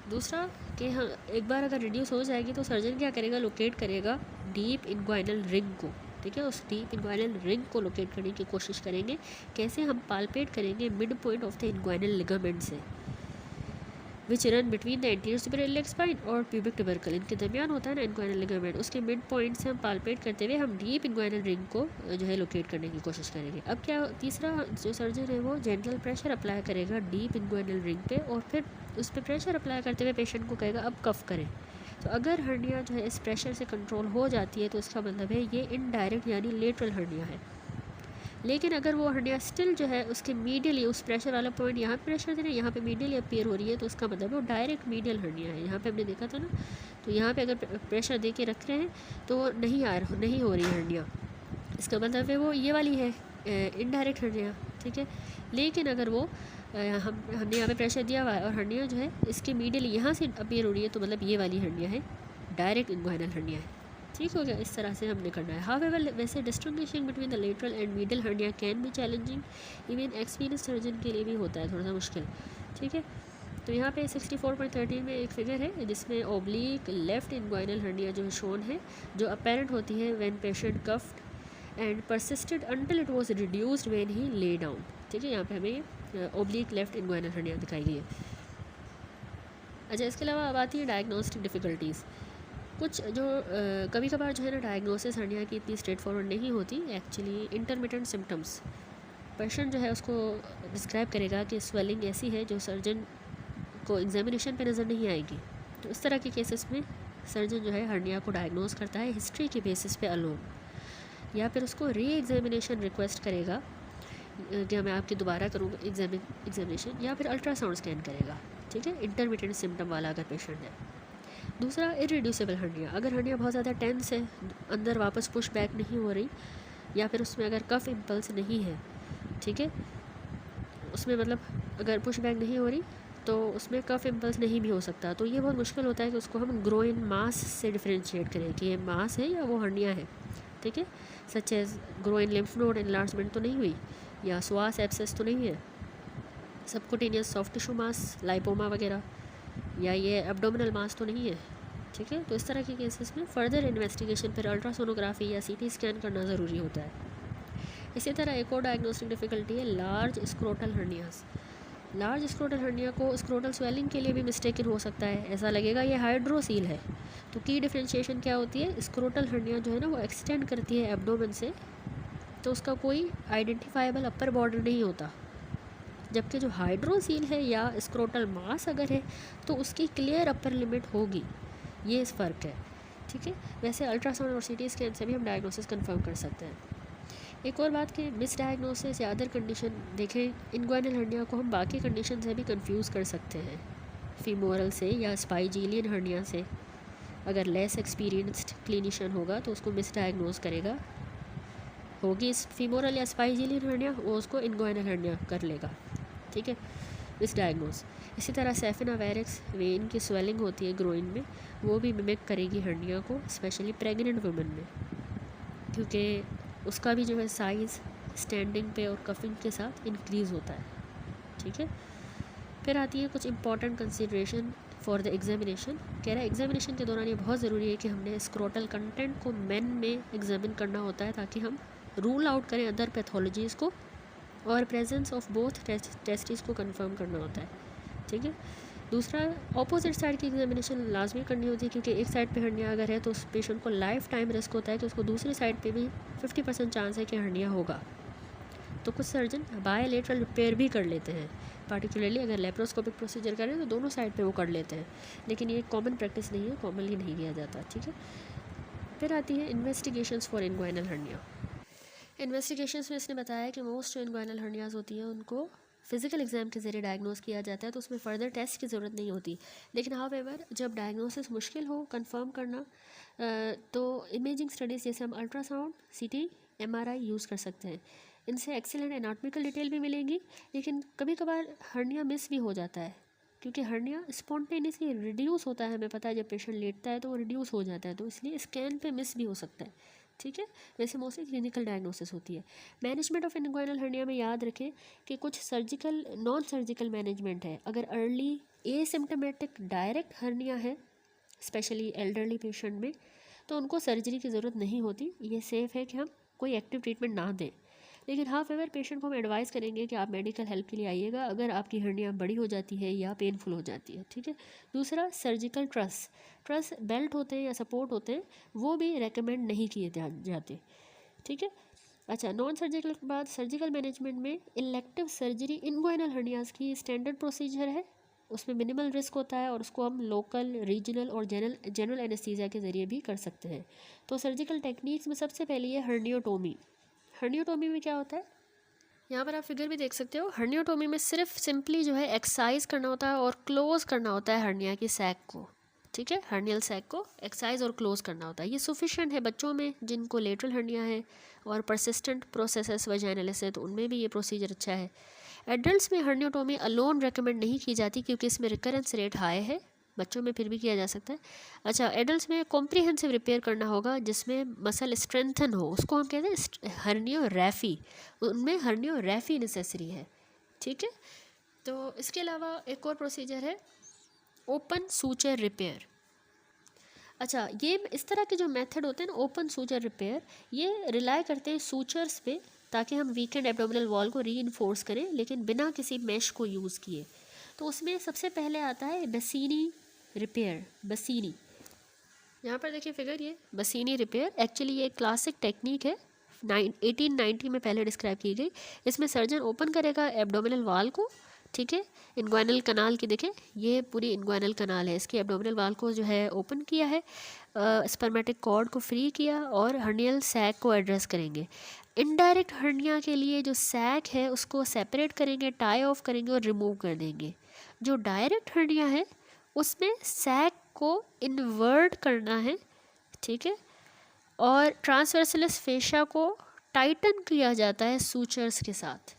दूसरा कि हाँ एक बार अगर रिड्यूस हो जाएगी तो सर्जन क्या करेगा, लोकेट करेगा डीप इनग्वाइनल रिंग को। ठीक है, उस डीप इनग्वाइनल रिंग को लोकेट करने की कोशिश करेंगे। कैसे? हम पालपेट करेंगे midpoint of the inguinal ligament से, which run between the anterior superior iliac spine और प्यूबिक ट्यूबरकल, इनके दरमियान होता है ना इनग्वाइनल लिगामेंट, उसके मिड पॉइंट से हम पालपेट करते हुए हम डीप इनग्वाइनल रिंग को जो है लोकेट करने की कोशिश करेंगे। अब क्या, तीसरा जो सर्जन है वो जेंटल प्रेशर अप्लाई करेगा डीप इनग्वाइनल रिंग पे और फिर उस पर प्रेशर अप्लाई करते हुए पेशेंट को कहेगा अब कफ करें। तो अगर हर्निया जो है इस प्रेशर से कंट्रोल हो जाती है तो इसका मतलब है ये इनडायरेक्ट यानी लेटरल हर्निया है। लेकिन अगर वो हर्निया स्टिल जो है उसके मीडियली, उस प्रेशर वाला पॉइंट यहाँ पे प्रेशर दे रहे हैं, यहाँ पे मीडियली अपीयर हो रही है, तो उसका मतलब वो डायरेक्ट मीडियल हर्निया है। यहाँ पे हमने देखा था ना, तो यहाँ पे अगर प्रेशर दे के रख रहे हैं तो नहीं हो रही हर्निया, इसका मतलब है वो ये वाली है इनडायरेक्ट हर्निया। ठीक है, लेकिन अगर वो हमने यहाँ पे प्रेशर दिया हुआ है और हर्निया जो है इसके मीडियली यहाँ से अपीयर हो रही है तो मतलब ये वाली हर्निया है, डायरेक्ट इनग्वाइनल हर्निया है। ठीक हो गया, इस तरह से हमने करना है। हाउएवर वैसे distinguishing between the lateral and medial hernia can be challenging, even experience surgeon के लिए भी होता है थोड़ा सा मुश्किल। ठीक है, तो यहाँ पे 64.13 में एक फिगर है जिसमें ओब्लिक लेफ्ट इनग्वाइनल हर्निया जो शोन है, जो अपेरेंट होती है when patient cuffed and persisted until it was reduced when he lay down. ठीक है, यहाँ पे हमें ओब्लिक लेफ्ट इनग्वाइनल हर्निया दिखाई गई है। अच्छा, इसके अलावा अब आती है डायग्नोस्टिक डिफ़िकल्टीज़। कुछ जो कभी कभार जो है ना डायग्नोसिस हर्निया की इतनी स्ट्रेट फॉरवर्ड नहीं होती, एक्चुअली इंटरमिटेंट सिम्टम्स। पेशेंट जो है उसको डिस्क्राइब करेगा कि स्वेलिंग ऐसी है जो सर्जन को एग्जामिनेशन पे नज़र नहीं आएगी। तो इस तरह के केसेस में सर्जन जो है हर्निया को डायग्नोस करता है हिस्ट्री के बेसिस पे अलोन, या फिर उसको री एग्जामिनेशन रिक्वेस्ट करेगा कि मैं आपकी दोबारा करूँगा एग्जामिनेशन, या फिर अल्ट्रासाउंड स्कैन करेगा। ठीक है, इंटरमीडिएट सिम्टम वाला अगर पेशेंट है। दूसरा, इरिड्यूसिबल हर्निया। अगर हर्निया बहुत ज़्यादा टेंस है, अंदर वापस पुश बैक नहीं हो रही, या फिर उसमें अगर कफ इम्पल्स नहीं है, ठीक है, उसमें मतलब अगर पुश बैक नहीं हो रही तो उसमें कफ इम्पल्स नहीं भी हो सकता, तो ये बहुत मुश्किल होता है कि उसको हम ग्रोइन मास से डिफ्रेंशिएट करें कि ये मास है या वो हर्निया है। ठीक है, such as groin lymph node enlargement तो नहीं हुई, या स्वास एब्सेस तो नहीं है, subcutaneous soft tissue mass lipoma वगैरह, या ये एब्डोमिनल मास तो नहीं है। ठीक है, तो इस तरह के केसेस में फर्दर इन्वेस्टिगेशन फिर अल्ट्रासोनोग्राफी या सीटी स्कैन करना ज़रूरी होता है। इसी तरह एक और डायग्नोस्टिक डिफ़िकल्टी है large scrotal hernias. Large scrotal hernia को स्क्रोटल स्वेलिंग के लिए भी मिस्टेकन हो सकता है, ऐसा लगेगा ये हाइड्रोसील है। तो की डिफ्रेंशिएशन क्या होती है, स्क्रोटल हर्निया जो है ना वो एक्सटेंड करती है एब्डोमेन से, तो उसका कोई आइडेंटिफाइबल अपर बॉर्डर नहीं होता, जबकि जो हाइड्रोसील है या स्क्रोटल मास अगर है तो उसकी क्लियर अपर लिमिट होगी। ये इस फ़र्क है। ठीक है, वैसे अल्ट्रासाउंड और सीटी स्कैन से भी हम डायग्नोसिस कंफर्म कर सकते हैं। एक और बात कि मिस डायग्नोसिस या अदर कंडीशन देखें, इनग्वाइनल हर्निया को हम बाकी कंडीशन से भी कंफ्यूज कर सकते हैं, फीमोरल से या स्पाइजीलियन हर्निया से। अगर लेस एक्सपीरियंस्ड क्लिनिशियन होगा तो उसको मिस डायग्नोज करेगा, होगी फीमोरल या स्पाइजीलियन हर्निया, वो उसको इनग्वाइनल हर्निया कर लेगा। ठीक है, मिस डायग्नोज। इसी तरह सेफिना वेरिक्स वेन की स्वेलिंग होती है ग्रोइन में, वो भी मिमिक करेगी हर्निया को, स्पेशली प्रेग्नेंट वुमेन में, क्योंकि उसका भी जो है साइज़ स्टैंडिंग पे और कफिंग के साथ इंक्रीज़ होता है। ठीक है, फिर आती है कुछ important consideration for the examination. कह रहा है एग्जामिनेशन के दौरान ये बहुत ज़रूरी है कि हमने स्क्रोटल कंटेंट को मेन में एग्जामिन करना होता है, ताकि हम रूल आउट करें अदर पैथोलॉजीज़ को, और प्रेजेंस ऑफ बोथ टेस्टिस को कंफर्म करना होता है। ठीक है, दूसरा, ऑपोजिट साइड की एग्जामिनेशन लाजमी करनी होती है, क्योंकि एक साइड पे हर्निया अगर है तो उस पेशेंट को लाइफ टाइम रिस्क होता है कि उसको दूसरी साइड पे भी 50% चांस है कि हर्निया होगा। तो कुछ सर्जन बायलेटरल रिपेयर भी कर लेते हैं, पार्टिकुलरली अगर लेप्रोस्कोपिक प्रोसीजर करें तो दोनों साइड पे वो कर लेते हैं, लेकिन ये कॉमन प्रैक्टिस नहीं है, कॉमनली नहीं किया जाता। ठीक है, फिर आती है investigations for inguinal hernia. Investigations में इसने बताया कि मोस्ट जो इनग्वाइनल हर्नियाज होती हैं उनको फिजिकल एग्जाम के ज़रिए डायग्नोस किया जाता है, तो उसमें फ़र्दर टेस्ट की ज़रूरत नहीं होती। लेकिन हाउएवर जब डायग्नोसिस मुश्किल हो कंफर्म करना, तो इमेजिंग स्टडीज़ जैसे हम अल्ट्रासाउंड, सीटी, एमआरआई यूज़ कर सकते हैं। इनसे एक्सीलेंट एनाटॉमिकल डिटेल भी मिलेंगी, लेकिन कभी कभार हर्निया मिस भी हो जाता है, क्योंकि हर्निया स्पॉन्टेनियसली रिड्यूस होता है, हमें पता है जब पेशेंट लेटता है तो वो रिड्यूस हो जाता है, तो इसलिए स्कैन पे मिस भी हो सकता है। ठीक है, वैसे मोस्टली क्लिनिकल डायग्नोसिस होती है। मैनेजमेंट ऑफ इनग्वाइनल हर्निया में याद रखें कि कुछ सर्जिकल नॉन सर्जिकल मैनेजमेंट है। अगर अर्ली एसिम्टोमेटिक डायरेक्ट हर्निया है, स्पेशली एल्डरली पेशेंट में, तो उनको सर्जरी की ज़रूरत नहीं होती, ये सेफ़ है कि हम कोई एक्टिव ट्रीटमेंट ना दें। लेकिन हाउएवर पेशेंट को हम एडवाइस करेंगे कि आप मेडिकल हेल्प के लिए आइएगा अगर आपकी हर्निया बड़ी हो जाती है या पेनफुल हो जाती है। ठीक है, दूसरा, सर्जिकल ट्रस बेल्ट होते हैं या सपोर्ट होते हैं, वो भी रेकमेंड नहीं किए जाते। ठीक है, अच्छा, नॉन सर्जिकल के बाद सर्जिकल मैनेजमेंट में इलेक्टिव सर्जरी इनग्वाइनल हर्नियाज की स्टैंडर्ड प्रोसीजर है, उसमें मिनिमल रिस्क होता है और उसको हम लोकल, रीजनल और जनरल एनेस्थीसिया के ज़रिए भी कर सकते हैं। तो सर्जिकल टेक्निक्स में सबसे पहली है हर्नियोटोमी। हर्नियोटोमी में क्या होता है, यहाँ पर आप फिगर भी देख सकते हो। हर्नियोटोमी में सिर्फ सिंपली जो है एक्सरसाइज करना होता है और क्लोज करना होता है हर्निया की सैक को। ठीक है, हर्नियल सैक को एक्सरसाइज और क्लोज करना होता है। ये सफिशिएंट है बच्चों में जिनको लेटरल हर्निया है और परसिस्टेंट प्रोसेसेस वजाइनलिस है, तो उनमें भी ये प्रोसीजर अच्छा है। एडल्ट्स में हर्नियोटोमी अलोन रेकमेंड नहीं की जाती, क्योंकि इसमें रिकरेंस रेट हाई है, बच्चों में फिर भी किया जा सकता है। अच्छा, एडल्ट्स में कॉम्प्रिहेंसिव रिपेयर करना होगा जिसमें मसल स्ट्रेंथन हो, उसको हम कहते हैं हर्नियोरैफी, उनमें हर्नियोरैफी नेसेसरी है। ठीक है, तो इसके अलावा एक और प्रोसीजर है ओपन सूचर रिपेयर। अच्छा, ये इस तरह के जो मेथड होते हैं ना, ओपन सूचर रिपेयर, ये रिलाई करते हैं सूचर्स पे, ताकि हम वीकेंड एब्डोमिनल वॉल को रीइंफोर्स करें, लेकिन बिना किसी मैश को यूज़ किए। तो उसमें सबसे पहले आता है बसीनी रिपेयर। बसीनी यहाँ पर देखिए फिगर, ये बसीनी रिपेयर एक्चुअली ये क्लासिक टेक्निक है, 1890 में पहले डिस्क्राइब की गई। इसमें सर्जन ओपन करेगा एब्डोमिनल वाल को, ठीक है, इन्ग्वाइनल कनाल की, देखें ये पूरी इन्ग्वाइनल कनाल है, इसकी एब्डोमिनल वाल को जो है ओपन किया है, स्पर्मेटिक कॉर्ड को फ्री किया और हर्नियल सैक को एड्रेस करेंगे। इनडायरेक्ट हर्निया के लिए जो सैक है उसको सेपरेट करेंगे, टाई ऑफ करेंगे और रिमूव कर देंगे। जो डायरेक्ट हर्निया है उसमें सैक को इन्वर्ट करना है, ठीक है, और ट्रांसवर्सलिस फेशा को टाइटन किया जाता है सूचर्स के साथ,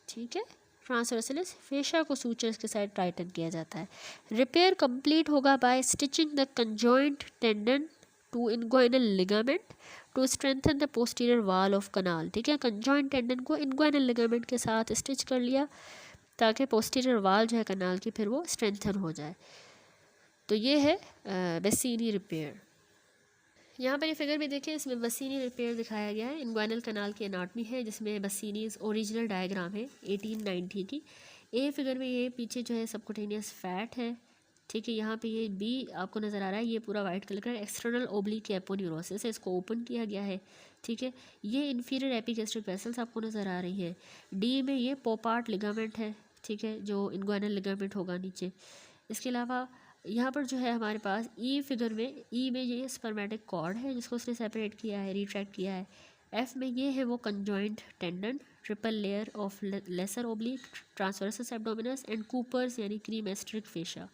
ठीक है, ट्रांसवर्सलिस फेशा को सूचर्स के साथ टाइटन किया जाता है। रिपेयर कंप्लीट होगा by stitching the conjoint tendon to inguinal ligament to strengthen the posterior wall of canal, ठीक है, कंजॉइंट टेंडन को इन्ग्वाइनल लिगामेंट के साथ स्टिच कर लिया ताकि पोस्टीरियर वॉल जो है कनाल की फिर वो स्ट्रेंथन हो जाए। तो ये है बेसिनी रिपेयर। यहाँ पर ये फिगर भी देखें, इसमें बसीनी रिपेयर दिखाया गया है, इन्ग्वाइनल कनाल की एनाटमी है जिसमें बसीनीज ओरिजिनल डायग्राम है 1890 की। ए फिगर में ये पीछे जो है सबकुटेनियस फैट है, ठीक है, यहाँ पे ये बी आपको नज़र आ रहा है, ये पूरा वाइट कलर का एक्सटर्नल ओब्लिक एपोन्यूरोसिस है, इसको ओपन किया गया है, ठीक है। ये इन्फीरियर एपिगैस्ट्रिक वेसल्स आपको नज़र आ रही है। डी में ये पोपार्ट लिगामेंट है, ठीक है, जो इन्ग्वाइनल लिगामेंट होगा नीचे। इसके अलावा यहाँ पर जो है हमारे पास ई फिगर में, ई में ये स्पर्मेटिक कॉर्ड है जिसको उसने सेपरेट किया है, रिट्रैक्ट किया है। एफ में ये है वो conjoint tendon, triple layer of lesser oblique, transversus abdominis and Cooper's यानी क्रीमेस्ट्रिक फेशा,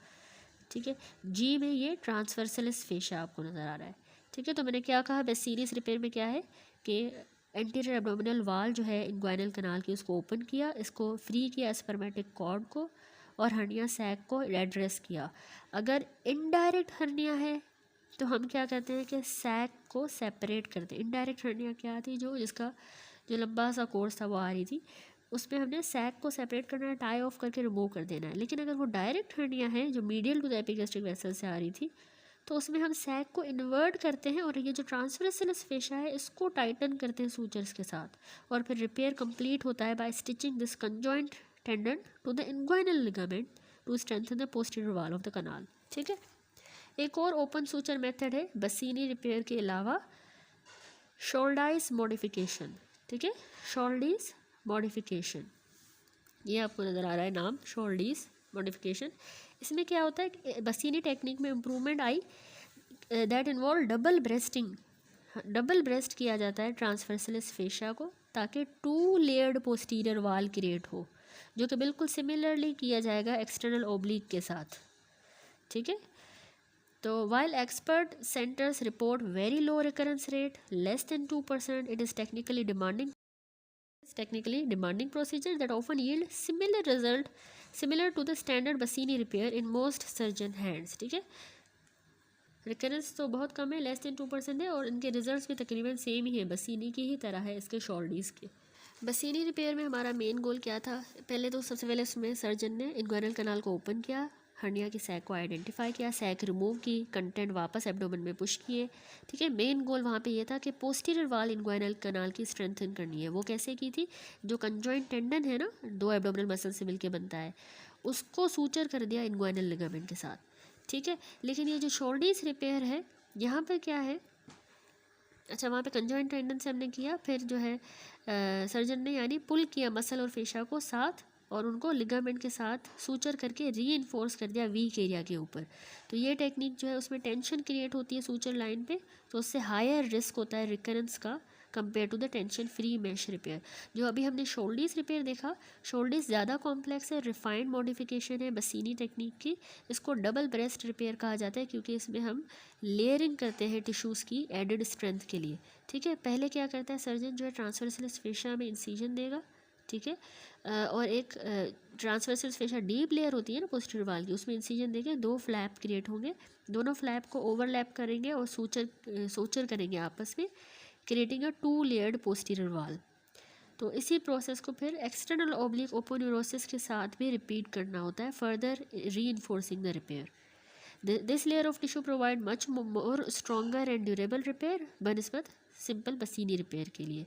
ठीक है। जी में ये ट्रांसवर्सलिस फेशा आपको नज़र आ रहा है, ठीक है। तो मैंने क्या कहा, बेसिनीस रिपेयर में क्या है कि एंटीरियर एब्डोमिनल वाल जो है इन्ग्वाइनल कनाल की उसको ओपन किया, इसको फ्री किया स्पर्मेटिक कॉर्ड को और हर्निया सैक को एड्रेस किया। अगर इनडायरेक्ट हर्निया है तो हम क्या कहते हैं कि सैक को सेपरेट करते हैं। इनडायरेक्ट हर्निया क्या थी, जो जिसका जो लंबा सा कोर्स था वो आ रही थी, उसमें हमने सैक को सेपरेट करना है, टाई ऑफ करके रिमूव कर देना है। लेकिन अगर वो डायरेक्ट हर्निया है जो medial to the epigastric vessel से आ रही थी, तो उसमें हम सैक को इन्वर्ट करते हैं और ये जो ट्रांसवर्सलिस फेशा है इसको टाइटन करते हैं सूचर्स के साथ, और फिर रिपेयर कंप्लीट होता है by stitching this conjoint tendon to the inguinal ligament to strengthen the posterior wall of the canal, ठीक है। एक और ओपन सूचर मेथड है बसीनी रिपेयर के अलावा, शोल्डाइस मॉडिफिकेशन, ठीक है, शोल्डीज मॉडिफिकेशन, ये आपको नज़र आ रहा है नाम, शोल्डीज मॉडिफिकेशन। इसमें क्या होता है, बसीनी टेक्निक में इम्प्रूवमेंट आई that involve double breasting, double breast किया जाता है ट्रांसवर्सलिस फेशा को ताकि 2 लेयर्ड पोस्टीरियर वाल क्रिएट हो, जो कि बिल्कुल सिमिलरली किया जाएगा एक्सटर्नल ओब्लिक के साथ, ठीक है। तो while expert centres report very low recurrence rate less than 2%, it is technically demanding procedure that often yield similar result similar to the standard Bassini repair in most surgeon hands, ठीक है। Recurrence तो बहुत कम है, less than 2% है, और इनके results भी तकरीबन सेम ही है, बसीनी की ही तरह है इसके शोल्डीज़ के। बसीनी रिपेयर में हमारा मेन गोल क्या था, पहले तो सबसे पहले उसमें सर्जन ने इन्ग्वाइनल कनाल को ओपन किया, हर्निया की सैक को आइडेंटिफाई किया, सैक रिमूव की, कंटेंट वापस एब्डोमेन में पुश किए, ठीक है। मेन गोल वहाँ पे ये था कि पोस्टीरियर वाल इन्ग्वाइनल कनाल की स्ट्रेंथन करनी है। वो कैसे की थी, जो कंजॉइंट टेंडन है ना, 2 एब्डोमिनल मसल से मिलके बनता है, उसको सूचर कर दिया इन्ग्वाइनल लिगामेंट के साथ, ठीक है। लेकिन ये जो शोल्डीज रिपेयर है यहाँ पर क्या है, अच्छा वहाँ पे कंजॉइंट टेंडन से हमने किया, फिर जो है सर्जन ने यानी पुल किया मसल और फेशा को साथ और उनको लिगामेंट के साथ सूचर करके रीइंफोर्स कर दिया वीक एरिया के ऊपर। तो ये टेक्निक जो है उसमें टेंशन क्रिएट होती है सूचर लाइन पे, तो उससे हायर रिस्क होता है रिकरेंस का compare to the tension free mesh repair. जो अभी हमने शोल्डीज रिपेयर देखा, शोल्डीज ज़्यादा कॉम्प्लेक्स है, रिफाइंड मॉडिफिकेशन है बसीनी टेक्निक की, इसको डबल ब्रेस्ट रिपेयर कहा जाता है क्योंकि इसमें हम लेयरिंग करते हैं टिश्यूज़ की एडेड स्ट्रेंथ के लिए, ठीक है। पहले क्या करता है सर्जन, जो है ट्रांसवर्सलिस फेशा में इंसिजन देगा, ठीक है, और एक ट्रांसवर्सल फेशा डीप लेयर होती है ना पोस्टीरियर वाल की, उसमें इंसिजन देके 2 फ्लैप क्रिएट होंगे, दोनों फ्लैप को ओवरलैप करेंगे और सूचर करेंगे आपस में, क्रिएटिंग अ 2 लेयर्ड पोस्टीरियर वाल। तो इसी प्रोसेस को फिर एक्सटर्नल ओब्लिक ओपोन्यूरोसिस के साथ भी रिपीट करना होता है, further reinforcing the repair. This layer of tissue provide much more stronger and durable repair बनस्पत सिंपल बसीनी रिपेयर के लिए,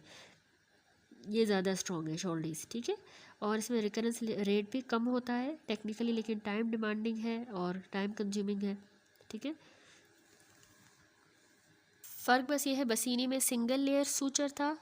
ये ज़्यादा स्ट्रॉन्ग है शोल्डीज, ठीक है। और इसमें रिकरेंस रेट भी कम होता है टेक्निकली, लेकिन टाइम डिमांडिंग है और टाइम कंज्यूमिंग है, ठीक है। फ़र्क बस ये है, बसीनी में सिंगल लेयर सूचर था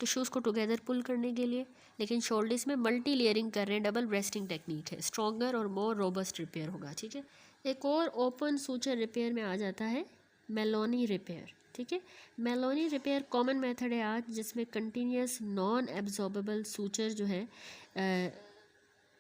टिश्यूज़ को टुगेदर पुल करने के लिए, लेकिन शोल्डिस में मल्टी लेयरिंग कर रहे हैं, डबल ब्रेस्टिंग टेक्निक है, स्ट्रॉन्गर और मोर रोबस्ट रिपेयर होगा। ठीक है, एक और ओपन सूचर रिपेयर में आ जाता है मेलोनी रिपेयर। ठीक है, मेलोनी रिपेयर कॉमन मेथड है आज, जिसमें कंटिन्यूस नॉन एब्जॉर्बेबल सूचर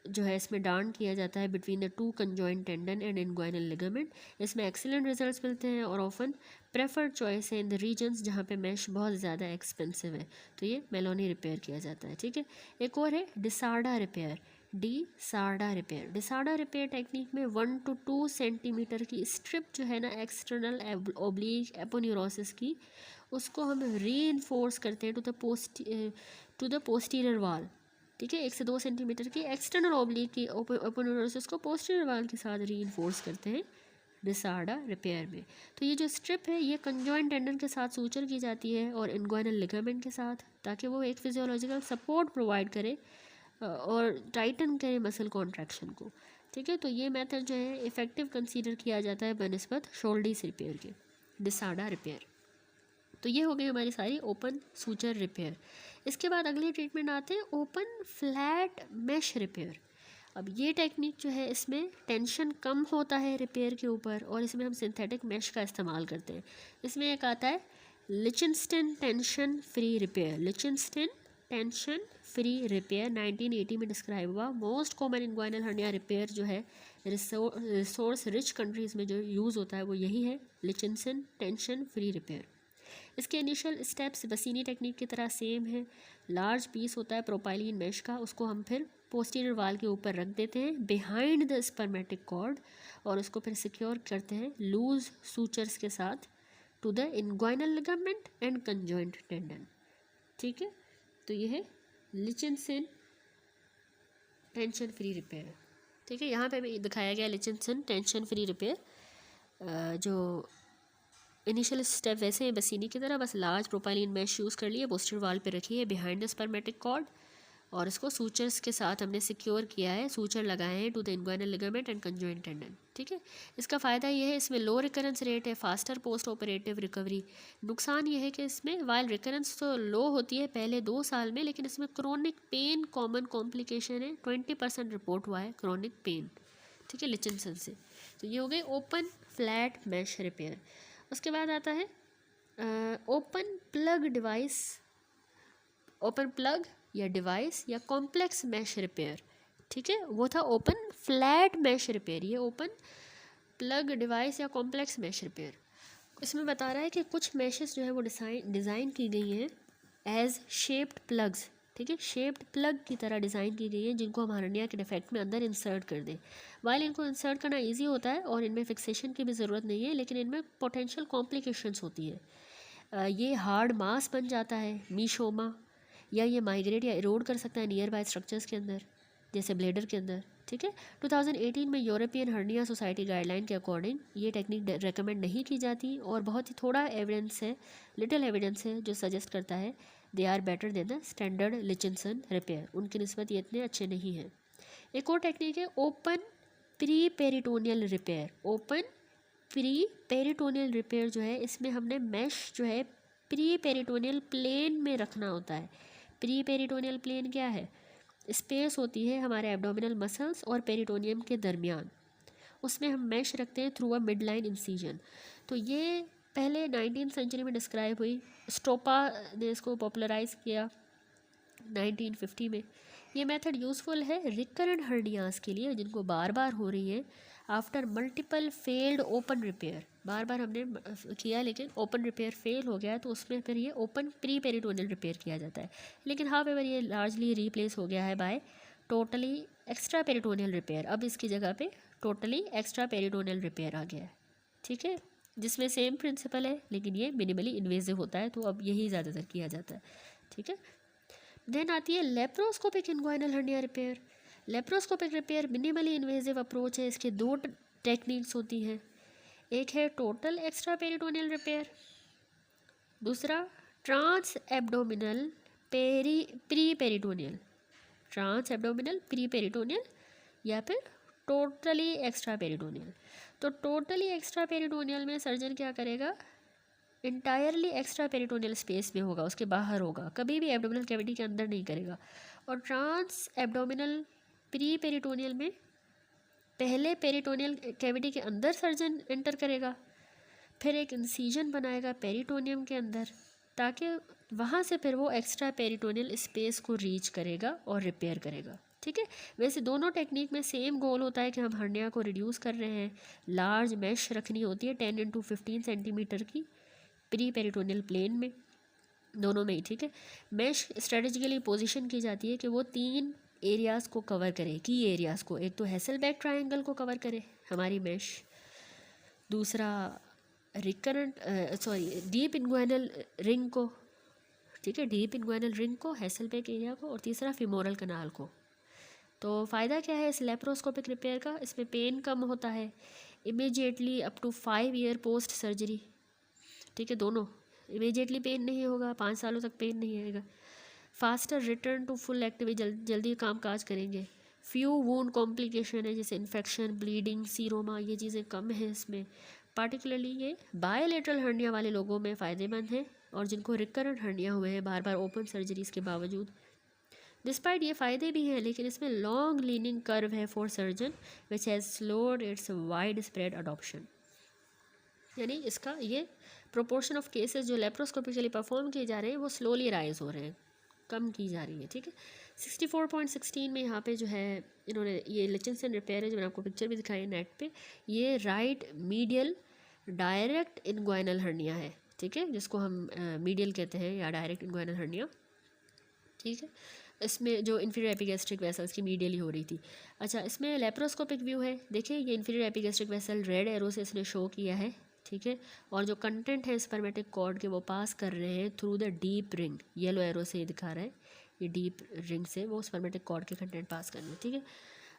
जो है इसमें डाउन किया जाता है between the two conjoint tendon and inguinal ligament. इसमें एक्सीलेंट रिजल्ट्स मिलते हैं और ऑफन प्रेफर्ड चॉइस है इन द रीजन्स जहाँ पे मैश बहुत ज़्यादा एक्सपेंसिव है, तो ये मेलोनी रिपेयर किया जाता है। ठीक है, एक और है डिसार्डा रिपेयर। डिसार्डा रिपेयर टेक्निक में 1 to 2 सेंटीमीटर की स्ट्रिप जो है ना एक्सटर्नल ओब्लिक एपोन्यूरोसिस की, उसको हम री करते हैं टू द पोस्टीरियर वाल। ठीक है, 1 से 2 सेंटीमीटर की एक्सटर्नल ओब्लिक की एपोन्यूरोसिस को पोस्टीरियर वाल के साथ री करते हैं डिसार्डा रिपेयर में। तो ये जो स्ट्रिप है ये कंजॉइंट टेंडन के साथ सूचर की जाती है और इनग्वाइनल लिगामेंट के साथ, ताकि वो एक फिजियोलॉजिकल सपोर्ट प्रोवाइड करे और टाइटन करे मसल कॉन्ट्रैक्शन को। ठीक है, तो ये मेथड जो है इफ़ेक्टिव कंसीडर किया जाता है बनस्बत शोल्डिस रिपेयर के, डिसार्डा रिपेयर। तो ये हो गई हमारी सारी ओपन सूचर रिपेयर। इसके बाद अगली ट्रीटमेंट आते हैं ओपन फ्लैट मैश रिपेयर। अब ये टेक्निक जो है इसमें टेंशन कम होता है रिपेयर के ऊपर और इसमें हम सिंथेटिक मैश का इस्तेमाल करते हैं। इसमें एक आता है Lichtenstein tension free repair. Lichtenstein tension free repair 1980 में डिस्क्राइब हुआ। Most common inguinal hernia repair जो है रिसोर्स रिच कंट्रीज़ में जो यूज़ होता है वो यही है, लिचनसन टेंशन फ्री रिपेयर। इसके इनिशियल स्टेप्स बसीनी टेक्निक की तरह सेम है। लार्ज पीस होता है प्रोपाइलिन मैश का, उसको हम फिर पोस्टीरियर वाल के ऊपर रख देते हैं बिहाइंड द स्पर्मेटिक कॉर्ड और उसको फिर सिक्योर करते हैं लूज सूचर्स के साथ to the inguinal ligament and conjoint tendon. ठीक है, तो ये है लिचनसन टेंशन फ्री रिपेयर। ठीक है, यहाँ पे भी दिखाया गया लिचनसन टेंशन फ्री रिपेयर। जो इनिशियल स्टेप वैसे हैं बसीनी की तरह, बस लार्ज प्रोपाइलिन मैश यूज़ कर लिए, पोस्टीरियर वाल पे रखी है बिहाइंड द स्पर्मेटिक कॉर्ड और इसको सूचर्स के साथ हमने सिक्योर किया है, सूचर लगाए हैं to the inguinal ligament and conjoint tendon. ठीक है, इसका फ़ायदा ये है इसमें लो रिकरेंस रेट है, फास्टर पोस्ट ऑपरेटिव रिकवरी। नुकसान ये है कि इसमें वाइल रिकरेंस तो लो होती है पहले 2 साल में, लेकिन इसमें क्रोनिक पेन कॉमन कॉम्प्लिकेशन है, 20% रिपोर्ट हुआ है क्रोनिक पेन। ठीक है, लिचनसन से। तो ये हो गई ओपन फ्लैट मैश रिपेयर। उसके बाद आता है open plug device, open plug या डिवाइस या कॉम्प्लेक्स मैश रिपेयर। ठीक है, वो था ओपन फ्लैट मैश रिपेयर, ये ओपन प्लग डिवाइस या कॉम्प्लेक्स मैश रिपेयर। इसमें बता रहा है कि कुछ मैशेस जो है वो डिज़ाइन की गई हैं एज शेप्ड प्लग्स। ठीक है, शेप्ड प्लग की तरह डिज़ाइन की गई है जिनको हम हर्निया के डिफेक्ट में अंदर इंसर्ट कर दें। वाइल इनको इंसर्ट करना इजी होता है और इनमें फिक्सेशन की भी ज़रूरत नहीं है, लेकिन इनमें पोटेंशियल कॉम्प्लिकेशंस होती है। ये हार्ड मास बन जाता है मीशोमा, या ये माइग्रेट या इरोड कर सकता है नियर बाय स्ट्रक्चर्स के अंदर जैसे ब्लेडर के अंदर। ठीक है, 2018 में यूरोपियन हर्निया सोसाइटी गाइडलाइन के अकॉर्डिंग ये टेक्निक रेकमेंड नहीं की जाती और बहुत ही थोड़ा एविडेंस है, लिटिल एविडेंस है जो सजेस्ट करता है they are better than the standard Lichtenstein repair, उनकी निस्बत ये इतने अच्छे नहीं हैं। एक और टेक्निक है open pre peritoneal repair. Open pre peritoneal repair जो है इसमें हमने मैश जो है प्री पेरिटोनियल प्लेन में रखना होता है। प्री पेरिटोनियल प्लेन क्या है? स्पेस होती है हमारे एब्डोमिनल मसल्स और पेरिटोनियम के दरमियान, उसमें हम मैश रखते हैं through a mid line incision. तो ये पहले 19th सेंचुरी में डिस्क्राइब हुई, स्टोपा ने इसको पॉपुलराइज किया 1950 में। ये मेथड यूज़फुल है रिकरेंट हर्नियास के लिए जिनको बार बार हो रही है after multiple failed open repair. बार बार हमने किया लेकिन ओपन रिपेयर फेल हो गया तो उसमें फिर ये ओपन प्री पेरिटोनियल रिपेयर किया जाता है। लेकिन हाउएवर ये लार्जली रिप्लेस हो गया है by totally extra peritoneal repair. अब इसकी जगह पे टोटली एक्स्ट्रा पेरिटोनियल रिपेयर आ गया है। ठीक है, जिसमें सेम प्रिंसिपल है लेकिन ये मिनिमली इन्वेजिव होता है, तो अब यही ज़्यादातर किया जाता है। ठीक है, देन आती है laparoscopic inguinal hernia repair. Laparoscopic repair minimally invasive approach है। इसके 2 टेक्निक्स होती हैं, एक है टोटल एक्स्ट्रा पेरिटोनियल रिपेयर, दूसरा trans abdominal pre peritoneal. Trans abdominal pre peritoneal या फिर टोटली एक्स्ट्रा पेरिटोनियल। तो टोटली एक्स्ट्रा पेरिटोनियल में सर्जन क्या करेगा, इंटायरली एक्स्ट्रा पेरिटोनियल स्पेस में होगा, उसके बाहर होगा, कभी भी एब्डोमिनल कैविटी के अंदर नहीं करेगा। और ट्रांस एब्डोमिनल प्री पेरिटोनियल में पहले पेरिटोनियल कैविटी के अंदर सर्जन एंटर करेगा, फिर एक इंसीजन बनाएगा पेरिटोनियम के अंदर, ताकि वहाँ से फिर वो एक्स्ट्रा पेरिटोनियल स्पेस को रीच करेगा और रिपेयर करेगा। ठीक है, वैसे दोनों टेक्निक में सेम गोल होता है कि हम हर्निया को रिड्यूस कर रहे हैं। लार्ज मैश रखनी होती है 10 × 15 सेंटीमीटर की प्री पेरिटोनियल प्लेन में, दोनों में ही। ठीक है, मैश स्ट्रेटेजिकली पोजीशन की जाती है कि वो 3 एरियाज़ को कवर करे, की एरियाज़ को। एक तो हैसेलबैक ट्रायंगल को कवर करे हमारी मैश, दूसरा डीप इंग्वाइनल रिंग को, ठीक है, डीप इंग्वाइनल रिंग को, हैसेलबैक एरिया को, और तीसरा फीमोरल कनाल को। तो फ़ायदा क्या है इस लेप्रोस्कोपिक रिपेयर का? इसमें पेन कम होता है immediately up to 5 year post surgery. ठीक है, दोनों इमीडिएटली पेन नहीं होगा, 5 सालों तक पेन नहीं आएगा। Faster return to full activity, जल्दी काम काज करेंगे। फ्यू वूंड कॉम्प्लिकेशन है जैसे इन्फेक्शन, ब्लीडिंग, सीरोमा, ये चीज़ें कम हैं इसमें। पार्टिकुलरली ये बायलेटरल हर्निया वाले लोगों में फ़ायदेमंद है, और जिनको रिकरेंट हर्निया हुए हैं बार बार ओपन सर्जरीज़ के बावजूद। डिस्पाइट ये फ़ायदे भी हैं, लेकिन इसमें लॉन्ग लीनिंग कर्व है for surgeon which has slowed it's wide spread adoption. यानी इसका ये प्रोपोर्शन ऑफ केसेस जो लेप्रोस्कोपिकली परफॉर्म किए जा रहे हैं वो स्लोली राइज हो रहे हैं, कम की जा रही है। ठीक है, 64.16 में यहाँ पे जो है इन्होंने ये लिचनसन रिपेयर है, जो मैंने आपको पिक्चर भी दिखाई है नेट पे, ये right medial direct inguinal hernia है। ठीक है, जिसको हम मीडियल कहते हैं या डायरेक्ट इनग्वाइनल हर्निया। ठीक है, इसमें जो इन्फीरियर एपिगैस्ट्रिक वेसल्स की मीडियली हो रही थी। अच्छा, इसमें लेप्रोस्कोपिक व्यू है, देखिए ये inferior epigastric vessel red arrow से इसने शो किया है। ठीक है, और जो कंटेंट है स्पर्मेटिक कॉर्ड के वो पास कर रहे हैं through the deep ring, yellow arrow से ये दिखा रहा है, ये डीप रिंग से वो स्पर्मेटिक कॉर्ड के कंटेंट पास कर रहे हैं। ठीक है,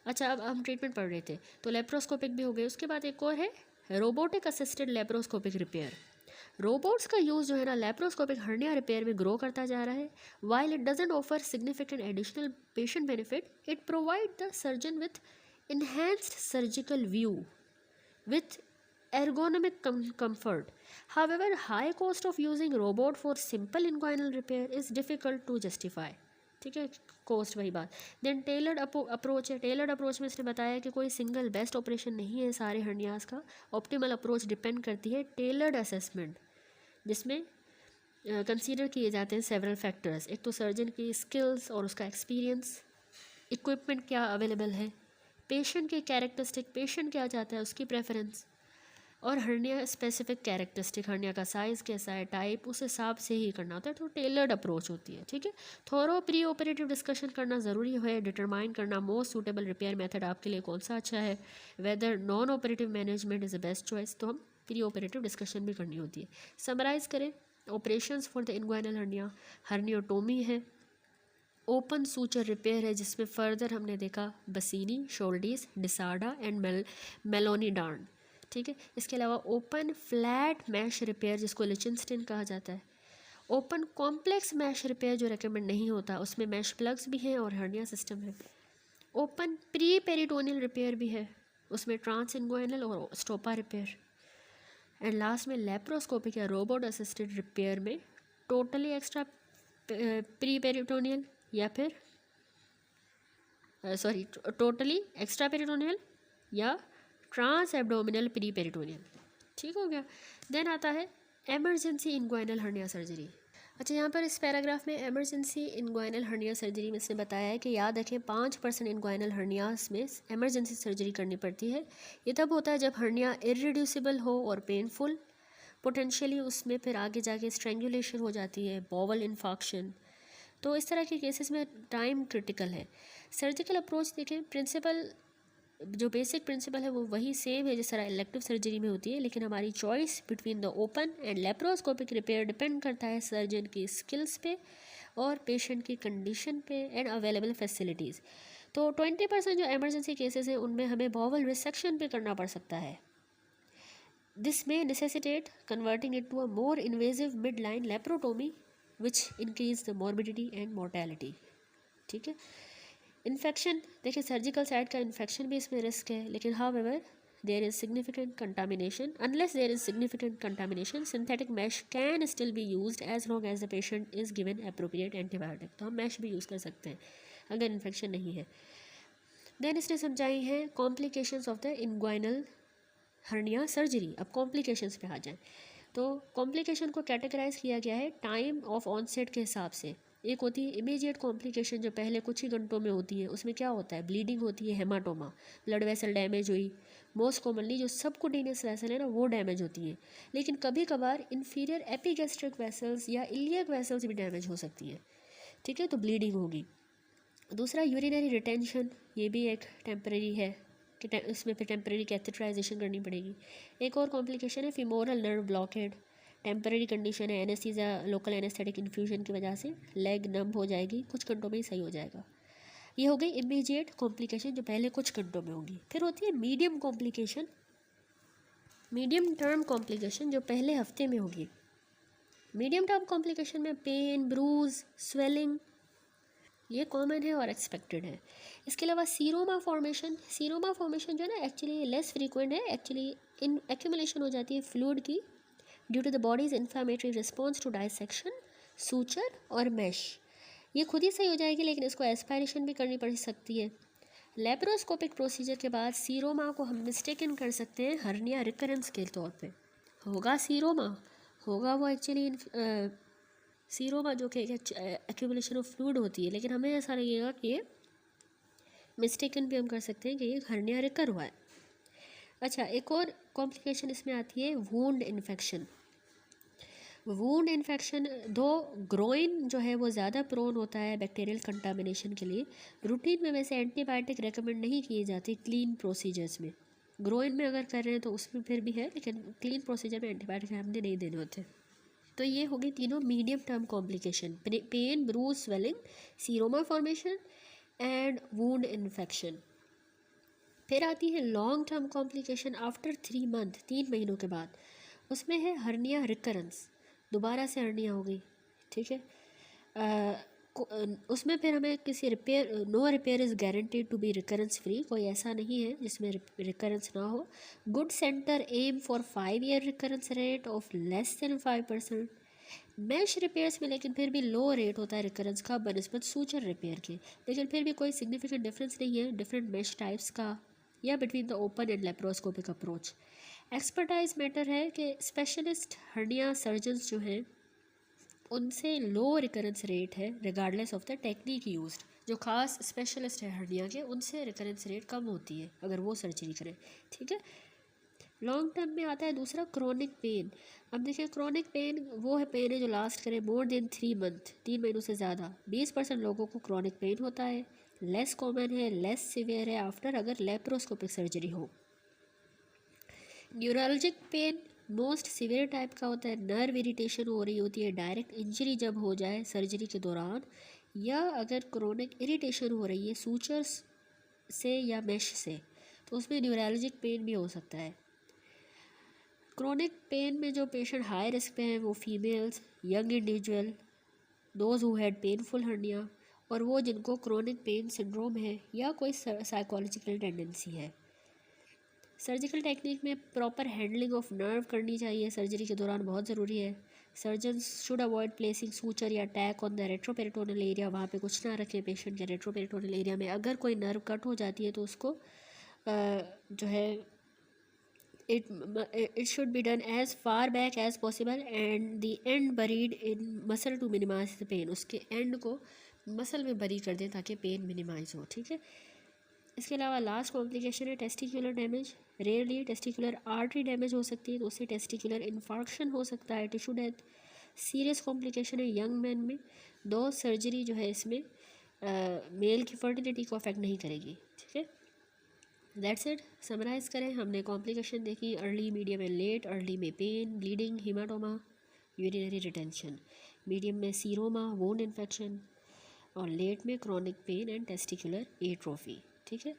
अच्छा अब हम ट्रीटमेंट पढ़ रहे थे, तो लेप्रोस्कोपिक भी हो गए। उसके बाद एक और है robotic assisted laparoscopic repair. Robots का यूज़ जो है ना लेप्रोस्कोपिक हर्निया रिपेयर में ग्रो करता जा रहा है। While it doesn't offer significant additional patient benefit, it provide the surgeon with enhanced surgical view with ergonomic comfort. However, high cost of using robot for simple inguinal repair is difficult to justify. ठीक है, coast वही बात। Then tailored approach है, tailored approach में इसने बताया कि कोई सिंगल बेस्ट ऑपरेशन नहीं है सारे हर्नियाज का। ऑप्टिमल अप्रोच डिपेंड करती है टेलर्ड असेसमेंट, जिसमें कंसीडर किए जाते हैं सेवरल फैक्टर्स। एक तो सर्जन की स्किल्स और उसका एक्सपीरियंस, इक्विपमेंट क्या अवेलेबल है, पेशेंट के कैरेक्टरिस्टिक, पेशेंट क्या चाहता है उसकी प्रेफरेंस, और हर्निया स्पेसिफिक कैरेक्टरिस्टिक, हर्निया का साइज़ कैसा है, टाइप, उस हिसाब से ही करना होता है। तो टेलर्ड अप्रोच होती है। ठीक है, थोरो प्री ऑपरेटिव डिस्कशन करना ज़रूरी है, डिटरमाइन करना मोस्ट सूटेबल रिपेयर मेथड आपके लिए कौन सा अच्छा है, whether non operative management is the best choice, तो हम प्री ऑपरेटिव डिस्कशन भी करनी होती है। समराइज़ करें, operations for the inguinal hernia, herniotomy है, ओपन सूचर रिपेयर है जिसमें फर्दर हमने देखा बसीनी, शोल्डीज, डिसार्डा एंड मेलोनीडार्न। ठीक है, इसके अलावा ओपन फ्लैट मैश रिपेयर जिसको लिचनस्टेन कहा जाता है, ओपन कॉम्प्लेक्स मैश रिपेयर जो रेकमेंड नहीं होता, उसमें मैश प्लग्स भी हैं और हर्निया सिस्टम है, ओपन प्री पेरिटोनियल रिपेयर भी है, उसमें ट्रांस इनग्वाइनल और स्टोपा रिपेयर, एंड लास्ट में लेप्रोस्कोपिक या रोबोट असिस्टेड रिपेयर में टोटली एक्स्ट्रा प्री पेरिटोनियल या फिर टोटली एक्स्ट्रा पेरिटोनियल या ट्रांस एब्डोमिनल प्री पेरिटोनियल। ठीक हो गया। देन आता है एमरजेंसी इनग्वाइनल हर्निया सर्जरी। अच्छा, यहाँ पर इस पैराग्राफ में एमरजेंसी इनग्वाइनल हर्निया सर्जरी में इसने बताया है कि याद रखें 5% इनग्वाइनल हर्नियास में एमरजेंसी सर्जरी करनी पड़ती है। ये तब होता है जब हर्निया इरिड्यूसिबल हो और पेनफुल, पोटेंशियली उसमें फिर आगे जाके स्ट्रेंगुलेशन हो जाती है, बॉवल इन्फॉक्शन, तो इस तरह के केसेस में टाइम क्रिटिकल है। सर्जिकल अप्रोच देखें, प्रिंसिपल जो बेसिक प्रिंसिपल है वो वही सेम है जिस तरह इलेक्टिव सर्जरी में होती है, लेकिन हमारी choice between the open and laparoscopic repair depend करता है सर्जन की स्किल्स पे और पेशेंट की कंडीशन पे एंड अवेलेबल फैसिलिटीज़। तो 20% जो एमरजेंसी केसेस हैं उनमें हमें बॉवल रिसेक्शन पे करना पड़ सकता है। This may necessitate converting it to a more invasive midline laparotomy which increase the morbidity and mortality. ठीक है, इन्फेक्शन देखिए, सर्जिकल साइड का इन्फेक्शन भी इसमें रिस्क है, लेकिन however there is significant contamination. Unless there is significant contamination, synthetic mesh can still be used as long as the patient is given appropriate antibiotic. तो हम mesh भी use कर सकते हैं अगर इन्फेक्शन नहीं है. देन इसने समझाई है complications of the inguinal hernia surgery. अब कॉम्प्लिकेशंस पे आ जाएं तो कॉम्प्लिकेशन को कैटेगराइज किया गया है टाइम ऑफ ऑनसेट के हिसाब से. एक होती है इमीडिएट कॉम्प्लिकेशन जो पहले कुछ ही घंटों में होती है. उसमें क्या होता है, ब्लीडिंग होती है, हेमाटोमा, ब्लड वेसल डैमेज हुई. मोस्ट कॉमनली जो सबकुटेनियस वेसल है ना वो डैमेज होती है. लेकिन कभी कभार इन्फीरियर एपिगैस्ट्रिक वेसल्स या इलियक वेसल्स भी डैमेज हो सकती हैं. ठीक है, तो ब्लीडिंग होगी. दूसरा यूरिनरी रिटेंशन, ये भी एक टेम्परेरी है कि इसमें फिर टेम्परेरी कैथेटराइजेशन करनी पड़ेगी. एक और कॉम्प्लिकेशन है femoral nerve blockade. Temporary condition है, एनेस्थीसिया लोकल एनेस्थेटिक इन्फ्यूजन की वजह से लेग नम हो जाएगी, कुछ घंटों में ही सही हो जाएगा. ये हो गई इमीडिएट कॉम्प्लिकेशन जो पहले कुछ घंटों में होगी. फिर होती है medium complication, medium term complication जो पहले हफ्ते में होगी. मीडियम टर्म कॉम्प्लिकेशन में पेन, ब्रूज, स्वेलिंग ये कॉमन है और एक्सपेक्टेड है. इसके अलावा सीरोमा फॉर्मेशन जो है ना एक्चुअली लेस फ्रीक्वेंट है. एक्चुअली इन एक्यूमुलेशन हो जाती है फ्लूइड की due to the body's inflammatory response to dissection, suture और मैश. ये खुद ही सही हो जाएगी लेकिन इसको एस्पायरेशन भी करनी पड़ सकती है. लेप्रोस्कोपिक प्रोसीजर के बाद सीरोमा को हम मिस्टेकन कर सकते हैं हर्निया रिकरेंस के तौर पे. होगा सीरोमा, होगा वो एक्चुअली सीरोमा जो कि एक्यूमुलेशन ऑफ फ्लूइड होती है, लेकिन हमें ऐसा लगेगा कि ये मिस्टेकन भी हम कर सकते हैं कि ये हर्निया रिकर हुआ है. अच्छा, एक और कॉम्प्लिकेशन इसमें आती है वूंड इन्फेक्शन. वूंड इन्फेक्शन दो ग्रोइन जो है वो ज़्यादा प्रोन होता है बैक्टीरियल कंटामिनेशन के लिए. रूटीन में वैसे एंटीबायोटिक रेकमेंड नहीं किए जाते क्लीन प्रोसीजर्स में. ग्रोइन में अगर कर रहे हैं तो उसमें फिर भी है, लेकिन क्लीन प्रोसीजर में एंटीबायोटिक हमने नहीं देने होते. तो ये हो गई तीनों medium term complication, pain, bruise, swelling, seroma formation and wound infection. फिर आती है long term complication after 3 month, 3 महीनों के बाद. उसमें है हर्निया रिकरेंस, दोबारा से हर्निया हो गई. ठीक है, उसमें फिर हमें किसी repair, no repair is guaranteed to be recurrence free. कोई ऐसा नहीं है जिसमें रिकरेंस ना हो. Good centre aim for 5 year recurrence rate of less than 5%. Mesh repairs में लेकिन फिर भी लो रेट होता है रिकरेंस का बनस्बत सूचर रिपेयर के. लेकिन फिर भी कोई सिग्निफिकेंट डिफरेंस नहीं है डिफरेंट मैश टाइप्स का या between the open and laparoscopic approach. Expertise matter है कि स्पेशलिस्ट हर्निया सर्जन्स जो हैं उनसे लो रिकरेंस रेट है regardless of the technique used. जो खास स्पेशलिस्ट है हर्निया के उनसे रिकरेंस रेट कम होती है अगर वो सर्जरी करें. ठीक है, लॉन्ग टर्म में आता है दूसरा क्रोनिक पेन. अब देखिए क्रोनिक पेन वो है पेन है जो लास्ट करे मोर देन 3 मंथ, 3 महीनों से ज़्यादा. 20% लोगों को क्रोनिक पेन होता है. लेस कॉमन है, लेस सीवियर है आफ्टर अगर लेप्रोस्कोपिक सर्जरी हो. Neurologic pain most severe type का होता है. नर्व इरिटेशन हो रही होती है डायरेक्ट इंजरी जब हो जाए सर्जरी के दौरान, या अगर क्रोनिक इरिटेशन हो रही है सूचर्स से या मैश से, तो उसमें न्यूरोलॉजिक पेन भी हो सकता है. क्रोनिक पेन में जो पेशेंट हाई रिस्क पे हैं वो females, young individual, those who had painful hernia, और वो जिनको क्रोनिक पेन सिंड्रोम है या कोई साइकोलॉजिकल टेंडेंसी है. सर्जिकल टेक्निक में प्रॉपर हैंडलिंग ऑफ नर्व करनी चाहिए सर्जरी के दौरान, बहुत ज़रूरी है. Surgeons should avoid placing suture या टैक ऑन द रेट्रोपेरिटोनल एरिया. वहाँ पे कुछ ना रखें पेशेंट के रेट्रोपेरिटोनल एरिया में. अगर कोई नर्व कट हो जाती है तो उसको जो है it should be done as far back as possible and the end buried in muscle to minimize the pain. उसके एंड को मसल में बरी कर दें ताकि पेन मिनिमाइज हो. ठीक है, इसके अलावा लास्ट कॉम्प्लिकेशन है testicular damage. Rarely testicular artery damage हो सकती है तो उससे टेस्टिकुलर इन्फार्क्शन हो सकता है, टिश्यू डेथ. सीरियस कॉम्प्लिकेशन है यंग मैन में. दो सर्जरी जो है इसमें मेल की फर्टिलिटी को अफेक्ट नहीं करेगी. ठीक है, दैट्स इट. समराइज़ करें, हमने कॉम्प्लिकेशन देखी early, medium and late. Early में pain, bleeding, haematoma, urinary retention. Medium में सीरोमा, वोंड इन्फेक्शन, और लेट में chronic pain and testicular atrophy. ठीक है,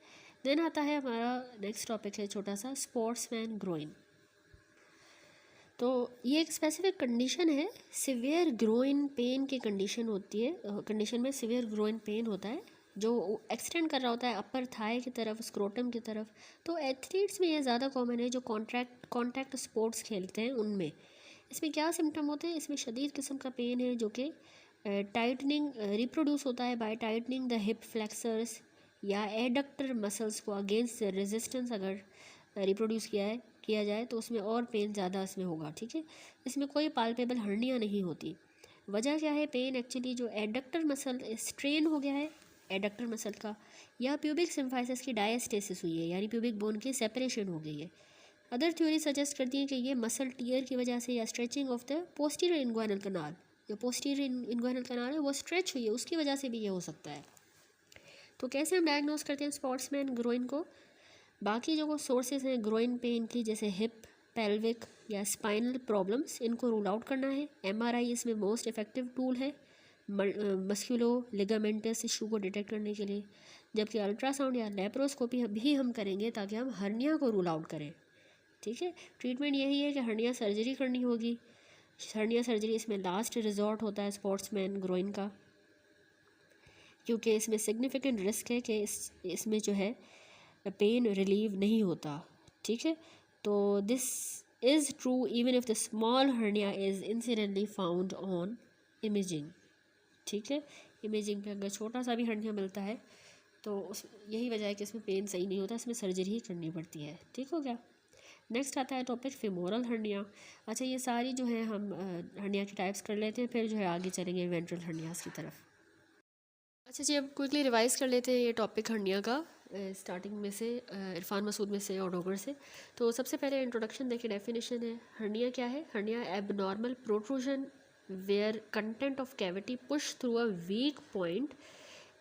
देन आता है हमारा नेक्स्ट टॉपिक है छोटा सा स्पोर्ट्समैन ग्रोइन. तो ये एक स्पेसिफिक कंडीशन है, सिवियर ग्रोइन पेन की कंडीशन होती है. कंडीशन में सिवियर ग्रोइन पेन होता है जो एक्सटेंड कर रहा होता है अपर थाई की तरफ, स्क्रोटम की तरफ। तो एथलीट्स में ये ज़्यादा कॉमन है जो कॉन्टैक्ट स्पोर्ट्स खेलते हैं उनमें। इसमें क्या सिम्टम होते हैं, इसमें शदीद किस्म का पेन है जो कि टाइटनिंग रिप्रोड्यूस होता है by tightening the hip flexors या एडक्टर मसल्स को अगेंस्ट रेजिस्टेंस अगर रिप्रोड्यूस किया जाए तो उसमें और पेन ज़्यादा इसमें होगा। ठीक है, इसमें कोई पाल्पेबल हर्निया नहीं होती। वजह क्या है, पेन एक्चुअली जो एडक्टर मसल स्ट्रेन हो गया है एडक्टर मसल का, या प्यूबिक सिम्फाइसिस की डायस्टेसिस हुई है, यानी प्यूबिक बोन की सेपरेशन हो गई है। अदर थ्योरी सजेस्ट करती है कि ये मसल टीयर की वजह से या स्ट्रेचिंग ऑफ द पोस्टीरियर इन्ग्वाइनल कनाल, जो पोस्टीरियर इन्ग्वाइनल कनाल है वो स्ट्रेच हुई है, उसकी वजह से भी ये हो सकता है। तो कैसे हम डायग्नोस करते हैं स्पोर्ट्समैन ग्रोइन को? बाकी जो सोर्सेज हैं ग्रोइन पेन की, जैसे हिप, पेल्विक या स्पाइनल प्रॉब्लम्स, इनको रूल आउट करना है। एमआरआई इसमें मोस्ट इफेक्टिव टूल है मस्कुलो लिगामेंटस इशू को डिटेक्ट करने के लिए, जबकि अल्ट्रासाउंड या लेप्रोस्कोपी भी हम करेंगे ताकि हम हर्निया को रूल आउट करें। ठीक है, ट्रीटमेंट यही है कि हर्निया सर्जरी करनी होगी। हर्निया सर्जरी इसमें लास्ट रिजॉर्ट होता है स्पोर्ट्समैन ग्रोइन का, क्योंकि इसमें सिग्निफिकेंट रिस्क है कि इसमें जो है पेन रिलीव नहीं होता। ठीक है, तो this is true even if the small hernia is incidentally found on imaging. ठीक है, इमेजिंग पे अगर छोटा सा भी हर्निया मिलता है तो उस यही वजह है कि इसमें पेन सही नहीं होता, इसमें सर्जरी ही करनी पड़ती है। ठीक हो गया। नेक्स्ट आता है टॉपिक फेमोरल हर्निया। अच्छा, ये सारी जो है हम हर्निया की टाइप्स कर लेते हैं, फिर जो है आगे चलेंगे वेंट्रल हर्नियास की तरफ। अच्छा जी, अब क्विकली रिवाइज कर लेते हैं ये टॉपिक हर्निया का, स्टार्टिंग में से इरफान मसूद में से और डोगर से। तो सबसे पहले इंट्रोडक्शन देखिए, डेफिनेशन है हर्निया क्या है। Hernia abnormal protrusion where content of cavity push through a weak point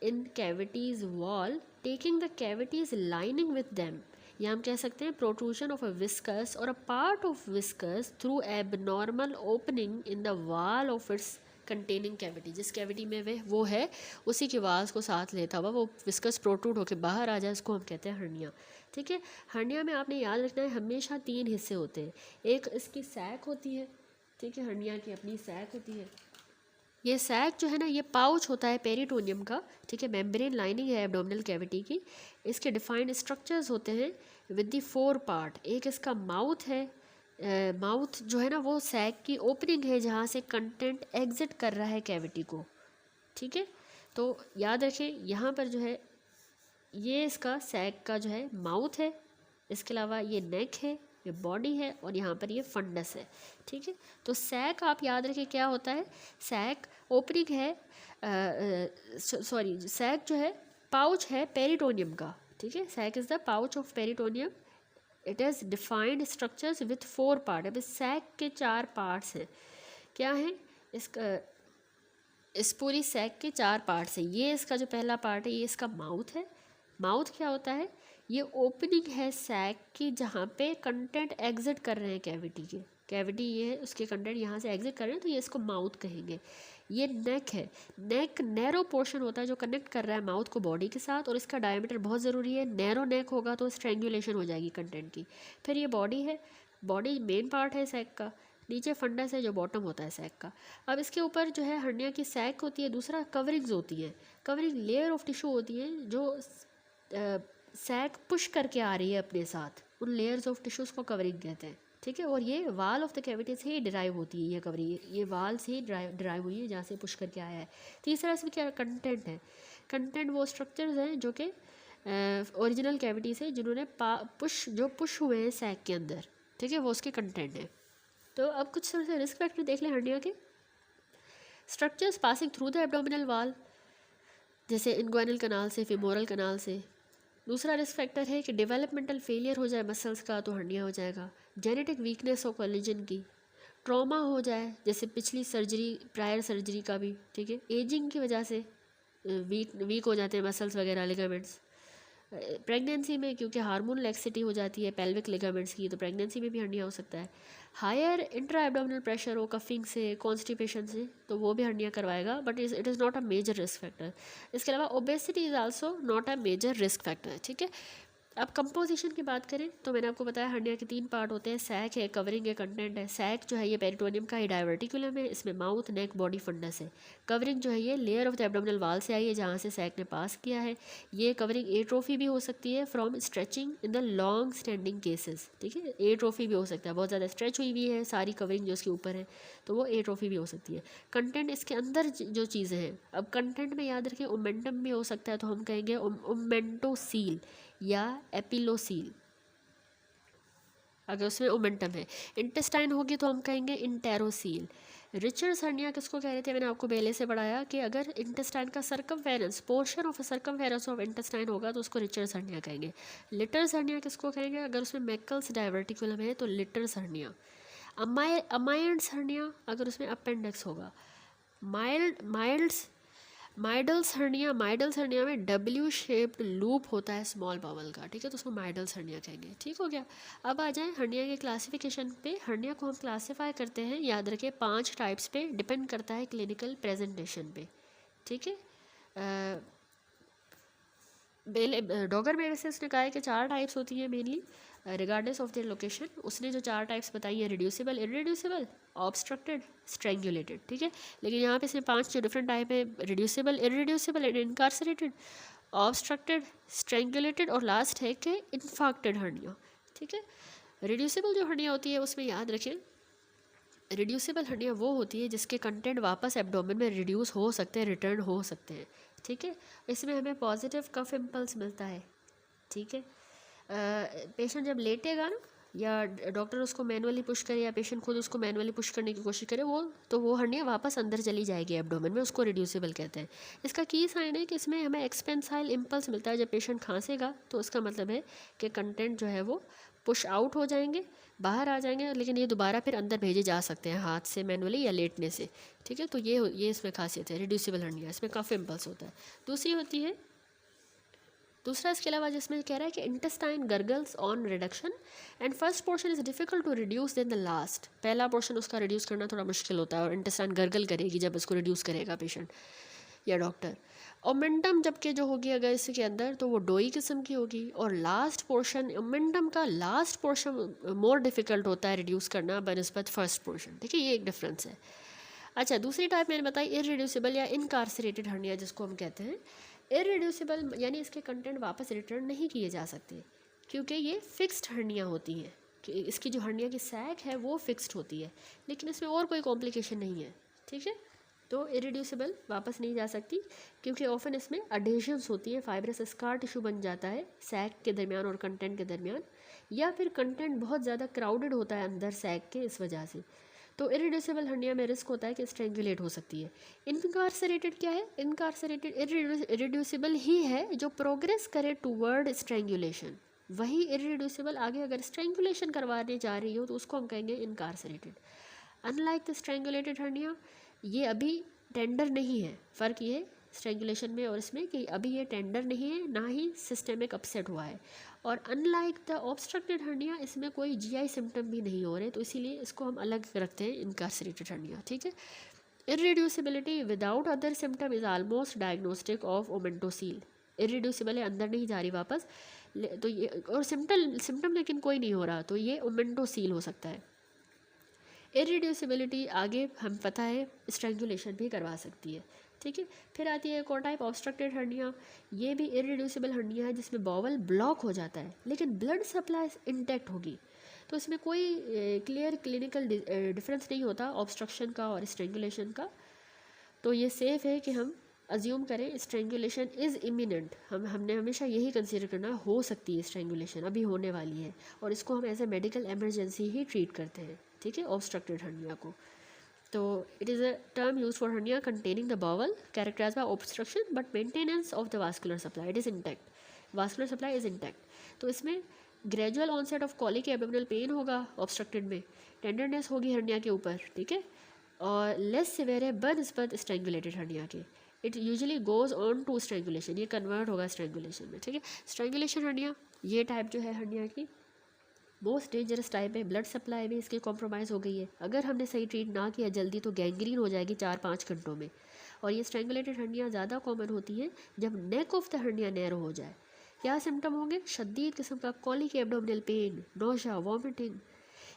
in cavity's wall taking the cavity's lining with them, या हम कह सकते हैं प्रोट्रूजन ऑफ अ विस्कस और a part of viscous through abnormal opening in the wall of its containing cavity. जिस cavity में वो है उसी के वाल्स को साथ लेता हुआ वो विस्कस प्रोट्रूड होकर बाहर आ जाए, उसको हम कहते हैं हर्निया। ठीक है, हर्निया में आपने याद रखना है हमेशा 3 हिस्से होते हैं। एक इसकी सैक होती है, ठीक है, हर्निया की अपनी सैक होती है। ये सैक जो है ना, ये पाउच होता है पेरिटोनियम का। ठीक है, मेम्ब्रेन लाइनिंग है एब्डोमिनल कैविटी की। इसके डिफाइंड स्ट्रक्चर्स होते हैं विद द 4 पार्ट। एक इसका माउथ है, माउथ जो है ना वो सैक की ओपनिंग है जहाँ से कंटेंट एग्जिट कर रहा है कैविटी को। ठीक है, तो याद रखें यहाँ पर जो है ये इसका सैक का जो है माउथ है, इसके अलावा ये नेक है, ये बॉडी है और यहाँ पर ये फंडस है। ठीक है, तो सैक आप याद रखें क्या होता है, सैक ओपनिंग है, सॉरी सैक जो है पाउच है पेरिटोनियम का। ठीक है, sac is the pouch of peritoneum. It has defined structures with 4 part. अब इस सैक के 4 पार्ट्स हैं, क्या हैं इसका, इस पूरी सैक के 4 पार्ट्स हैं। ये इसका जो पहला पार्ट है ये इसका माउथ है। माउथ क्या होता है, ये ओपनिंग है सैक की जहाँ पे कंटेंट एग्जिट कर रहे हैं कैविटी के। कैविटी ये है, उसके कंटेंट यहाँ से एग्जिट कर रहे हैं तो ये इसको माउथ कहेंगे। ये नेक है, नेक नैरो पोर्शन होता है जो कनेक्ट कर रहा है माउथ को बॉडी के साथ, और इसका डायमीटर बहुत ज़रूरी है। नैरो नेक होगा तो स्ट्रेंगुलेशन हो जाएगी कंटेंट की। फिर ये बॉडी है, बॉडी मेन पार्ट है सैक का। नीचे फंडस है जो बॉटम होता है सैक का। अब इसके ऊपर जो है हर्निया की सैक होती है, दूसरा कवरिंग्स होती हैं। कवरिंग लेयर ऑफ टिश्यू होती है जो सैक पुश करके आ रही है अपने साथ, उन लेयर्स ऑफ टिश्यूज़ को कवरिंग कहते हैं। ठीक है, और ये वाल ऑफ द कैविटी से ही डिराइव होती है ये कवरिंग, ये वाल से ही डिराइव हुई है जहाँ से पुश करके आया है। तीसरा इसमें क्या कंटेंट है, कंटेंट वो स्ट्रक्चर्स हैं जो कि ओरिजिनल कैविटी से जिन्होंने पुश हुए हैं सैक के अंदर। ठीक है, वो उसके कंटेंट है। तो अब कुछ थोड़े से रिस्क फैक्टर देख लें हर्निया के। Structures passing through the abdominal वाल, जैसे इन्ग्वाइनल कनाल से, फेमोरल कनाल से। दूसरा रिस्क फैक्टर है कि डेवलपमेंटल फेलियर हो जाए मसल्स का तो हर्निया हो जाएगा। जेनेटिक वीकनेस हो कोलेजन की, ट्रॉमा हो जाए जैसे पिछली सर्जरी, प्रायर सर्जरी का भी। ठीक है, एजिंग की वजह से वीक हो जाते हैं मसल्स वगैरह, लिगामेंट्स। प्रेगनेंसी में क्योंकि हार्मोन लैक्सिटी हो जाती है पेल्विक लिगामेंट्स की, तो प्रेगनेंसी में भी हर्निया हो सकता है। हायर इंट्रा एब्डोमिनल प्रेशर हो कफिंग से, कॉन्स्टिपेशन से, तो वो भी हर्निया करवाएगा, but it is not a major risk factor. इसके अलावा obesity is also not a major risk factor. ठीक है, अब कंपोजिशन की बात करें तो मैंने आपको बताया हर्निया के 3 पार्ट होते हैं, सैक है, कवरिंग है, कंटेंट है। सैक जो है ये पेरिटोनियम का ही डायवर्टिकुलम है, इसमें माउथ, नेक, बॉडी, फंडस है। कवरिंग जो है ये layer of the abdominal wall से आई है जहाँ से सैक ने पास किया है। ये कवरिंग एट्रोफी भी हो सकती है from stretching in the long standing cases, ठीक है। एट्रोफी भी हो सकता है, बहुत ज़्यादा स्ट्रेच हुई हुई है सारी कवरिंग जो इसके ऊपर है, तो वो एट्रोफी भी हो सकती है। कंटेंट इसके अंदर जो चीज़ें हैं, अब कंटेंट में याद रखें ओमेंटम भी हो सकता है, तो हम कहेंगे ओमेंटोसील या एपिलोसील, अगर उसमें ओमेंटम है। इंटेस्टाइन होगी तो हम कहेंगे इंटेरोसील। रिचर्स हर्निया किसको कह रहे थे, मैंने आपको पहले से पढ़ाया कि अगर इंटेस्टाइन का circumference, portion of circumference of intestine होगा तो उसको रिचर्स हर्निया कहेंगे। लिटर्स हर्निया किसको कहेंगे, अगर उसमें मैकल्स डायवर्टिकुलम है तो लिटर्स हर्निया। अमायंस हर्निया अगर उसमें अपेंडिक्स होगा। माइडल्स हर्निया में डब्ल्यू शेप्ड लूप होता है स्मॉल बावल का, ठीक है, तो उसको माइडल्स हर्निया कहेंगे। ठीक हो गया। अब आ जाएं हर्निया के क्लासिफिकेशन पे। हर्निया को हम क्लासीफाई करते हैं, याद रखें 5 टाइप्स पे, डिपेंड करता है क्लिनिकल प्रेजेंटेशन पे, ठीक है। डॉगर मेडिसिस ने कहा है कि 4 टाइप्स होती हैं mainly regardless of their location. उसने जो 4 टाइप्स बताई हैं, रिड्यूसिबल, इरिड्यूसिबल, ऑब्स्ट्रक्टेड, स्ट्रेंगुलेटेड, ठीक है। लेकिन यहाँ पे इसमें 5 जो डिफरेंट टाइप है, reducible, irreducible and incarcerated, obstructed, strangulated और लास्ट है कि इन्फाक्टेड हर्निया, ठीक है। रिड्यूसिबल जो हर्निया होती है उसमें याद रखें, रिड्यूसिबल हर्निया वो होती है जिसके कंटेंट वापस एब्डोमेन में रिड्यूस हो सकते हैं, रिटर्न हो सकते हैं, ठीक है। इसमें हमें पॉजिटिव कफ इम्पल्स मिलता है, ठीक है। पेशेंट जब लेटेगा ना, या डॉक्टर उसको मैनुअली पुश करे या पेशेंट खुद उसको मैनुअली पुश करने की कोशिश करे, वो हर्निया वापस अंदर चली जाएगी एब्डोमेन में, उसको रिड्यूसिबल कहते हैं। इसका की साइन है कि इसमें हमें एक्सपेंसाइल इम्पल्स मिलता है। जब पेशेंट खांसेगा तो उसका मतलब है कि कंटेंट जो है वो पुश आउट हो जाएंगे, बाहर आ जाएंगे, लेकिन ये दोबारा फिर अंदर भेजे जा सकते हैं हाथ से मैनुअली या लेटने से, ठीक है। तो ये इसमें खासियत है रिड्यूसिबल हर्निया, इसमें काफ़ी इम्पल्स होता है। दूसरी होती है, दूसरा इसके अलावा जिसमें कह रहा है कि intestine gurgles on reduction and first portion is difficult to reduce than the last. पहला पोर्शन उसका रिड्यूस करना थोड़ा मुश्किल होता है और इंटेस्टाइन गर्गल करेगी जब उसको रिड्यूस करेगा पेशेंट या डॉक्टर। ओमेंटम जबकि जो होगी अगर इसके अंदर तो वो डोई किस्म की होगी, और लास्ट पोर्शन, ओमेंटम का लास्ट पोर्शन मोर डिफिकल्ट होता है रिड्यूस करना बनस्बत फर्स्ट पोर्शन, ठीक है, ये एक डिफरेंस है। अच्छा, दूसरी टाइप मैंने बताई इररिड्यूसिबल या इनकार्सरेटेड हर्निया जिसको हम कहते हैं। इररिड्यूसिबल यानी इसके कंटेंट वापस रिटर्न नहीं किए जा सकते, क्योंकि ये फिक्स्ड हर्निया होती हैं, कि इसकी जो हर्निया की सैक है वो फिक्स्ड होती है, लेकिन इसमें और कोई कॉम्प्लिकेशन नहीं है, ठीक है। तो इरिड्यूसिबल वापस नहीं जा सकती, क्योंकि ऑफन इसमें अडेशंस होती है, फाइब्रस स्कार टिश्यू बन जाता है सैक के दरमियान और कंटेंट के दरमियान, या फिर कंटेंट बहुत ज़्यादा क्राउडेड होता है अंदर सैक के, इस वजह से। तो इरिड्यूसिबल हर्निया में रिस्क होता है कि स्ट्रेंगुलेट हो सकती है। इनकार्सरेटेड क्या है, इनकार्सरेटेड इरिड्यूसिबल ही है जो प्रोग्रेस करे टूवर्ड स्ट्रेंगुलेशन, वही इरिड्यूसिबल आगे अगर स्ट्रेंगुलेशन करवाने जा रही हो तो उसको हम कहेंगे इनकार्सरेटेड। अनलाइक द स्ट्रेंगुलेटेड हर्निया, ये अभी टेंडर नहीं है, फ़र्क ये स्ट्रेंगुलेशन में और इसमें कि अभी ये टेंडर नहीं है, ना ही सिस्टेमिक अपसेट हुआ है। और अनलाइक द ऑब्स्ट्रक्टेड हर्निया, इसमें कोई जीआई सिम्टम भी नहीं हो रहे, तो इसीलिए इसको हम अलग रखते हैं इनकार्सरेटेड हर्निया, ठीक है। Irreducibility without other symptom is almost diagnostic of omentocele. Irreducible है, अंदर नहीं जा रही वापस, तो ये और सिम्टम लेकिन कोई नहीं हो रहा, तो ये ओमेंटोसील हो सकता है। इरिड्यूसिबिलिटी आगे हम पता है स्ट्रेंगुलेशन भी करवा सकती है, ठीक है। फिर आती है एक और टाइप ऑब्स्ट्रक्टेड हर्निया, ये भी इरिड्यूसिबल हर्निया है जिसमें बॉवल ब्लॉक हो जाता है लेकिन ब्लड सप्लाई इंटैक्ट होगी, तो इसमें कोई क्लियर क्लिनिकल डिफरेंस नहीं होता ऑब्स्ट्रक्शन का और स्ट्रेंगुलेशन का। तो ये सेफ है कि हम अज्यूम करें स्ट्रेंगुलेशन इज़ इमिनेंट, हमने हमेशा यही कंसिडर करना हो सकती है स्ट्रेंगुलेशन अभी होने वाली है, और इसको हम एज ए मेडिकल एमरजेंसी ही ट्रीट करते हैं, ठीक है, ऑब्स्ट्रक्टेड हर्निया को। तो it is a term use for hernia containing the bowel characterise by obstruction but maintenance of the vascular supply, it is intact, vascular supply is intact. तो इसमें gradual onset of colic abdominal pain होगा obstructed में, tenderness होगी hernia के ऊपर, ठीक है, और लेस सिवियर है बनस्पत स्ट्रेंगुलेटेड हर्निया के। It usually goes on to strangulation, ये कन्वर्ट होगा स्ट्रेंगुलेशन में, ठीक है। स्ट्रेंगुलेशन हर्निया ये टाइप जो है हर्निया की मोस्ट डेंजरस टाइप है, ब्लड सप्लाई में इसकी कॉम्प्रोमाइज़ हो गई है, अगर हमने सही ट्रीट ना किया जल्दी तो गैंग्रीन हो जाएगी 4-5 घंटों में। और ये स्ट्रेंगुलेटेड हर्निया ज़्यादा कॉमन होती है जब neck of the hernia narrow हो जाए, क्या सिम्टम होंगे? शदीद किस्म का colic abdominal pain, nausea, vomiting.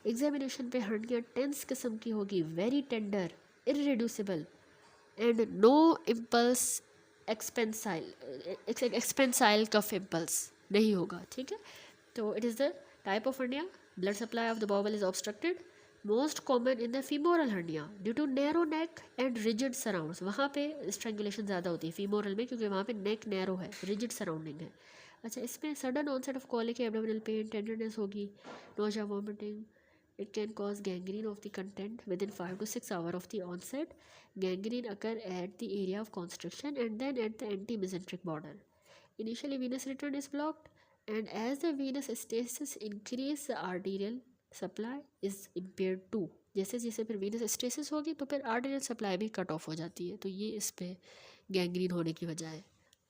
Examination पे हर्निया टेंस किस्म की होगी, very tender, irreducible and no impulse expansile cough impulse नहीं होगा, ठीक है। तो it is the type of hernia. Blood supply of the bowel is obstructed, most common in the femoral hernia due to narrow neck and rigid surrounds. वहाँ पे strangulation ज़्यादा होती है फीमोरल में, क्योंकि वहाँ पे नेक नैरो है, रिजिड सराउंडिंग है। अच्छा, इसमें sudden onset of colic abdominal pain, tenderness होगी, nausea, vomiting. It can cause gangrene of the content within 5 to 6 hours of the onset. Gangrene occur at the area of constriction and then at the anti-mesenteric border. Initially, venous return is blocked, and as the venous stasis increase, the arterial supply is impaired too. जैसे जैसे फिर venous stasis होगी तो फिर arterial supply भी cut off हो जाती है, तो ये इस पे gangrene होने की वजह है।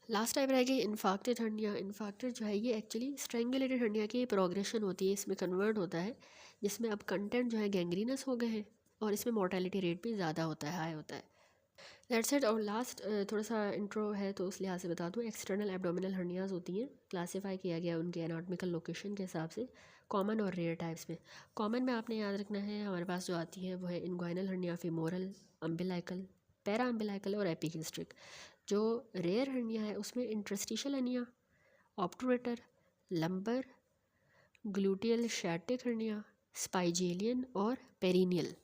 लास्ट टाइम रह गई इन्फाक्टेड हर्निया। इन्फाक्टेड जो है ये एक्चुअली स्ट्रेंगुलेटेड हर्निया की प्रोग्रेशन होती है, इसमें कन्वर्ट होता है, जिसमें अब कंटेंट जो है गैंग्रीनस हो गए हैं और इसमें मोर्टेलिटी रेट भी ज़्यादा होता है, हाई होता है। That's it. और लास्ट थोड़ा सा इंट्रो है तो उस लिहाज से बता दूँ, एक्सटर्नल एब्डोमिनल हर्नियाज होती हैं, क्लासीफाई किया गया उनके एनाटॉमिकल लोकेशन के हिसाब से, कॉमन और रेयर टाइप्स में। कॉमन में आपने याद रखना है हमारे पास जो आती है वो है inguinal hernia, femoral, umbilical, paraumbilical और एपिगेस्ट्रिक। जो रेयर हर्निया है उसमें interstitial hernia, obturator, lumbar, gluteal sciatic hernia, Spigelian और पेरिनियल,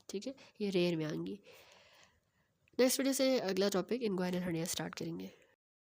ठीक है, ये रेयर में आएंगी। नेक्स्ट वीडियो से अगला टॉपिक इनग्वाइनल हर्निया स्टार्ट करेंगे।